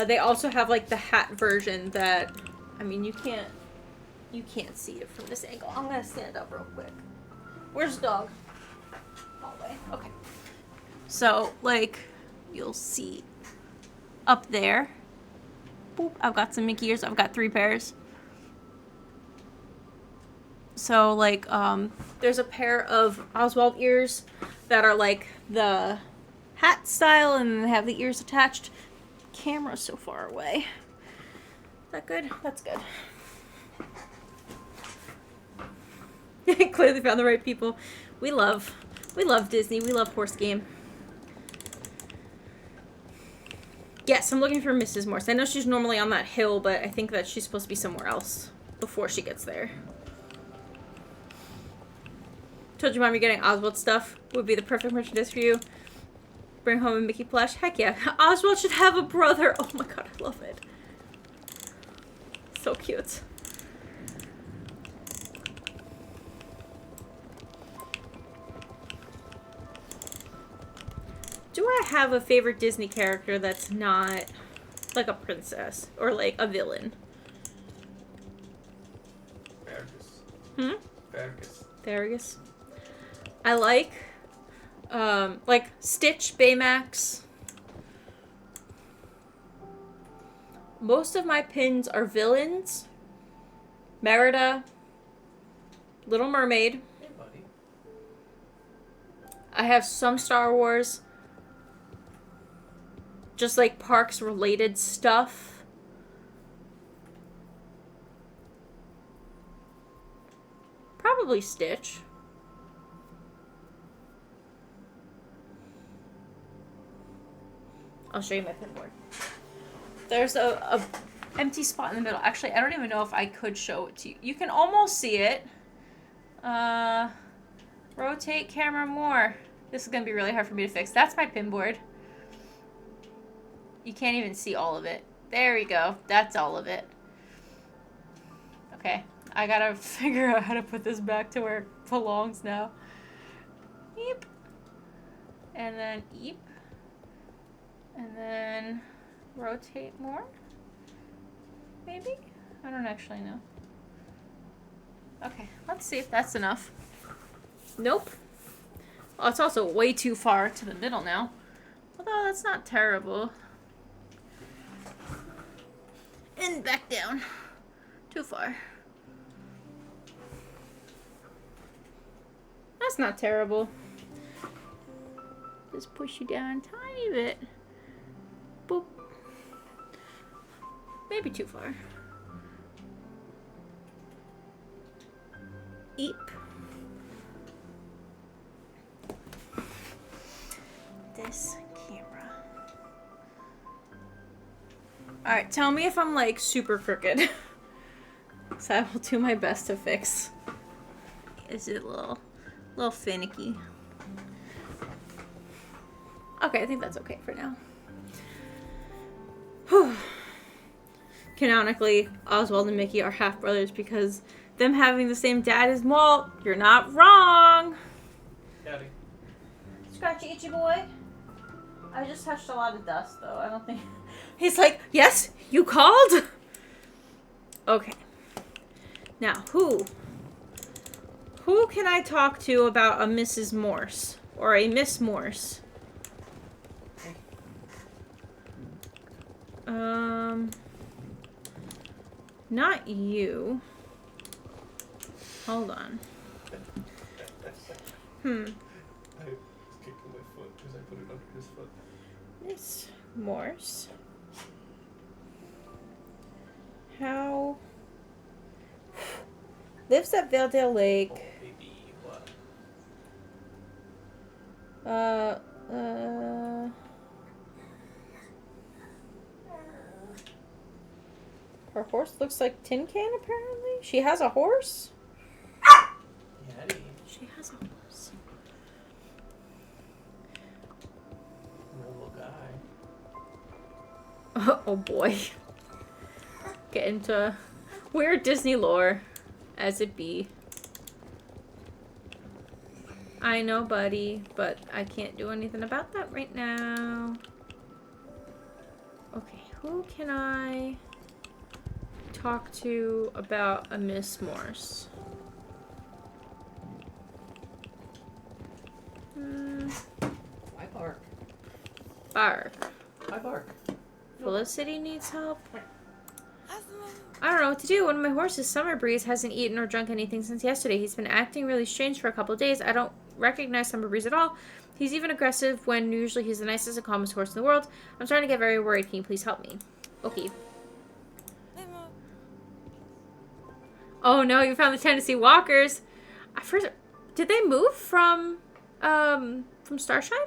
They also have like the hat version that, I mean, you can't see it from this angle. I'm gonna stand up real quick. Where's the dog? Hallway. Okay. So like, you'll see up there. Boop, I've got some Mickey ears. I've got 3 pairs. So like, there's a pair of Oswald ears that are like the hat style and they have the ears attached. Camera's so far away. Is that good? That's good. Clearly found the right people. We love Disney. We love Horse Game. Yes, I'm looking for Mrs. Morse. I know she's normally on that hill, but I think that she's supposed to be somewhere else before she gets there. Told your mom you're getting Oswald stuff. Would be the perfect merchandise for you. Bring home a Mickey plush. Heck yeah. Oswald should have a brother. Oh my god, I love it. So cute. Do I have a favorite Disney character that's not like a princess or like a villain? Fergus. Fergus. Fergus. I like Stitch, Baymax. Most of my pins are villains. Merida. Little Mermaid. Hey, buddy. I have some Star Wars. Just like parks related stuff. Probably Stitch. I'll show you my pinboard. There's a empty spot in the middle. Actually, I don't even know if I could show it to you. You can almost see it. Rotate camera more. This is going to be really hard for me to fix. That's my pinboard. You can't even see all of it. There we go. That's all of it. Okay. I gotta figure out how to put this back to where it belongs now. Eep. And then eep. And then rotate more. Maybe? I don't actually know. Okay, let's see if that's enough. Nope. Oh, it's also way too far to the middle now. Although that's not terrible. And back down. Too far. That's not terrible. Just push you down a tiny bit. Boop. Maybe too far. Eep. This camera. Alright, tell me if I'm like super crooked. So I will do my best to fix. Is it a little finicky? Okay, I think that's okay for now. Whew. Canonically, Oswald and Mickey are half brothers because them having the same dad is Walt. You're not wrong. Daddy. Scratchy itchy boy. I just touched a lot of dust, though. I don't think... He's like, yes, you called? Okay. Now, who can I talk to about a Mrs. Morse? Or a Miss Morse? Not you. Hold on. I was kicking my foot because I put it under his foot. Miss Morse. How... Lives at Valedale Lake. Oh, baby, what? Her horse looks like Tin Can, apparently. She has a horse? Yeti. She has a horse. Normal guy. Oh boy. Get into weird Disney lore, as it be. I know, buddy, but I can't do anything about that right now. Okay, who can I talk to about a Miss Morse? Hi, Bark. Bark. Hi, Bark. Felicity needs help. I don't know what to do. One of my horses, Summer Breeze, hasn't eaten or drunk anything since yesterday. He's been acting really strange for a couple of days. I don't recognize Summer Breeze at all. He's even aggressive when usually he's the nicest and calmest horse in the world. I'm starting to get very worried. Can you please help me? Okay. Oh no, you found the Tennessee Walkers. First, did they move from Starshine?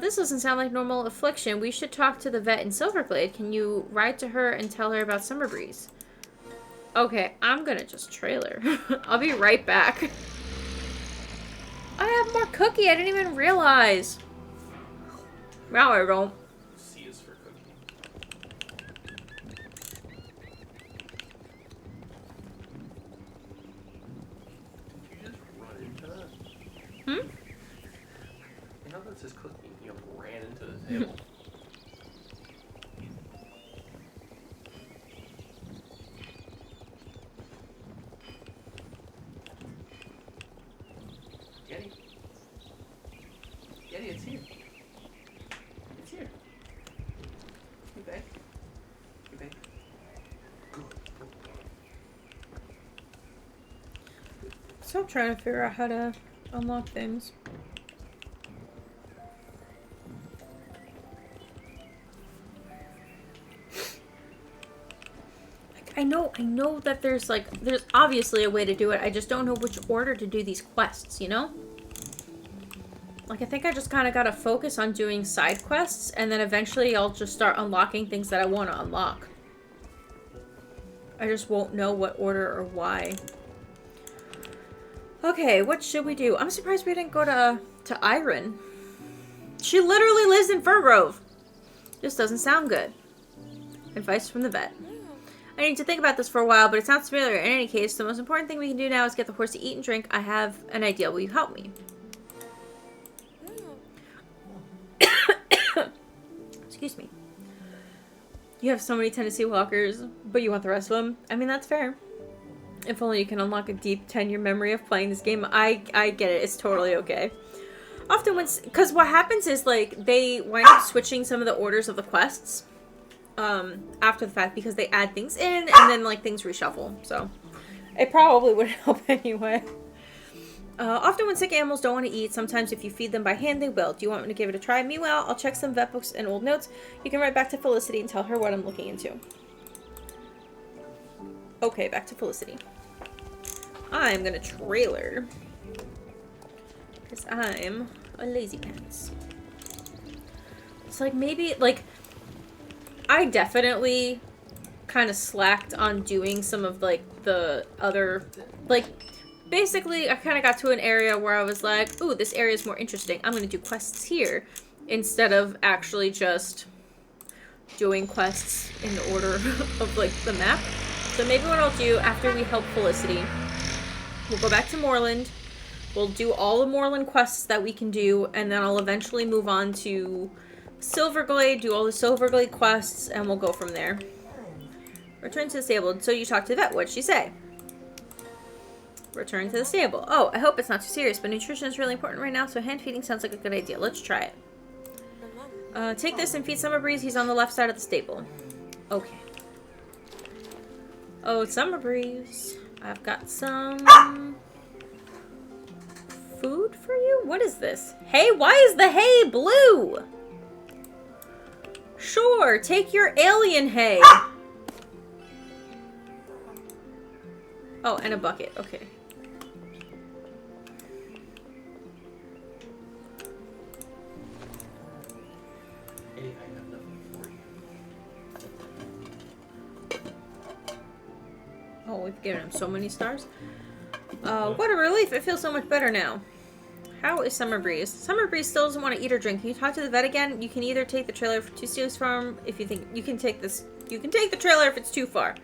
This doesn't sound like normal affliction. We should talk to the vet in Silverglade. Can you ride to her and tell her about Summer Breeze? Okay, I'm gonna just trailer. I'll be right back. I have more cookie. I didn't even realize. Now I don't. C is for cookie. Did you just run into that? Hmm? You know that says cookie. You ran into the table. Yeti. Yeti, it's here. It's here. You back? You back? Good. Still trying to figure out how to unlock things. I know that there's obviously a way to do it. I just don't know which order to do these quests, you know? Like, I think I just kind of gotta focus on doing side quests, and then eventually I'll just start unlocking things that I want to unlock. I just won't know what order or why. Okay, what should we do? I'm surprised we didn't go to Iron. She literally lives in Firgrove. This doesn't sound good. Advice from the vet. I need to think about this for a while, but it sounds familiar. In any case, the most important thing we can do now is get the horse to eat and drink. I have an idea. Will you help me? Excuse me. You have so many Tennessee Walkers, but you want the rest of them? I mean, that's fair. If only you can unlock a deep 10-year memory of playing this game. I get it. It's totally okay. Often because what happens is, like, they wind up switching some of the orders of the quests. After the fact, because they add things in and then like things reshuffle, so it probably wouldn't help anyway. Often when sick animals don't want to eat, sometimes if you feed them by hand they will. Do you want me to give it a try? Meanwhile, I'll check some vet books and old notes. You can write back to Felicity and tell her what I'm looking into. Okay, back to Felicity. I'm gonna trailer because I'm a lazy pants. It's like maybe like I definitely kind of slacked on doing some of, like, the other, like, basically, I kind of got to an area where I was like, ooh, this area is more interesting. I'm going to do quests here instead of actually just doing quests in the order of, like, the map. So maybe what I'll do after we help Felicity, we'll go back to Moreland, We'll do all the Moreland quests that we can do, and then I'll eventually move on to Silverglade, do all the Silverglade quests, and we'll go from there. Return to the stable. So you talked to the vet. What'd she say? Return to the stable. Oh, I hope it's not too serious, but nutrition is really important right now, so hand feeding sounds like a good idea. Let's try it. Take this and feed Summer Breeze. He's on the left side of the stable. Okay. Oh, Summer Breeze. I've got some food for you? What is this? Hay? Why is the hay blue? Sure, take your alien hay. Oh, and a bucket. Okay. Hey, I have nothing for you. Oh, we've given him so many stars. What a relief. It feels so much better now. How is Summer Breeze? Summer Breeze still doesn't want to eat or drink. Can you talk to the vet again? You can either take the trailer to Steel's farm if you think you can take this. You can take the trailer if it's too far.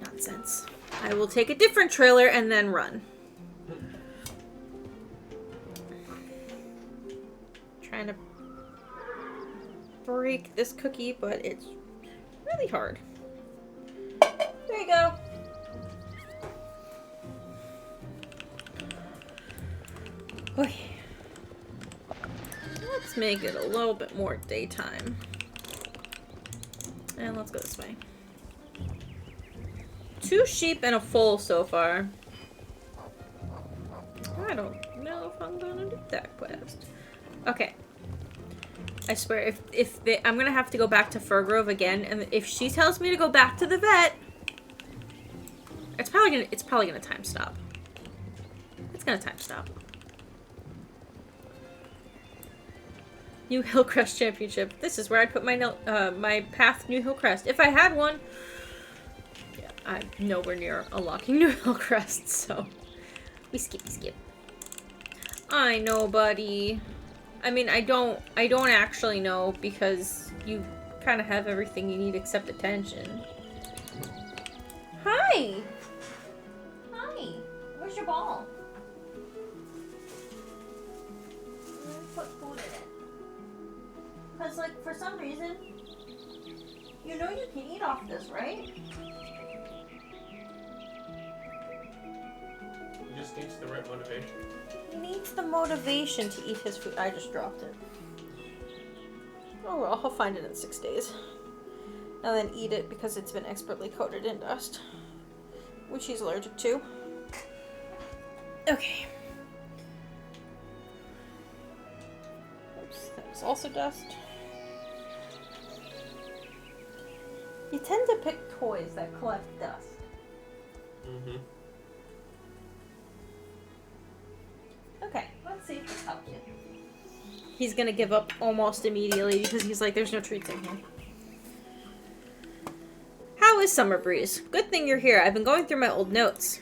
Nonsense. I will take a different trailer and then run. Trying to break this cookie, but it's really hard. There you go. Okay. Let's make it a little bit more daytime. And let's go this way. 2 sheep and a foal so far. I don't know if I'm gonna do that quest. Okay. I swear, I'm gonna have to go back to Firgrove again, and if she tells me to go back to the vet, it's probably gonna time stop. It's gonna time stop. New Hillcrest Championship. This is where I'd put my my path New Hillcrest if I had one. Yeah, I'm nowhere near unlocking New Hillcrest, so we skip. I know, buddy. I mean, I don't actually know because you kind of have everything you need except attention. Hi. Hi. Where's your ball? Put food in it. Because, like, for some reason, you know you can eat off this, right? He just needs the right motivation. He needs the motivation to eat his food. I just dropped it. Oh well, he'll find it in 6 days. And then eat it because it's been expertly coated in dust. Which he's allergic to. Okay. Oops, that was also dust. You tend to pick toys that collect dust. Mm-hmm. Okay, let's see if this helps you. He's gonna give up almost immediately because he's like, there's no treats in here. How is Summer Breeze? Good thing you're here. I've been going through my old notes.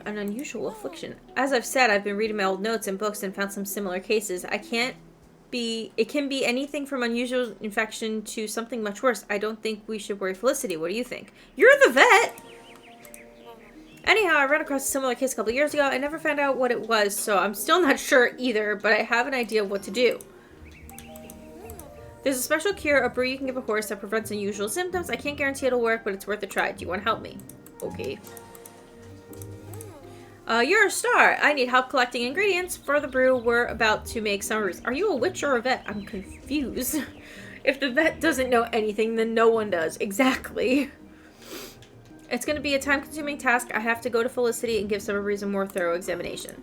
An unusual affliction. As I've said, I've been reading my old notes and books and found some similar cases. It can be anything from unusual infection to something much worse. I don't think we should worry Felicity. What do you think? You're the vet! Anyhow, I ran across a similar case a couple years ago. I never found out what it was, so I'm still not sure either, but I have an idea of what to do. There's a special cure, a brew you can give a horse that prevents unusual symptoms. I can't guarantee it'll work, but it's worth a try. Do you want to help me? Okay. You're a star. I need help collecting ingredients for the brew we're about to make Summer Breeze. Are you a witch or a vet? I'm confused. If the vet doesn't know anything, then no one does. Exactly. It's going to be a time-consuming task. I have to go to Felicity and give Summer Breeze a more thorough examination.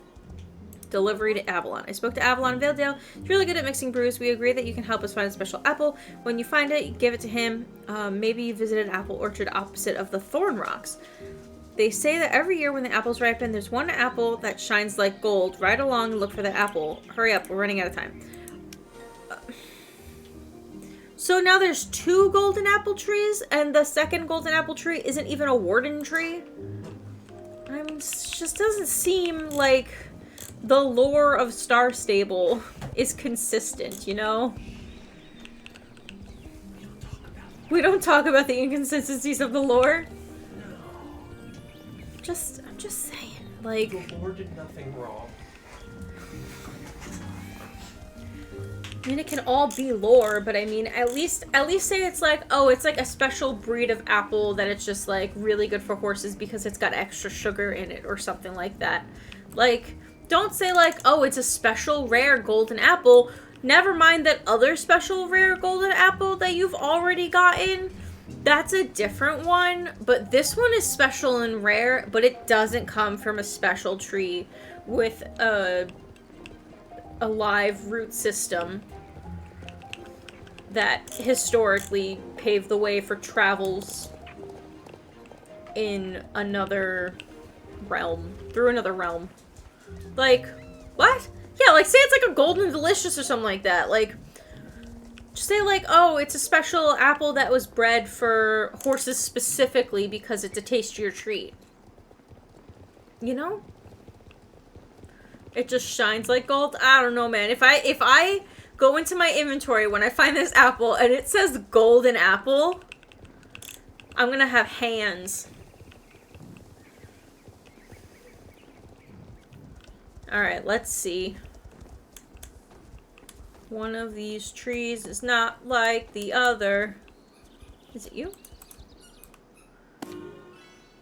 Delivery to Avalon. I spoke to Avalon in Valedale. He's really good at mixing brews. We agree that you can help us find a special apple. When you find it, you give it to him. Maybe you visit an apple orchard opposite of the Thorn Rocks. They say that every year when the apples ripen, there's one apple that shines like gold. Ride along and look for that apple. Hurry up, we're running out of time. So now there's 2 golden apple trees, and the second golden apple tree isn't even a warden tree? It just doesn't seem like the lore of Star Stable is consistent, you know? We don't talk about the inconsistencies of the lore? No. I'm just saying, like... The Lord did nothing wrong. I mean, it can all be lore, but I mean, at least say it's like, oh, it's like a special breed of apple that it's just like really good for horses because it's got extra sugar in it or something like that. Like, don't say like, oh, it's a special rare golden apple. Never mind that other special rare golden apple that you've already gotten. That's a different one, but this one is special and rare, but it doesn't come from a special tree with a live root system that historically paved the way for travels in another realm, through another realm. Like, what? Yeah, like, say it's like a golden delicious or something like that. Like, just say like, oh, it's a special apple that was bred for horses specifically because it's a tastier treat. You know? It just shines like gold. I don't know, man. If I go into my inventory when I find this apple and it says golden apple, I'm gonna have hands. Alright, let's see. One of these trees is not like the other. Is it you?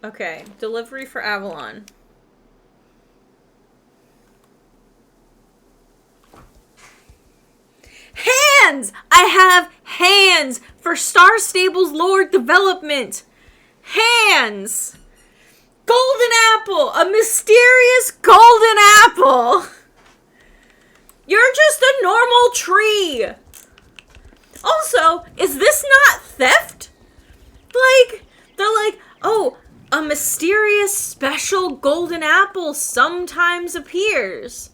Okay, delivery for Avalon. Hands! I have hands for Star Stable's lore development. Hands! Golden apple! A mysterious golden apple! You're just a normal tree! Also, is this not theft? Like, they're like, oh, a mysterious special golden apple sometimes appears.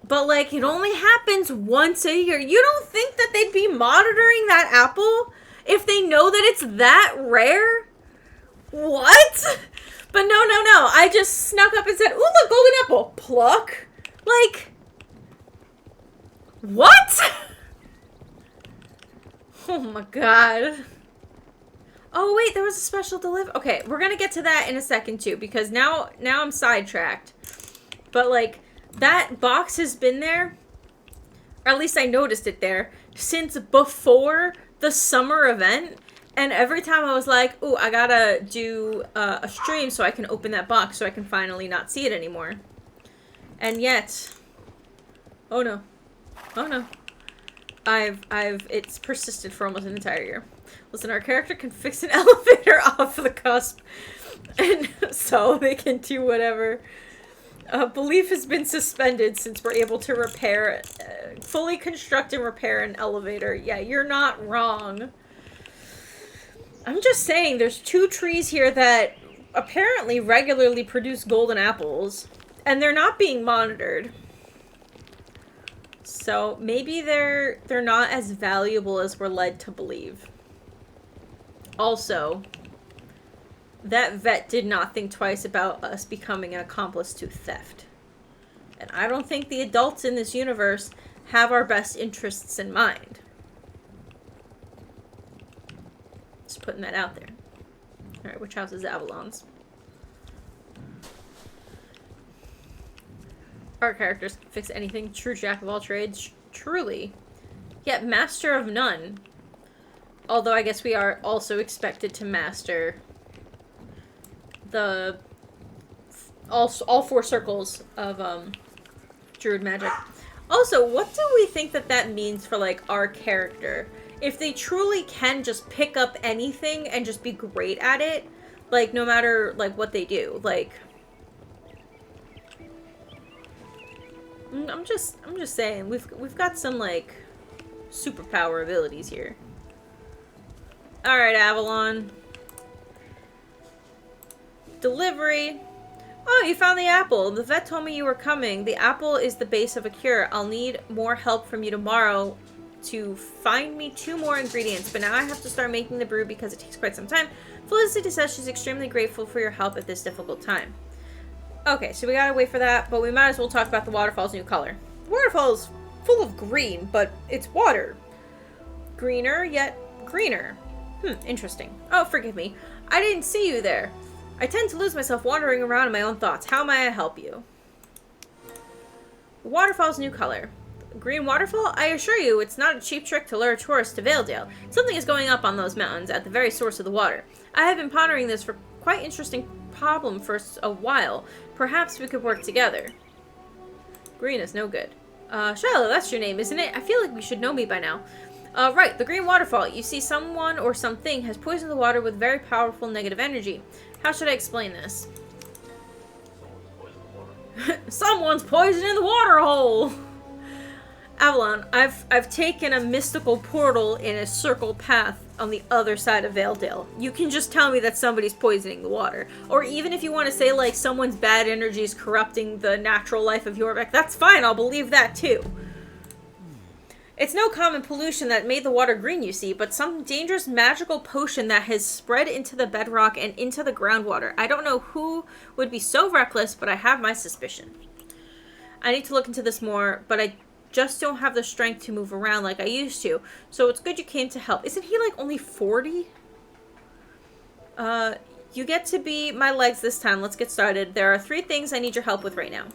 But, like, it only happens once a year. You don't think that they'd be monitoring that apple if they know that it's that rare? What? But no. I just snuck up and said, ooh, look, golden apple. Pluck. Like, what? Oh my god. Oh, wait, there was a special delivery. Okay, we're gonna get to that in a second, too, because now I'm sidetracked. But, like, that box has been there, or at least I noticed it there, since before the summer event. And every time I was like, ooh, I gotta do a stream so I can open that box so I can finally not see it anymore. And yet, oh no. It's persisted for almost an entire year. Listen, our character can fix an elevator off the cusp, and so they can do whatever. Belief has been suspended since we're able to repair, fully construct and repair an elevator. Yeah, you're not wrong. I'm just saying, there's 2 trees here that apparently regularly produce golden apples, and they're not being monitored. So maybe they're not as valuable as we're led to believe. Also, that vet did not think twice about us becoming an accomplice to theft. And I don't think the adults in this universe have our best interests in mind. Just putting that out there. Alright, which house is Avalon's? Our characters can fix anything. True jack of all trades. Truly. Yet master of none. Although I guess we are also expected to master the all 4 circles of druid magic. Also, what do we think that means for like our character? If they truly can just pick up anything and just be great at it, like no matter like what they do, like I'm just saying we've got some like superpower abilities here. All right, Avalon. Delivery. Oh, you found the apple. The vet told me you were coming. The apple is the base of a cure. I'll need more help from you tomorrow to find me 2 more ingredients, but now I have to start making the brew because it takes quite some time. Felicity says she's extremely grateful for your help at this difficult time. Okay, so we gotta wait for that, but we might as well talk about the waterfall's new color. The waterfall's full of green, but it's water. Greener, yet greener. Interesting. Oh, forgive me. I didn't see you there. I tend to lose myself wandering around in my own thoughts. How may I help you? The waterfall's new color. Green waterfall? I assure you, it's not a cheap trick to lure tourists to Valedale. Something is going up on those mountains at the very source of the water. I have been pondering this for quite interesting problem for a while. Perhaps we could work together. Green is no good. Shiloh, that's your name, isn't it? I feel like you should know me by now. Right, the green waterfall. You see, someone or something has poisoned the water with very powerful negative energy. How should I explain this? Someone's poisoning the water hole! Avalon, I've taken a mystical portal in a circle path on the other side of Valedale. You can just tell me that somebody's poisoning the water. Or even if you want to say, like, someone's bad energy is corrupting the natural life of Yorbeck, that's fine, I'll believe that too. It's no common pollution that made the water green, you see, but some dangerous magical potion that has spread into the bedrock and into the groundwater. I don't know who would be so reckless, but I have my suspicion. I need to look into this more, but I just don't have the strength to move around like I used to. So it's good you came to help. Isn't he like only 40? You get to be my legs this time. Let's get started. There are 3 things I need your help with right now.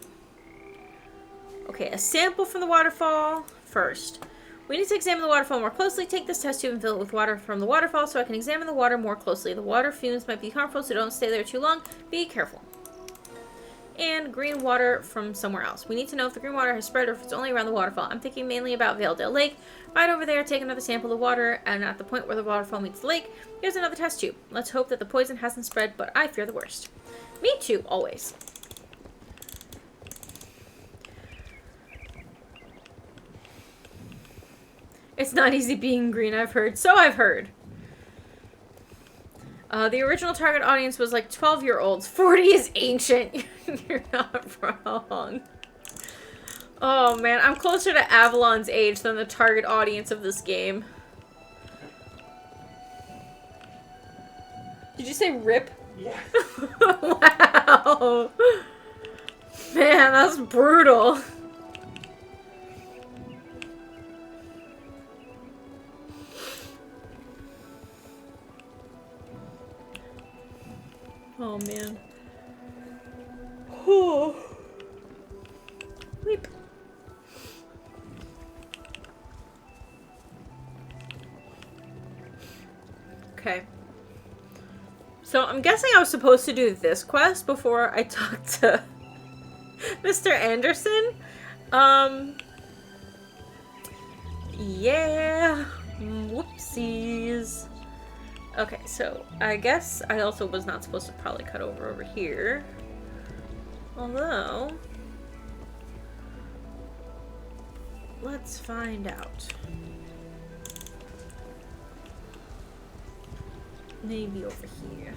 Okay, a sample from the waterfall first. We need to examine the waterfall more closely. Take this test tube and fill it with water from the waterfall so I can examine the water more closely. The water fumes might be harmful, so don't stay there too long. Be careful. And green water from somewhere else. We need to know if the green water has spread or if it's only around the waterfall. I'm thinking mainly about Valedale Lake. Right over there, take another sample of the water, and at the point where the waterfall meets the lake, here's another test tube. Let's hope that the poison hasn't spread, but I fear the worst. Me too, always. It's not easy being green, I've heard. So I've heard. The original target audience was like 12-year-olds. 40 is ancient. You're not wrong. Oh man, I'm closer to Avalon's age than the target audience of this game. Did you say rip? Yeah. Wow. Man, that's brutal. Oh man. Oh. Weep. Okay. So I'm guessing I was supposed to do this quest before I talked to Mr. Anderson. Yeah. Whoopsies. Okay, so I guess I also was not supposed to probably cut over here. Although, let's find out. Maybe over here.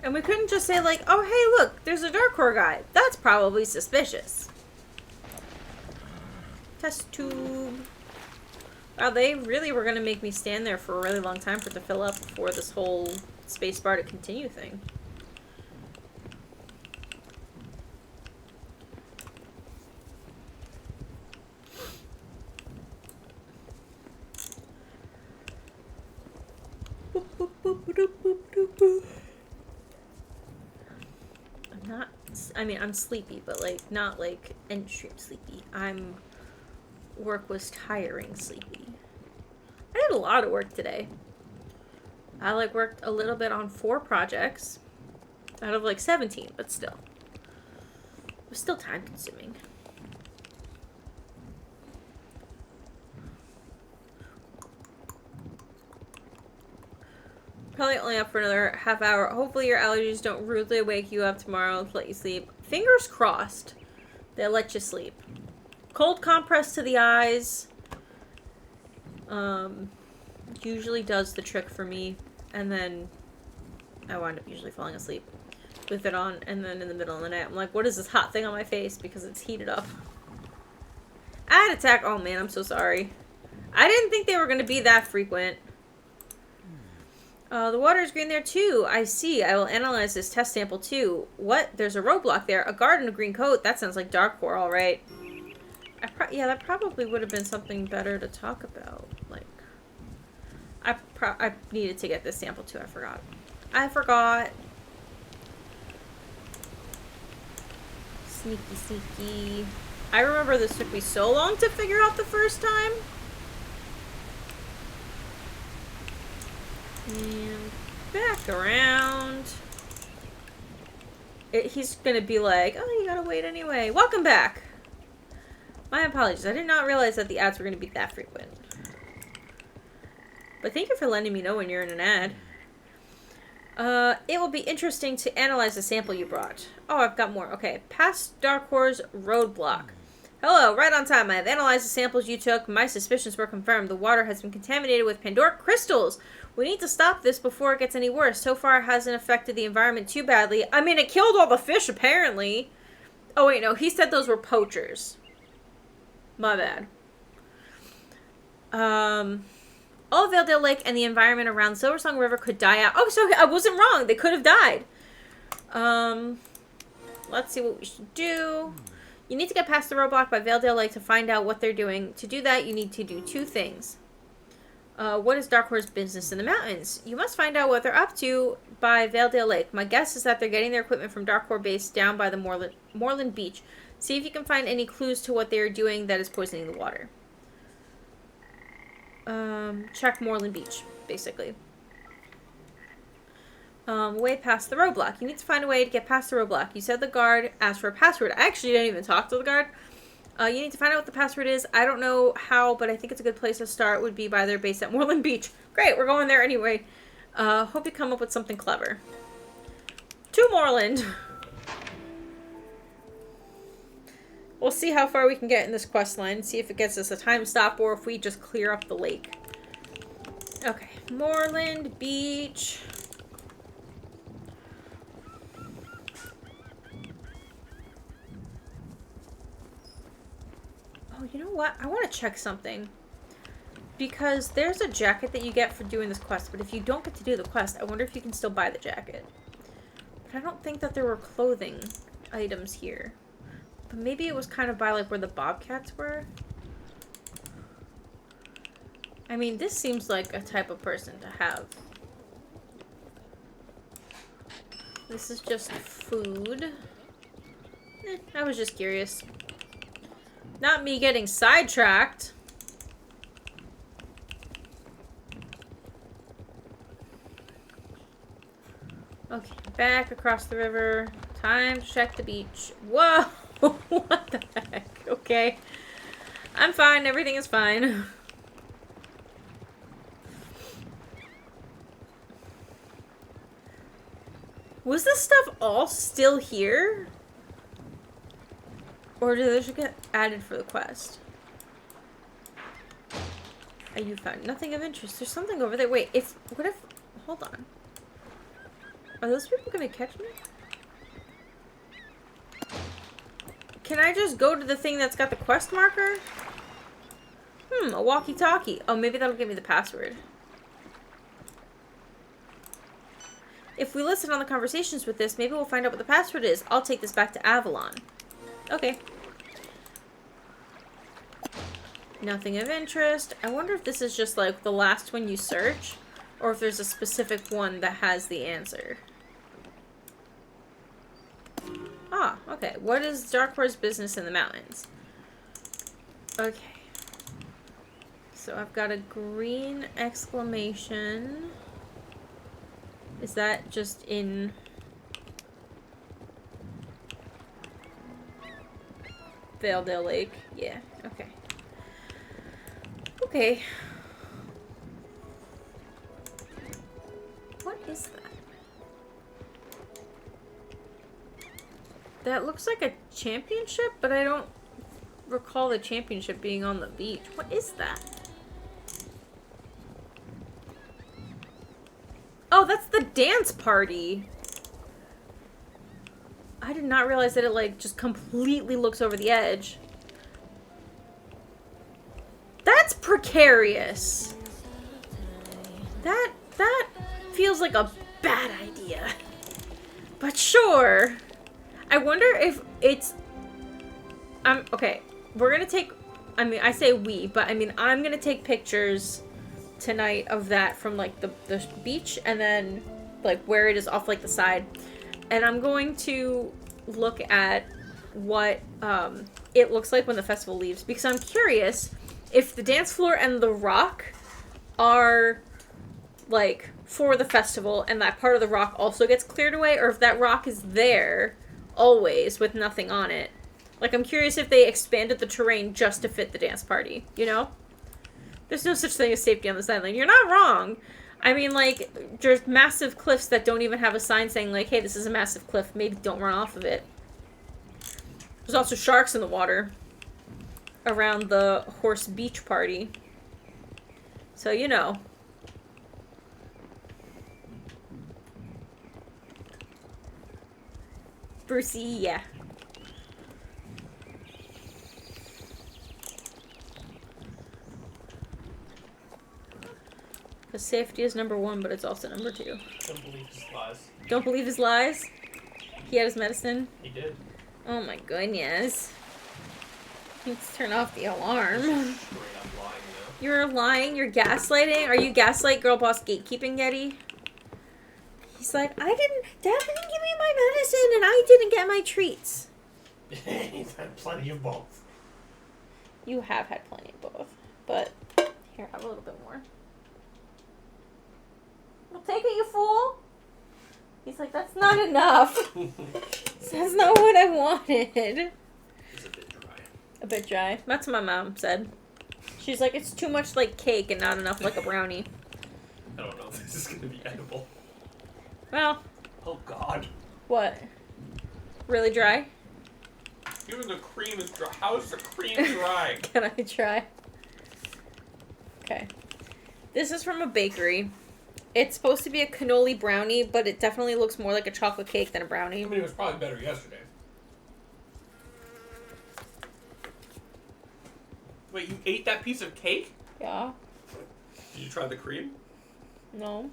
And we couldn't just say like, oh hey look, there's a Dark Core guy. That's probably suspicious. Test tube. Wow, they really were going to make me stand there for a really long time for it to fill up before this whole spacebar to continue thing. I'm sleepy, but like, not like end-stream sleepy. Work was tiring sleepy. I did a lot of work today. I like worked a little bit on 4 projects out of like 17, but still. It was still time consuming. Probably only up for another half hour. Hopefully your allergies don't rudely wake you up tomorrow to let you sleep. Fingers crossed they'll let you sleep. Cold compress to the eyes usually does the trick for me, and then I wind up usually falling asleep with it on, and then in the middle of the night I'm like, what is this hot thing on my face because it's heated up? Ad attack. Oh man, I'm so sorry. I didn't think they were going to be that frequent. The water is green there too. I see. I will analyze this test sample too. What? There's a roadblock there. A guard in a green coat. That sounds like Dark Core, all right. Yeah, that probably would have been something better to talk about. Like, I needed to get this sample too. I forgot. Sneaky, sneaky. I remember this took me so long to figure out the first time. And back around. He's gonna be like, oh, you gotta wait anyway. Welcome back. My apologies. I did not realize that the ads were gonna be that frequent. But thank you for letting me know when you're in an ad. It will be interesting to analyze the sample you brought. Oh, I've got more. Okay. Past Dark Horse roadblock. Hello, right on time. I have analyzed the samples you took. My suspicions were confirmed. The water has been contaminated with Pandoric crystals. We need to stop this before it gets any worse. So far, it hasn't affected the environment too badly. I mean, it killed all the fish, apparently. Oh, wait, no. He said those were poachers. My bad. All of Valedale Lake and the environment around Silversong River could die out. Oh, so I wasn't wrong. They could have died. Let's see what we should do. You need to get past the roadblock by Valedale Lake to find out what they're doing. To do that, you need to do two things. What is Dark Horse business in the mountains? You must find out what they're up to by Valedale Lake. My guess is that they're getting their equipment from Dark Horse Base down by the Moorland Beach. See if you can find any clues to what they are doing that is poisoning the water. Check Moorland Beach, basically. Way past the roadblock. You need to find a way to get past the roadblock. You said the guard asked for a password. I actually didn't even talk to the guard. You need to find out what the password is. I don't know how, but I think it's a good place to start would be by their base at Moorland Beach. Great, we're going there anyway. Hope you come up with something clever. To Moorland. We'll see how far we can get in this quest line. See if it gets us a time stop or if we just clear up the lake. Okay, Moorland Beach. Oh, you know what? I want to check something. Because there's a jacket that you get for doing this quest, but if you don't get to do the quest, I wonder if you can still buy the jacket. But I don't think that there were clothing items here. But maybe it was kind of by, like, where the bobcats were. I mean, this seems like a type of person to have. This is just food. I was just curious. Not me getting sidetracked. Okay, back across the river. Time to check the beach. Whoa! What the heck? Okay. I'm fine. Everything is fine. Was this stuff all still here? Or did this get added for the quest? Are you found nothing of interest? There's something over there. Wait, what if... Hold on. Are those people gonna catch me? Can I just go to the thing that's got the quest marker? A walkie-talkie. Oh, maybe that'll give me the password. If we listen on the conversations with this, maybe we'll find out what the password is. I'll take this back to Avalon. Okay. Nothing of interest. I wonder if this is just like the last one you search, or if there's a specific one that has the answer. Ah, okay. What is Dark Horse business in the mountains? Okay. So I've got a green exclamation. Is that just in... Valedale Lake? Yeah, okay. Okay. What is that? That looks like a championship, but I don't recall the championship being on the beach. What is that? Oh, that's the dance party. I did not realize that it, like, just completely looks over the edge. That's precarious. That feels like a bad idea. But sure. I wonder if it's... okay, we're gonna take... I mean, I say we, but I mean, I'm gonna take pictures tonight of that from, like, the beach, and then, like, where it is off, like, the side. And I'm going to look at what it looks like when the festival leaves, because I'm curious if the dance floor and the rock are like for the festival and that part of the rock also gets cleared away, or if that rock is there always with nothing on it. Like, I'm curious if they expanded the terrain just to fit the dance party, you know? There's no such thing as safety on this island. You're not wrong. I mean, like, there's massive cliffs that don't even have a sign saying, like, hey, this is a massive cliff. Maybe don't run off of it. There's also sharks in the water around the horse beach party. So, you know. Brucey, yeah. Because safety is number 1, but it's also number 2. Don't believe his lies. Don't believe his lies? He had his medicine? He did. Oh my goodness. Let's turn off the alarm. Straight up lying now. You're lying? You're gaslighting? Are you gaslight girl boss gatekeeping Yeti? He's like, Dad didn't give me my medicine and I didn't get my treats. He's had plenty of both. You have had plenty of both. But, here, have a little bit more. Well, take it, you fool! He's like, that's not enough. That's not what I wanted. It's a bit dry. A bit dry. That's what my mom said. She's like, it's too much like cake and not enough like a brownie. I don't know if this is going to be edible. Well. Oh, God. What? Really dry? Even the cream is dry. How is the cream dry? Can I try? Okay. This is from a bakery. It's supposed to be a cannoli brownie, but it definitely looks more like a chocolate cake than a brownie. I mean, it was probably better yesterday. Wait, you ate that piece of cake? Yeah. Did you try the cream? No.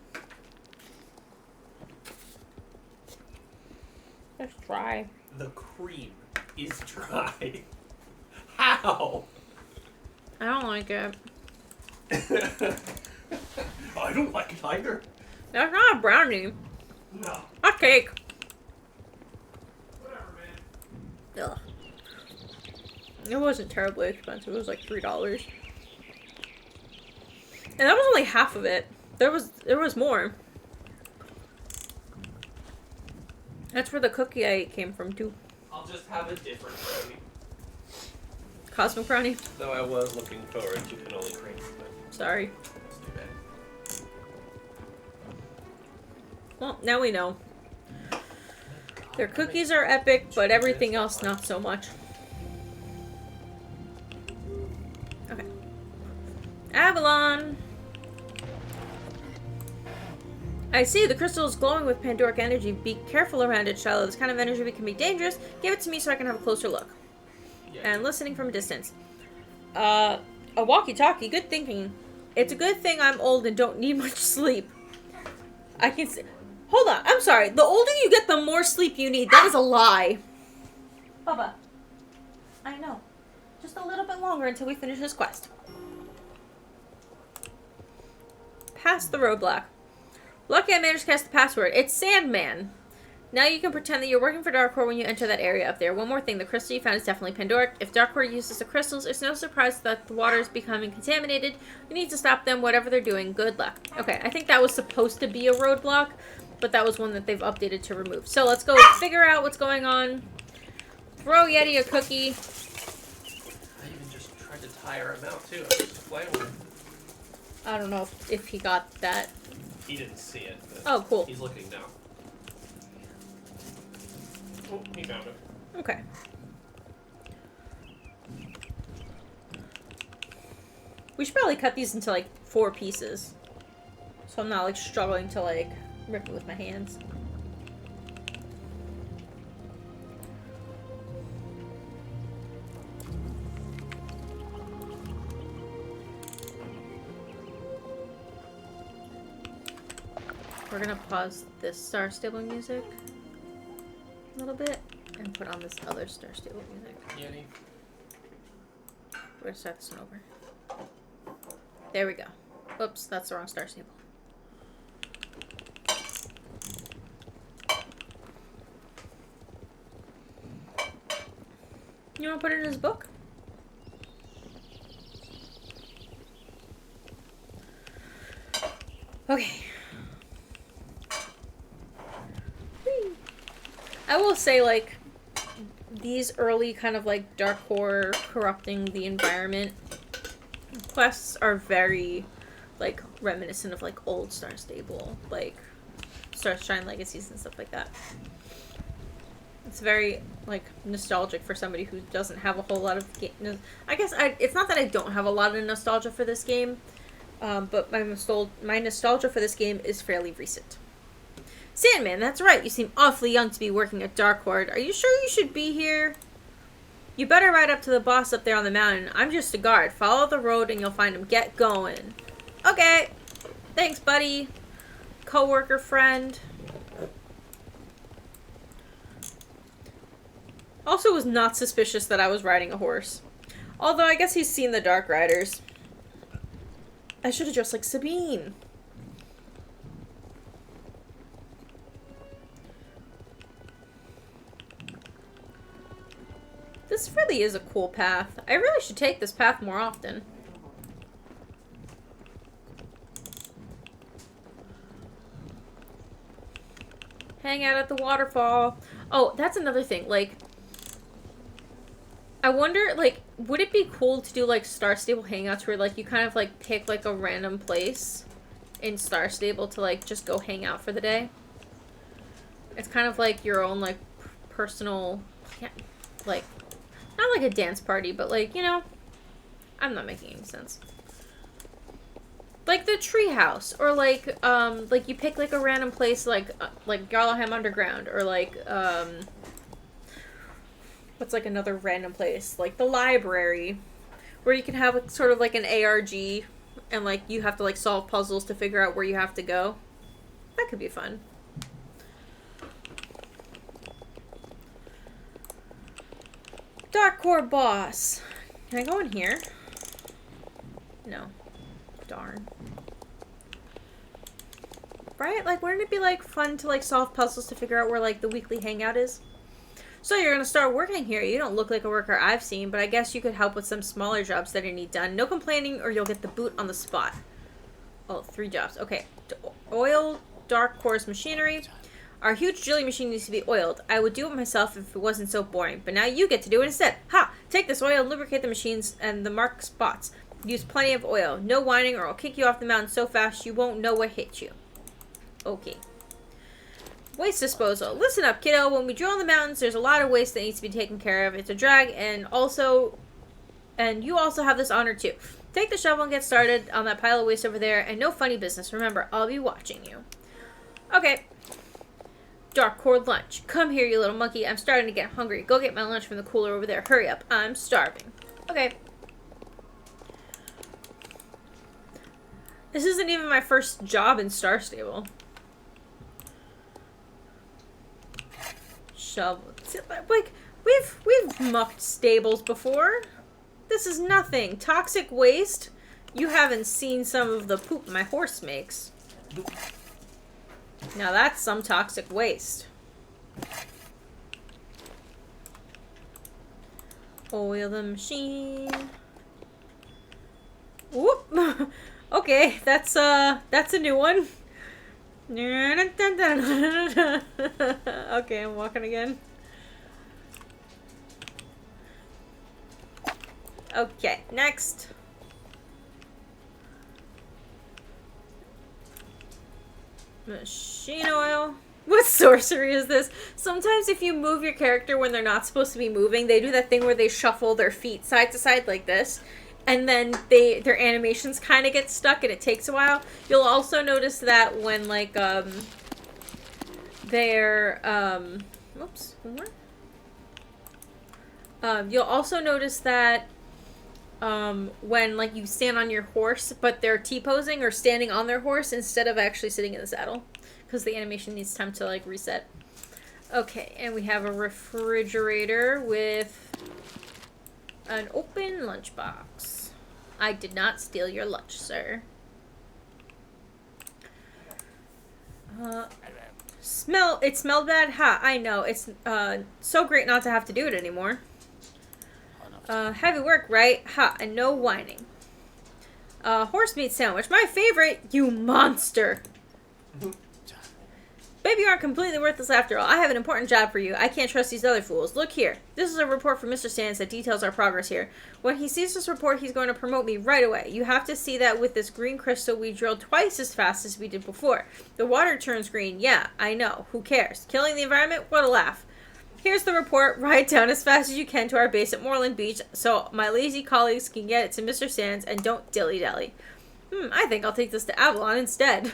It's dry. The cream is dry. How? I don't like it. I don't like it either. That's not a brownie. No. A cake. Whatever, man. Ugh. It wasn't terribly expensive. It was like $3. And that was only half of it. There was more. That's where the cookie I ate came from too. I'll just have a different brownie. Cosmic brownie. Though I was looking forward to cannoli cream, but Sorry. that's too bad. Well, now we know. Their cookies are epic, but everything else not so much. Okay. Avalon! I see, the crystal is glowing with Pandoric energy. Be careful around it, Shiloh. This kind of energy can be dangerous. Give it to me so I can have a closer look. Yeah. And listening from a distance. A walkie-talkie. Good thinking. It's a good thing I'm old and don't need much sleep. I can see... Hold on. I'm sorry. The older you get, the more sleep you need. That is a lie. Bubba. I know. Just a little bit longer until we finish this quest. Pass the roadblock. Lucky I managed to cast the password. It's Sandman. Now you can pretend that you're working for Darkcore when you enter that area up there. One more thing. The crystal you found is definitely Pandoric. If Darkcore uses the crystals, it's no surprise that the water is becoming contaminated. You need to stop them, whatever they're doing. Good luck. Okay, I think that was supposed to be a roadblock, but that was one that they've updated to remove. So let's go figure out what's going on. Throw Yeti a cookie. I even just tried to tire him out, too. I was just playing with him. I don't know if he got that. He didn't see it, but Oh, cool. he's looking now. Oh, he found it. Okay. We should probably cut these into like 4 pieces. So I'm not like struggling to like rip it with my hands. We're gonna pause this Star Stable music a little bit and put on this other Star Stable music. Yeti. We're gonna start this one over. There we go. Oops, that's the wrong Star Stable. You want to put it in his book? Okay. Whee. I will say, like, these early kind of, like, dark horror corrupting the environment quests are very, like, reminiscent of, like, old Star Stable, like, Starshine Legacies and stuff like that. It's very, like, nostalgic for somebody who doesn't have a whole lot of I guess it's not that I don't have a lot of nostalgia for this game, but my nostalgia for this game is fairly recent. Sandman, that's right. You seem awfully young to be working at Dark Horde. Are you sure you should be here? You better ride up to the boss up there on the mountain. I'm just a guard. Follow the road and you'll find him. Get going. Okay. Thanks, buddy. Coworker friend. Also was not suspicious that I was riding a horse. Although I guess he's seen the Dark Riders. I should have dressed like Sabine. This really is a cool path. I really should take this path more often. Hang out at the waterfall. Oh, that's another thing. Like, I wonder, like, would it be cool to do, like, Star Stable hangouts where, like, you kind of, like, pick, like, a random place in Star Stable to, like, just go hang out for the day? It's kind of like your own, like, personal, like, not like a dance party, but, like, you know, I'm not making any sense. Like the treehouse, or like you pick like a random place, like Garloham Underground, or like what's like another random place, like the library, where you can have like, sort of like an ARG, and like you have to like solve puzzles to figure out where you have to go. That could be fun. Dark Core boss. Can I go in here? No. Darn. Right? Like, wouldn't it be, like, fun to, like, solve puzzles to figure out where, like, the weekly hangout is? So you're gonna start working here. You don't look like a worker I've seen, but I guess you could help with some smaller jobs that I need done. No complaining or you'll get the boot on the spot. Oh, 3 jobs. Okay. Oil Dark Core's machinery. Our huge drilling machine needs to be oiled. I would do it myself if it wasn't so boring, but now you get to do it instead. Ha! Take this oil and lubricate the machines and the marked spots. Use plenty of oil. No whining or I'll kick you off the mountain so fast you won't know what hit you. Okay. Waste disposal. Listen up, kiddo. When we drill in the mountains, there's a lot of waste that needs to be taken care of. It's a drag, and you also have this honor too. Take the shovel and get started on that pile of waste over there, and no funny business. Remember, I'll be watching you. Okay. Dark Core lunch. Come here, you little monkey. I'm starting to get hungry. Go get my lunch from the cooler over there. Hurry up. I'm starving. Okay. This isn't even my first job in Star Stable. Shovel. Like, we've mucked stables before. This is nothing. Toxic waste? You haven't seen some of the poop my horse makes. Now that's some toxic waste. Oil the machine. Whoop! Okay, that's a new one. Okay, I'm walking again. Okay, next. Machine oil. What sorcery is this? Sometimes if you move your character when they're not supposed to be moving, they do that thing where they shuffle their feet side to side like this. And then their animations kind of get stuck and it takes a while. You'll also notice that when, like, oops, one more. You'll also notice that, when, like, you stand on your horse, but they're T-posing or standing on their horse instead of actually sitting in the saddle. Because the animation needs time to, like, reset. Okay, and we have a refrigerator with an open lunchbox. I did not steal your lunch, sir. It smelled bad? Ha, I know. It's, so great not to have to do it anymore. Heavy work, right? Ha, and no whining. Horse meat sandwich. My favorite, you monster. Baby, you aren't completely worthless after all. I have an important job for you. I can't trust these other fools. Look here. This is a report from Mr. Sands that details our progress here. When he sees this report, he's going to promote me right away. You have to see that with this green crystal, we drilled twice as fast as we did before. The water turns green. Yeah, I know. Who cares? Killing the environment? What a laugh. Here's the report. Ride down as fast as you can to our base at Moreland Beach so my lazy colleagues can get it to Mr. Sands and don't dilly-dally. I think I'll take this to Avalon instead.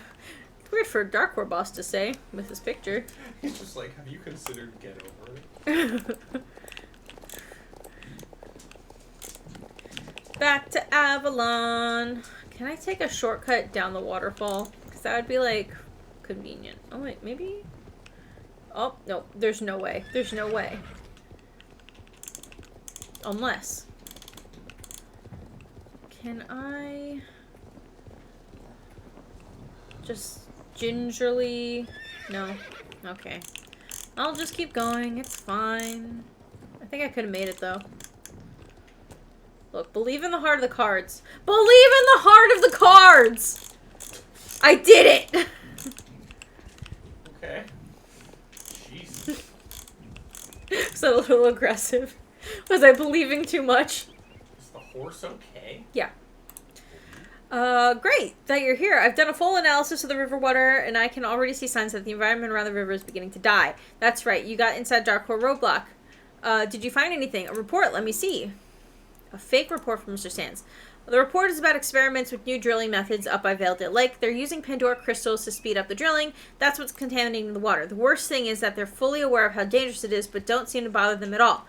Weird for a Dark Core boss to say with this picture. He's just like, have you considered get over it? Back to Avalon. Can I take a shortcut down the waterfall? Because that would be, like, convenient. Oh, wait, maybe? Oh, no. There's no way. There's no way. Unless. Can I just gingerly... No. Okay. I'll just keep going. It's fine. I think I could have made it, though. Look, believe in the heart of the cards. Believe in the heart of the cards! I did it! Okay. Jeez. Is that a little aggressive? Was I believing too much? Is the horse okay? Yeah. Great that you're here. I've done a full analysis of the river water, and I can already see signs that the environment around the river is beginning to die. That's right, you got inside Dark Core roadblock. Did you find anything? A report, let me see. A fake report from Mr. Sands. The report is about experiments with new drilling methods up by Valedale Lake. They're using Pandora crystals to speed up the drilling. That's what's contaminating the water. The worst thing is that they're fully aware of how dangerous it is, but don't seem to bother them at all.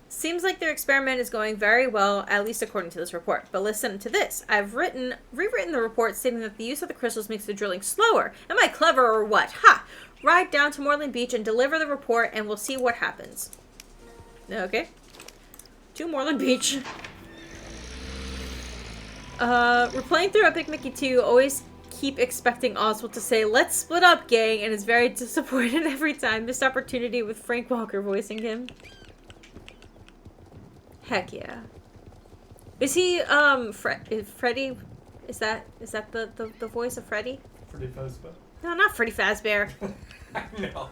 Seems like their experiment is going very well, at least according to this report. But listen to this. I've rewritten the report stating that the use of the crystals makes the drilling slower. Am I clever or what? Ha! Ride down to Moreland Beach and deliver the report, and we'll see what happens. Okay. To Moreland Beach. We're playing through Epic Mickey 2. Always keep expecting Oswald to say, "Let's split up, gang," and is very disappointed every time. Missed opportunity with Frank Walker voicing him. Heck yeah. Is he, Freddy? Is that the voice of Freddy? Freddy Fazbear? No, not Freddy Fazbear. I know.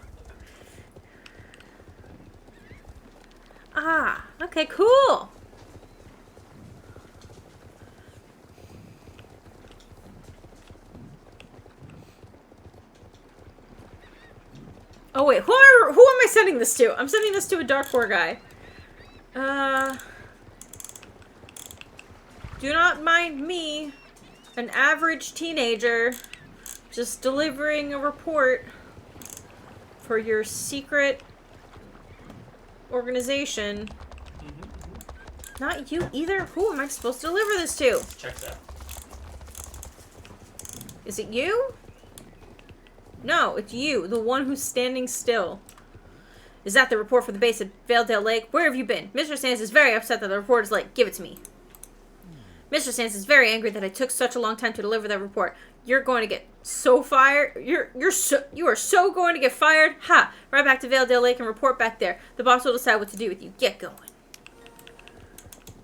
Ah, okay, cool. Oh wait, who am I sending this to? I'm sending this to a Dark Core guy. Do not mind me, an average teenager, just delivering a report for your secret organization. Not you either. Who am I supposed to deliver this to? Check that. Is it you? No, it's you, the one who's standing still. Is that the report for the base at Valedale Lake? Where have you been? Mr. Sands is very upset that the report is late. Give it to me. Mr. Sands is very angry that I took such a long time to deliver that report. You're going to get so fired. You are so going to get fired. Ha! Right back to Valedale Lake and report back there. The boss will decide what to do with you. Get going.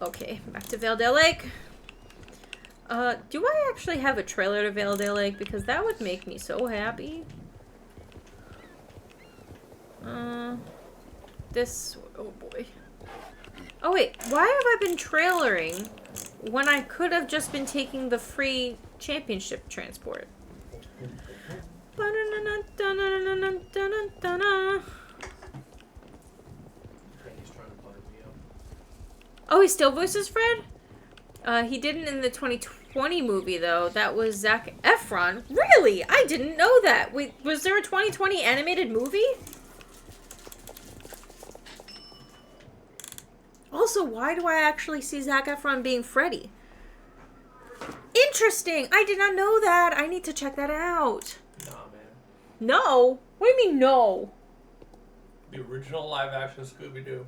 Okay, back to Valedale Lake. Do I actually have a trailer to Valedale Lake? Because that would make me so happy. Oh boy. Oh wait, why have I been trailering when I could have just been taking the free championship transport? Oh, he still voices Fred? He didn't in the 2020 movie, though. That was Zac Efron. Really? I didn't know that. Wait, was there a 2020 animated movie? Also, why do I actually see Zac Efron being Freddy? Interesting! I did not know that. I need to check that out. Nah, man. No? What do you mean, no? The original live-action Scooby-Doo.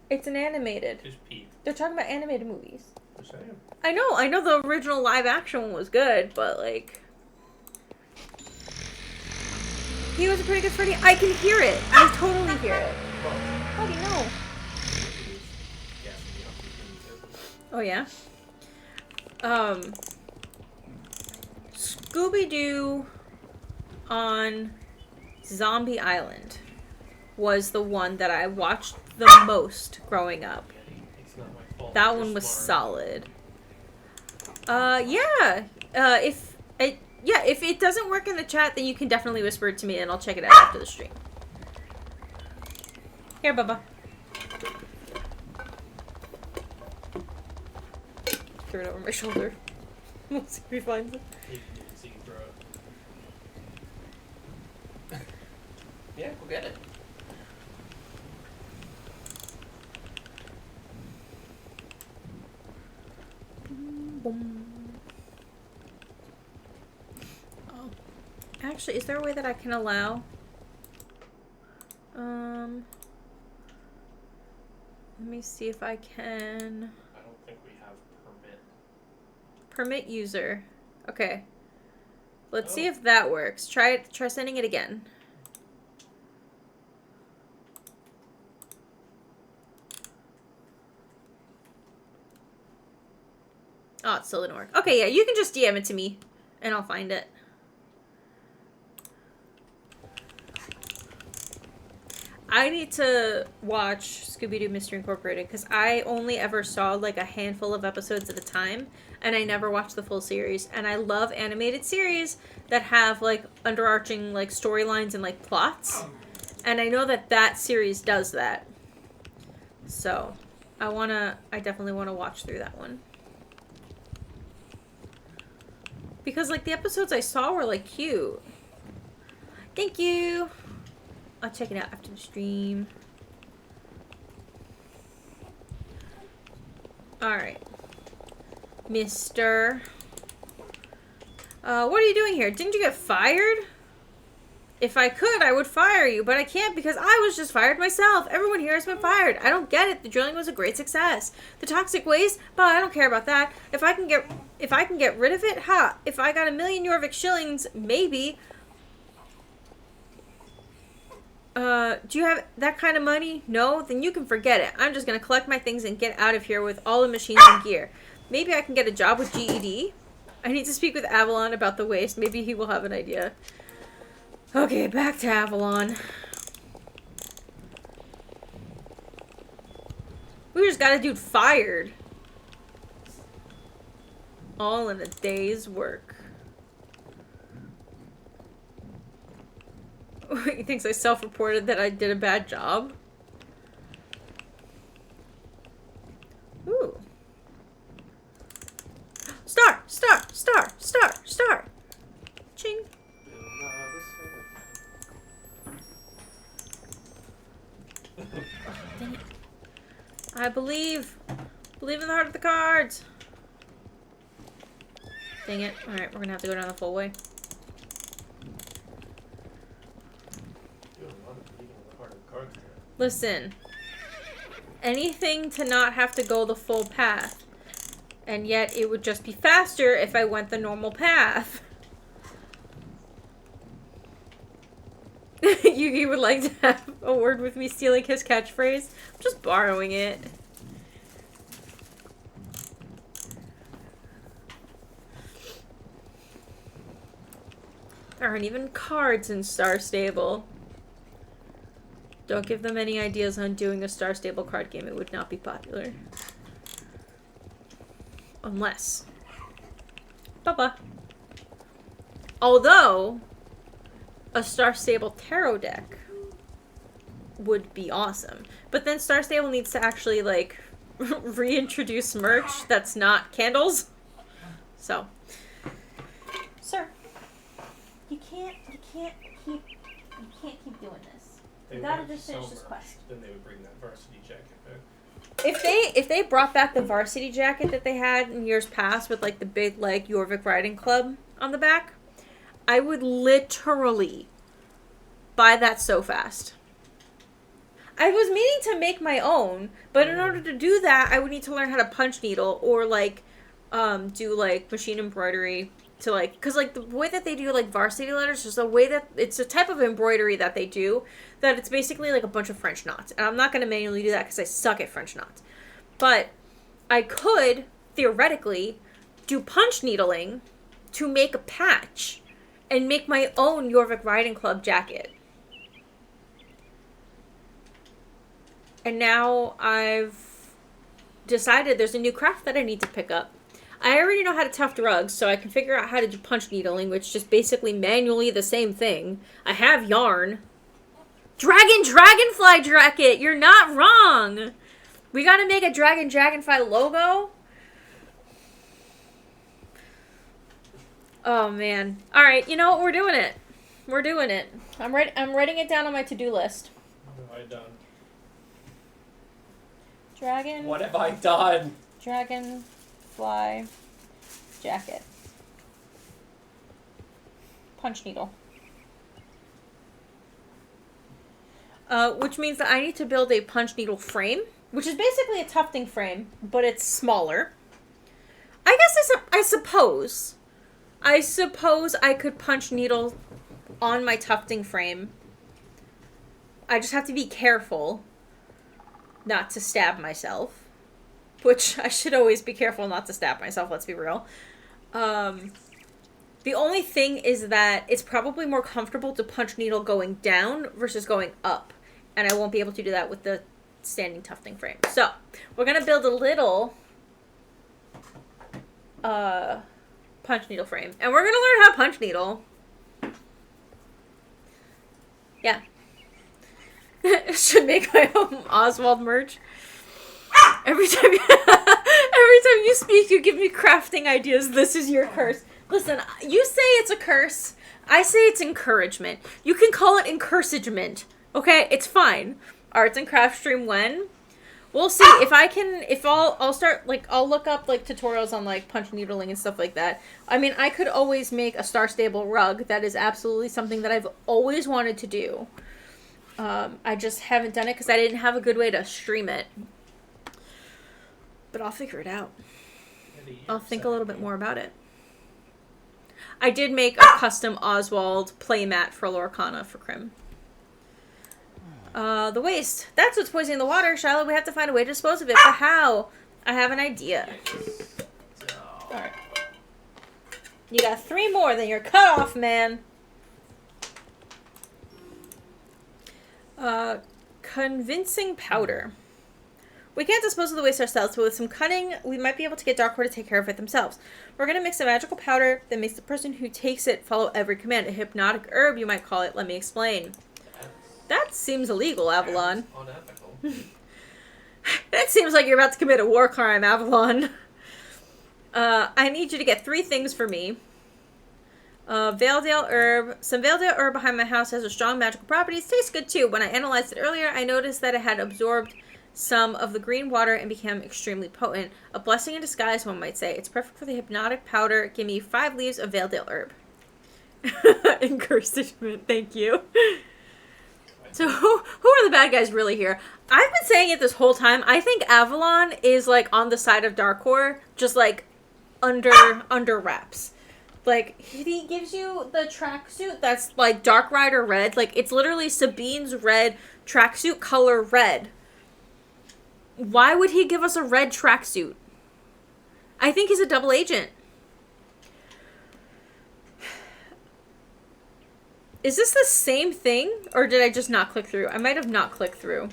It's an animated. Just Pete. They're talking about animated movies. Just saying. I know the original live-action one was good, but, like... He was a pretty good Freddy. I can hear it. I totally hear it. Well, How do you know? yes, Oh, yeah? Scooby-Doo on Zombie Island was the one that I watched the most growing up. It's not my fault. That You're one was smart. solid. Yeah. If it doesn't work in the chat, then you can definitely whisper it to me and I'll check it out after the stream. Here, Bubba. Throw it over my shoulder. We'll see if he finds it. You can see you throw it. Yeah, go get it. Boom. Oh. Actually, is there a way that I can allow? Let me see if I can. I don't think we have permit. Permit user. Okay. Let's see if that works. Try sending it again. Oh, it still didn't work. Okay, yeah, you can just DM it to me, and I'll find it. I need to watch Scooby-Doo Mystery Incorporated, because I only ever saw, like, a handful of episodes at a time, and I never watched the full series. And I love animated series that have, like, underarching, like, storylines and, like, plots. And I know that that series does that. So, I definitely want to watch through that one. Because, like, the episodes I saw were, like, cute. Thank you! I'll check it out after the stream. Alright. Mister. What are you doing here? Didn't you get fired? If I could, I would fire you, but I can't because I was just fired myself. Everyone here has been fired. I don't get it. The drilling was a great success. The toxic waste? But I don't care about that. If I can get rid of it, ha! If I got 1,000,000 Jorvik shillings, maybe. Do you have that kind of money? No? Then you can forget it. I'm just gonna collect my things and get out of here with all the machines and gear. Maybe I can get a job with GED? I need to speak with Avalon about the waste. Maybe he will have an idea. Okay, back to Avalon. We just got a dude fired. All in a day's work. He thinks I self-reported that I did a bad job. Ooh. Star! Star! Star! Star! Star! Ching! Dang it. I believe in the heart of the cards. Dang it. Alright, we're gonna have to go down the full way. Listen. Anything to not have to go the full path. And yet it would just be faster if I went the normal path. Yugi would like to have a word with me stealing his catchphrase. I'm just borrowing it. There aren't even cards in Star Stable. Don't give them any ideas on doing a Star Stable card game. It would not be popular. Unless. Bubba. Although, a Star Stable tarot deck would be awesome. But then Star Stable needs to actually, like, reintroduce merch that's not candles. So. Sir. You can't keep doing this. You gotta just finish this quest. Then they would bring that varsity jacket back. If they brought back the varsity jacket that they had in years past with like the big like Jorvik Riding Club on the back, I would literally buy that so fast. I was meaning to make my own, but in order to do that, I would need to learn how to punch needle or like do like machine embroidery to like, because like the way that they do like varsity letters is the way that it's a type of embroidery that they do that it's basically like a bunch of French knots, and I'm not going to manually do that because I suck at French knots. But I could, theoretically, do punch needling to make a patch and make my own Jorvik Riding Club jacket. And now I've decided there's a new craft that I need to pick up. I already know how to tuft rugs, so I can figure out how to do punch needling, which is just basically manually the same thing. I have yarn. Dragonfly jacket! You're not wrong! We gotta make a dragonfly logo? Oh, man. Alright, you know what? We're doing it. We're doing it. I'm writing it down on my to-do list. What have I done? What have I done? Dragonfly jacket. Punch needle. Which means that I need to build a punch needle frame, which is basically a tufting frame, but it's smaller. I guess I suppose I could punch needle on my tufting frame. I just have to be careful not to stab myself. Which, I should always be careful not to stab myself, let's be real. The only thing is that it's probably more comfortable to punch needle going down versus going up. And I won't be able to do that with the standing tufting frame. So, we're going to build a little punch needle frame. And we're going to learn how to punch needle. Yeah. Should make my own Oswald merch. Every time you speak, you give me crafting ideas. This is your curse. Listen, you say it's a curse. I say it's encouragement. You can call it encouragement. Okay, it's fine. Arts and craft stream when? We'll see if I can. I'll start I'll look up tutorials on punch needling and stuff like that. I mean, I could always make a Star Stable rug. That is absolutely something that I've always wanted to do. I just haven't done it because I didn't have a good way to stream it. But I'll figure it out. I'll think a little bit more about it. I did make a custom Oswald playmat for Lorcana for Crim. The waste. That's what's poisoning the water, Shiloh. We have to find a way to dispose of it. But how? I have an idea. Alright. You got 3 more, then you're cut off, man. Convincing powder. We can't dispose of the waste ourselves, but with some cunning, we might be able to get Darkcore to take care of it themselves. We're going to mix a magical powder that makes the person who takes it follow every command. A hypnotic herb, you might call it. Let me explain. That seems illegal, Avalon. Unethical. That seems like you're about to commit a war crime, Avalon. I need you to get 3 things for me. Valedale herb. Some Valedale herb behind my house has a strong magical properties. Tastes good too. When I analyzed it earlier, I noticed that it had absorbed some of the green water and became extremely potent. A blessing in disguise, one might say. It's perfect for the hypnotic powder. Give me 5 leaves of Valedale herb. Encouragement, thank you. So who are the bad guys really here? I've been saying it this whole time. I think Avalon is on the side of Darkcore, just under wraps. He gives you the tracksuit that's Dark Rider red. It's literally Sabine's red tracksuit color red. Why would he give us a red tracksuit? I think he's a double agent. Is this the same thing? Or did I just not click through? I might have not clicked through.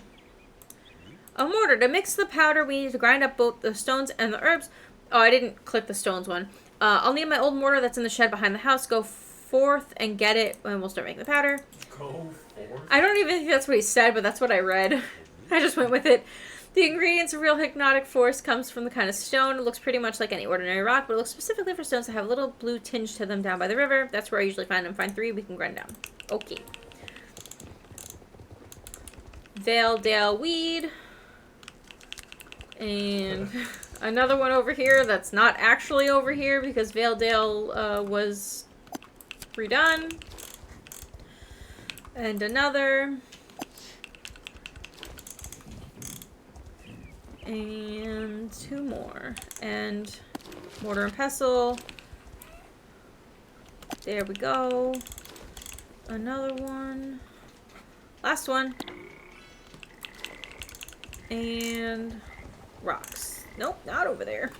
A mortar. To mix the powder, we need to grind up both the stones and the herbs. Oh, I didn't click the stones one. I'll need my old mortar that's in the shed behind the house. Go forth and get it, and we'll start making the powder. Go forth? I don't even think that's what he said, but that's what I read. I just went with it. The ingredients of real hypnotic force comes from the kind of stone. It looks pretty much like any ordinary rock, but it looks specifically for stones that have a little blue tinge to them down by the river. That's where I usually find them. Find 3, we can grind down. Okay. Valedale weed. And another one over here that's not actually over here because Valedale was redone. And another. And 2 more. And mortar and pestle. There we go. Another one. Last one. And rocks. Nope, not over there.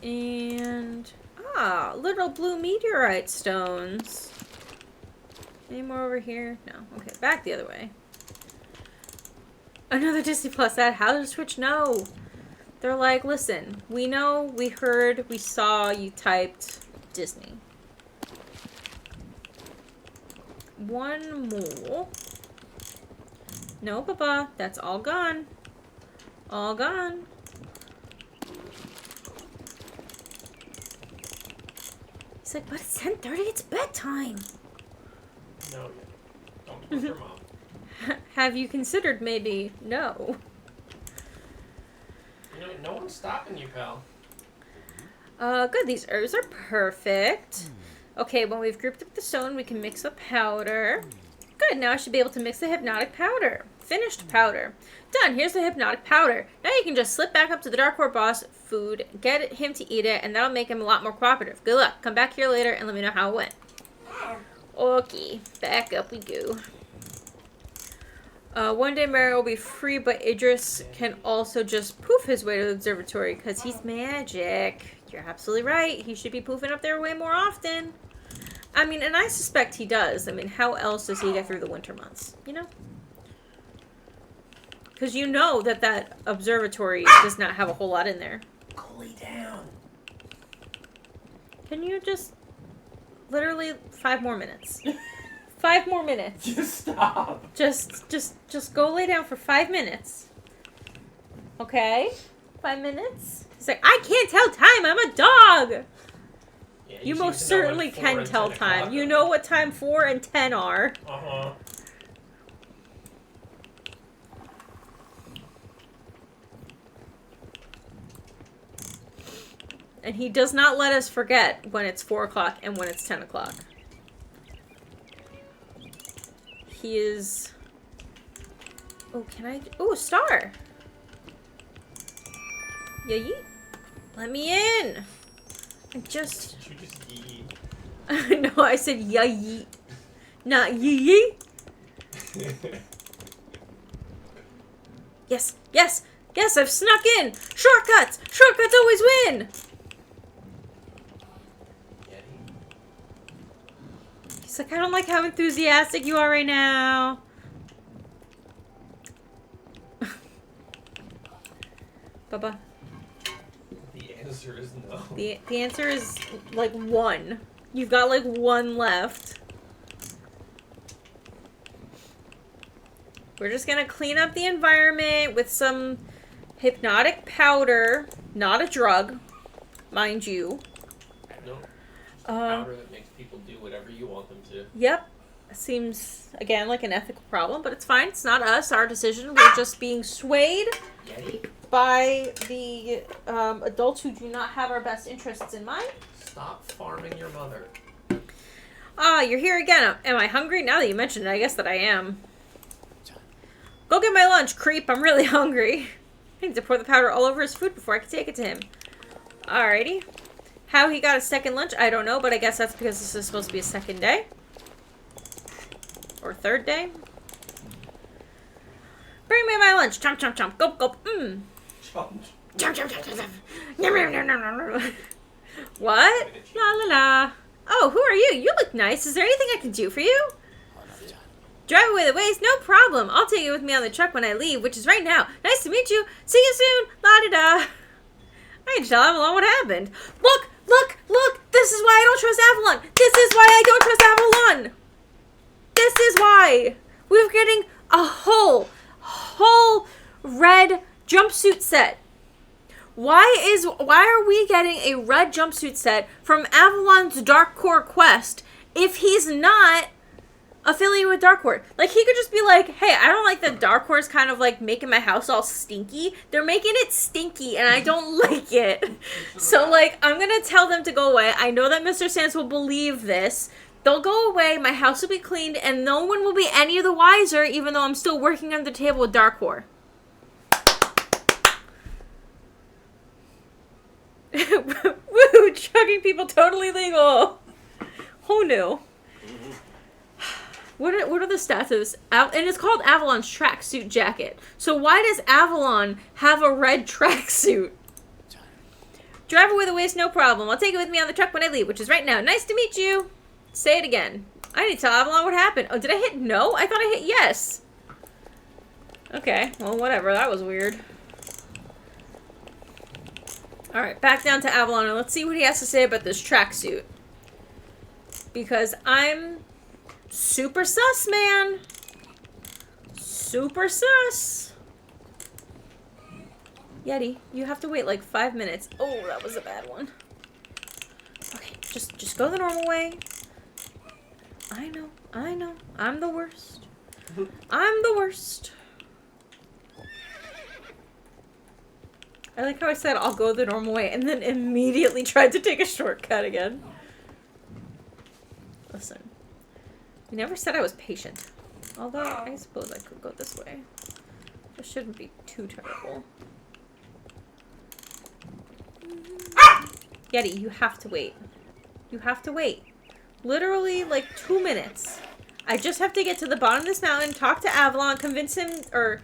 And little blue meteorite stones. Any more over here? No. Okay, back the other way. Another Disney Plus ad. How does Twitch know? They're like, listen, we know, we heard, we saw, you typed Disney. One more. No, Papa, that's all gone. All gone. He's like, but it's 10:30, it's bedtime. No, don't with your mom. Have you considered maybe no? You know, no one's stopping you, pal. Good, these herbs are perfect. Okay, when we've grouped up the stone, we can mix the powder. Good, now I should be able to mix the hypnotic powder. Finished powder. Done, here's the hypnotic powder. Now you can just slip back up to the Dark Core boss food, get him to eat it, and that'll make him a lot more cooperative. Good luck. Come back here later and let me know how it went. Okay, back up we go. One day Mario will be free, but Idris can also just poof his way to the observatory because he's magic. You're absolutely right. He should be poofing up there way more often. I mean, and I suspect he does. I mean, how else does he get through the winter months? You know? Because you know that that observatory does not have a whole lot in there. Go lay down. Can you just... Literally 5 more minutes. 5 more minutes. Just stop. Just go lay down for 5 minutes. Okay? 5 minutes? He's like, I can't tell time. I'm a dog. Yeah, You seem most to know when certainly 4 can and tell 10 time. o'clock You are. know what time 4 and 10 are. Uh-huh. And he does not let us forget when it's 4 o'clock and when it's 10 o'clock. He is... Oh, can I... Oh, a star! Yeah, yeet. Let me in! I just... Did you just yeet? No, I said yeah, yeet. Not yee yeet. Yes, yes, yes, I've snuck in! Shortcuts! Shortcuts always win! Yeti? He's like, I don't like how enthusiastic you are right now. Bubba. The answer is no. The answer is, like, 1. You've got, like, 1 left. We're just gonna clean up the environment with some hypnotic powder. Not a drug, mind you. No. Powder that makes people do whatever you want them to. Yep. Seems, again, like an ethical problem, but it's fine. It's not us, our decision. We're just being swayed Yeti? by the adults who do not have our best interests in mind. Stop farming your mother. Ah, you're here again. Am I hungry? Now that you mention it, I guess that I am. Go get my lunch, creep. I'm really hungry. I need to pour the powder all over his food before I can take it to him. Alrighty. How he got a second lunch, I don't know, but I guess that's because this is supposed to be a second day. Or third day. Bring me my lunch. Chomp, chomp, chomp. Gulp, gulp. Mmm. Chomp. Chomp, chomp, chomp, chomp, chomp. Nom, nom, nom, nom, nom, nom. What? La la la. Oh, who are you? You look nice. Is there anything I can do for you? Drive away the waste? No problem. I'll take it with me on the truck when I leave, which is right now. Nice to meet you. See you soon. La-da-da. I can tell Avalon what happened. Look, look, look. This is why I don't trust Avalon. This is why I don't trust Avalon. This is why. We're getting a whole red jumpsuit set. Why are we getting a red jumpsuit set from Avalon's Dark Core quest if he's not affiliated with Dark Core? Like, he could just be like, hey, I don't like that Dark Core's kind of like making my house all stinky. They're making it stinky and I don't like it. So, like, I'm gonna tell them to go away. I know that Mr. Sands will believe this. They'll go away, my house will be cleaned, and no one will be any the wiser, even though I'm still working under the table with Dark Core. Woo! Chugging people totally legal. Who knew? What are the stats of this? And it's called Avalon's tracksuit jacket. So why does Avalon have a red tracksuit? Drive away the waste, no problem. I'll take it with me on the truck when I leave, which is right now. Nice to meet you. Say it again. I need to tell Avalon what happened. Oh, did I hit no? I thought I hit yes. Okay, well, whatever. That was weird. Alright, back down to Avalon, and let's see what he has to say about this tracksuit. Because I'm super sus, man. Super sus. Yeti, you have to wait like 5 minutes. Oh, that was a bad one. Okay, just go the normal way. I know. I'm the worst. I'm the worst. I like how I said I'll go the normal way and then immediately tried to take a shortcut again. Listen. You never said I was patient. Although, I suppose I could go this way. This shouldn't be too terrible. Yeti, you have to wait. You have to wait. Literally, like, 2 minutes. I just have to get to the bottom of this mountain, talk to Avalon, convince him, or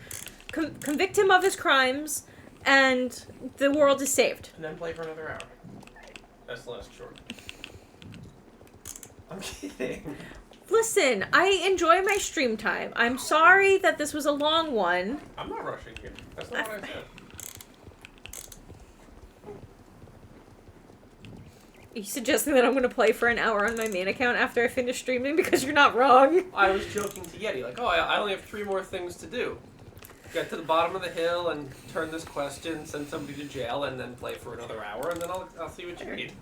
convict him of his crimes, and the world is saved. And then play for another hour. That's the last short. I'm kidding. Listen, I enjoy my stream time. I'm sorry that this was a long one. I'm not rushing you. That's not what I said. Are you suggesting that I'm going to play for an hour on my main account after I finish streaming? Because you're not wrong. I was joking to Yeti, like, oh, I only have 3 more things to do. Get to the bottom of the hill and turn this question, send somebody to jail, and then play for another hour, and then I'll see what you need.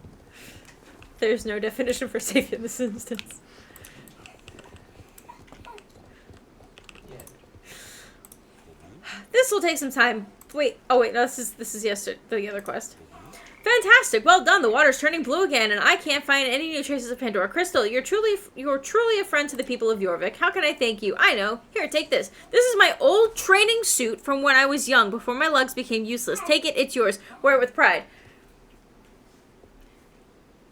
There's no definition for safe in this instance. Yeah. This will take some time. Wait, oh wait, no, this is yesterday, the other quest. Fantastic! Well done. The water's turning blue again, and I can't find any new traces of Pandora Crystal. You're truly a friend to the people of Jorvik. How can I thank you? I know. Here, take this. This is my old training suit from when I was young, before my legs became useless. Take it. It's yours. Wear it with pride.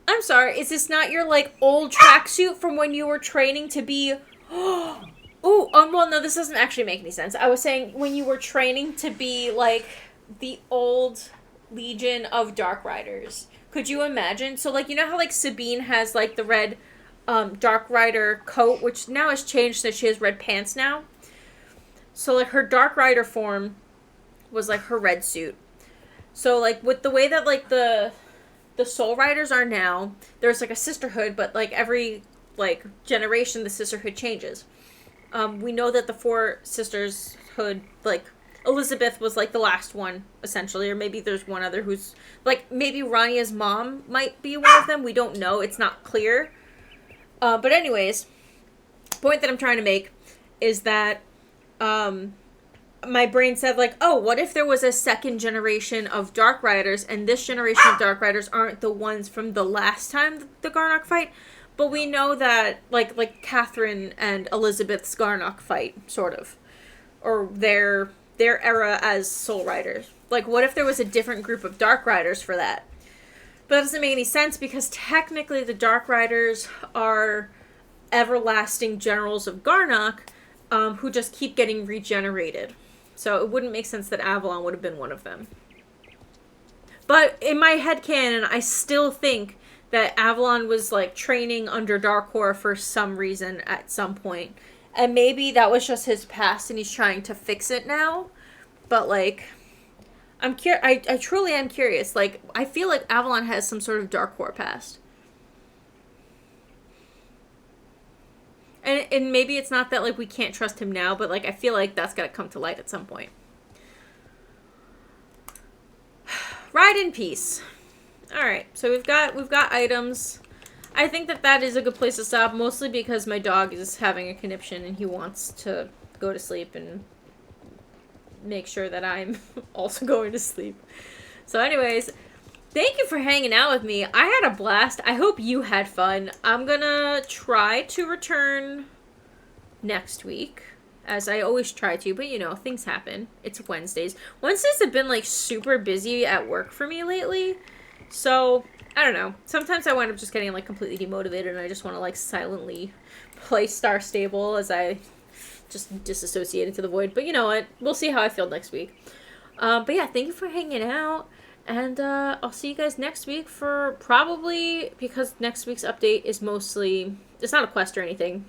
I'm sorry. Is this not your like old tracksuit from when you were training to be? Well, no, this doesn't actually make any sense. I was saying when you were training to be like the old Legion of Dark Riders. Could you imagine? So, like, you know how, like, Sabine has, like, the red Dark Rider coat, which now has changed so she has red pants now? So, like, her Dark Rider form was, like, her red suit. So, like, with the way that, like, the Soul Riders are now, there's, like, a sisterhood, but, like, every, like, generation the sisterhood changes. We know that the 4 sisters hood, like, Elizabeth was, like, the last one, essentially. Or maybe there's one other who's... Like, maybe Rania's mom might be one of them. We don't know. It's not clear. But anyways, the point that I'm trying to make is that my brain said, like, oh, what if there was a second generation of Dark Riders, and this generation of Dark Riders aren't the ones from the last time the Garnock fight? But we know that, like Catherine and Elizabeth's Garnock fight, sort of. Or their era as Soul Riders. Like, what if there was a different group of Dark Riders for that? But that doesn't make any sense because technically the Dark Riders are everlasting generals of Garnock who just keep getting regenerated. So it wouldn't make sense that Avalon would have been one of them. But in my headcanon, I still think that Avalon was, like, training under Darkor for some reason at some point. And maybe that was just his past and he's trying to fix it now. But, like, I truly am curious. Like, I feel like Avalon has some sort of Darkor past. And maybe it's not that, like, we can't trust him now, but, like, I feel like that's gotta come to light at some point. Ride in peace. Alright, so we've got items. I think that is a good place to stop, mostly because my dog is having a conniption and he wants to go to sleep and make sure that I'm also going to sleep. So anyways, thank you for hanging out with me. I had a blast. I hope you had fun. I'm gonna try to return next week, as I always try to, but you know, things happen. It's Wednesdays. Wednesdays have been, like, super busy at work for me lately, so I don't know. Sometimes I wind up just getting, like, completely demotivated and I just want to, like, silently play Star Stable as I just disassociated to the void. But you know what? We'll see how I feel next week. But yeah, thank you for hanging out. And I'll see you guys next week for probably, because next week's update is mostly, it's not a quest or anything.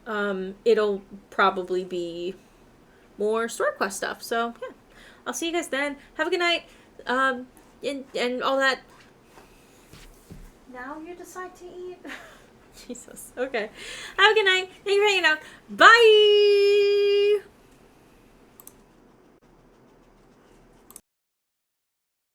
It'll probably be more store quest stuff. So yeah, I'll see you guys then. Have a good night. And all that. Now you decide to eat. Jesus. Okay. Have a good night. Thank you for hanging out. Bye.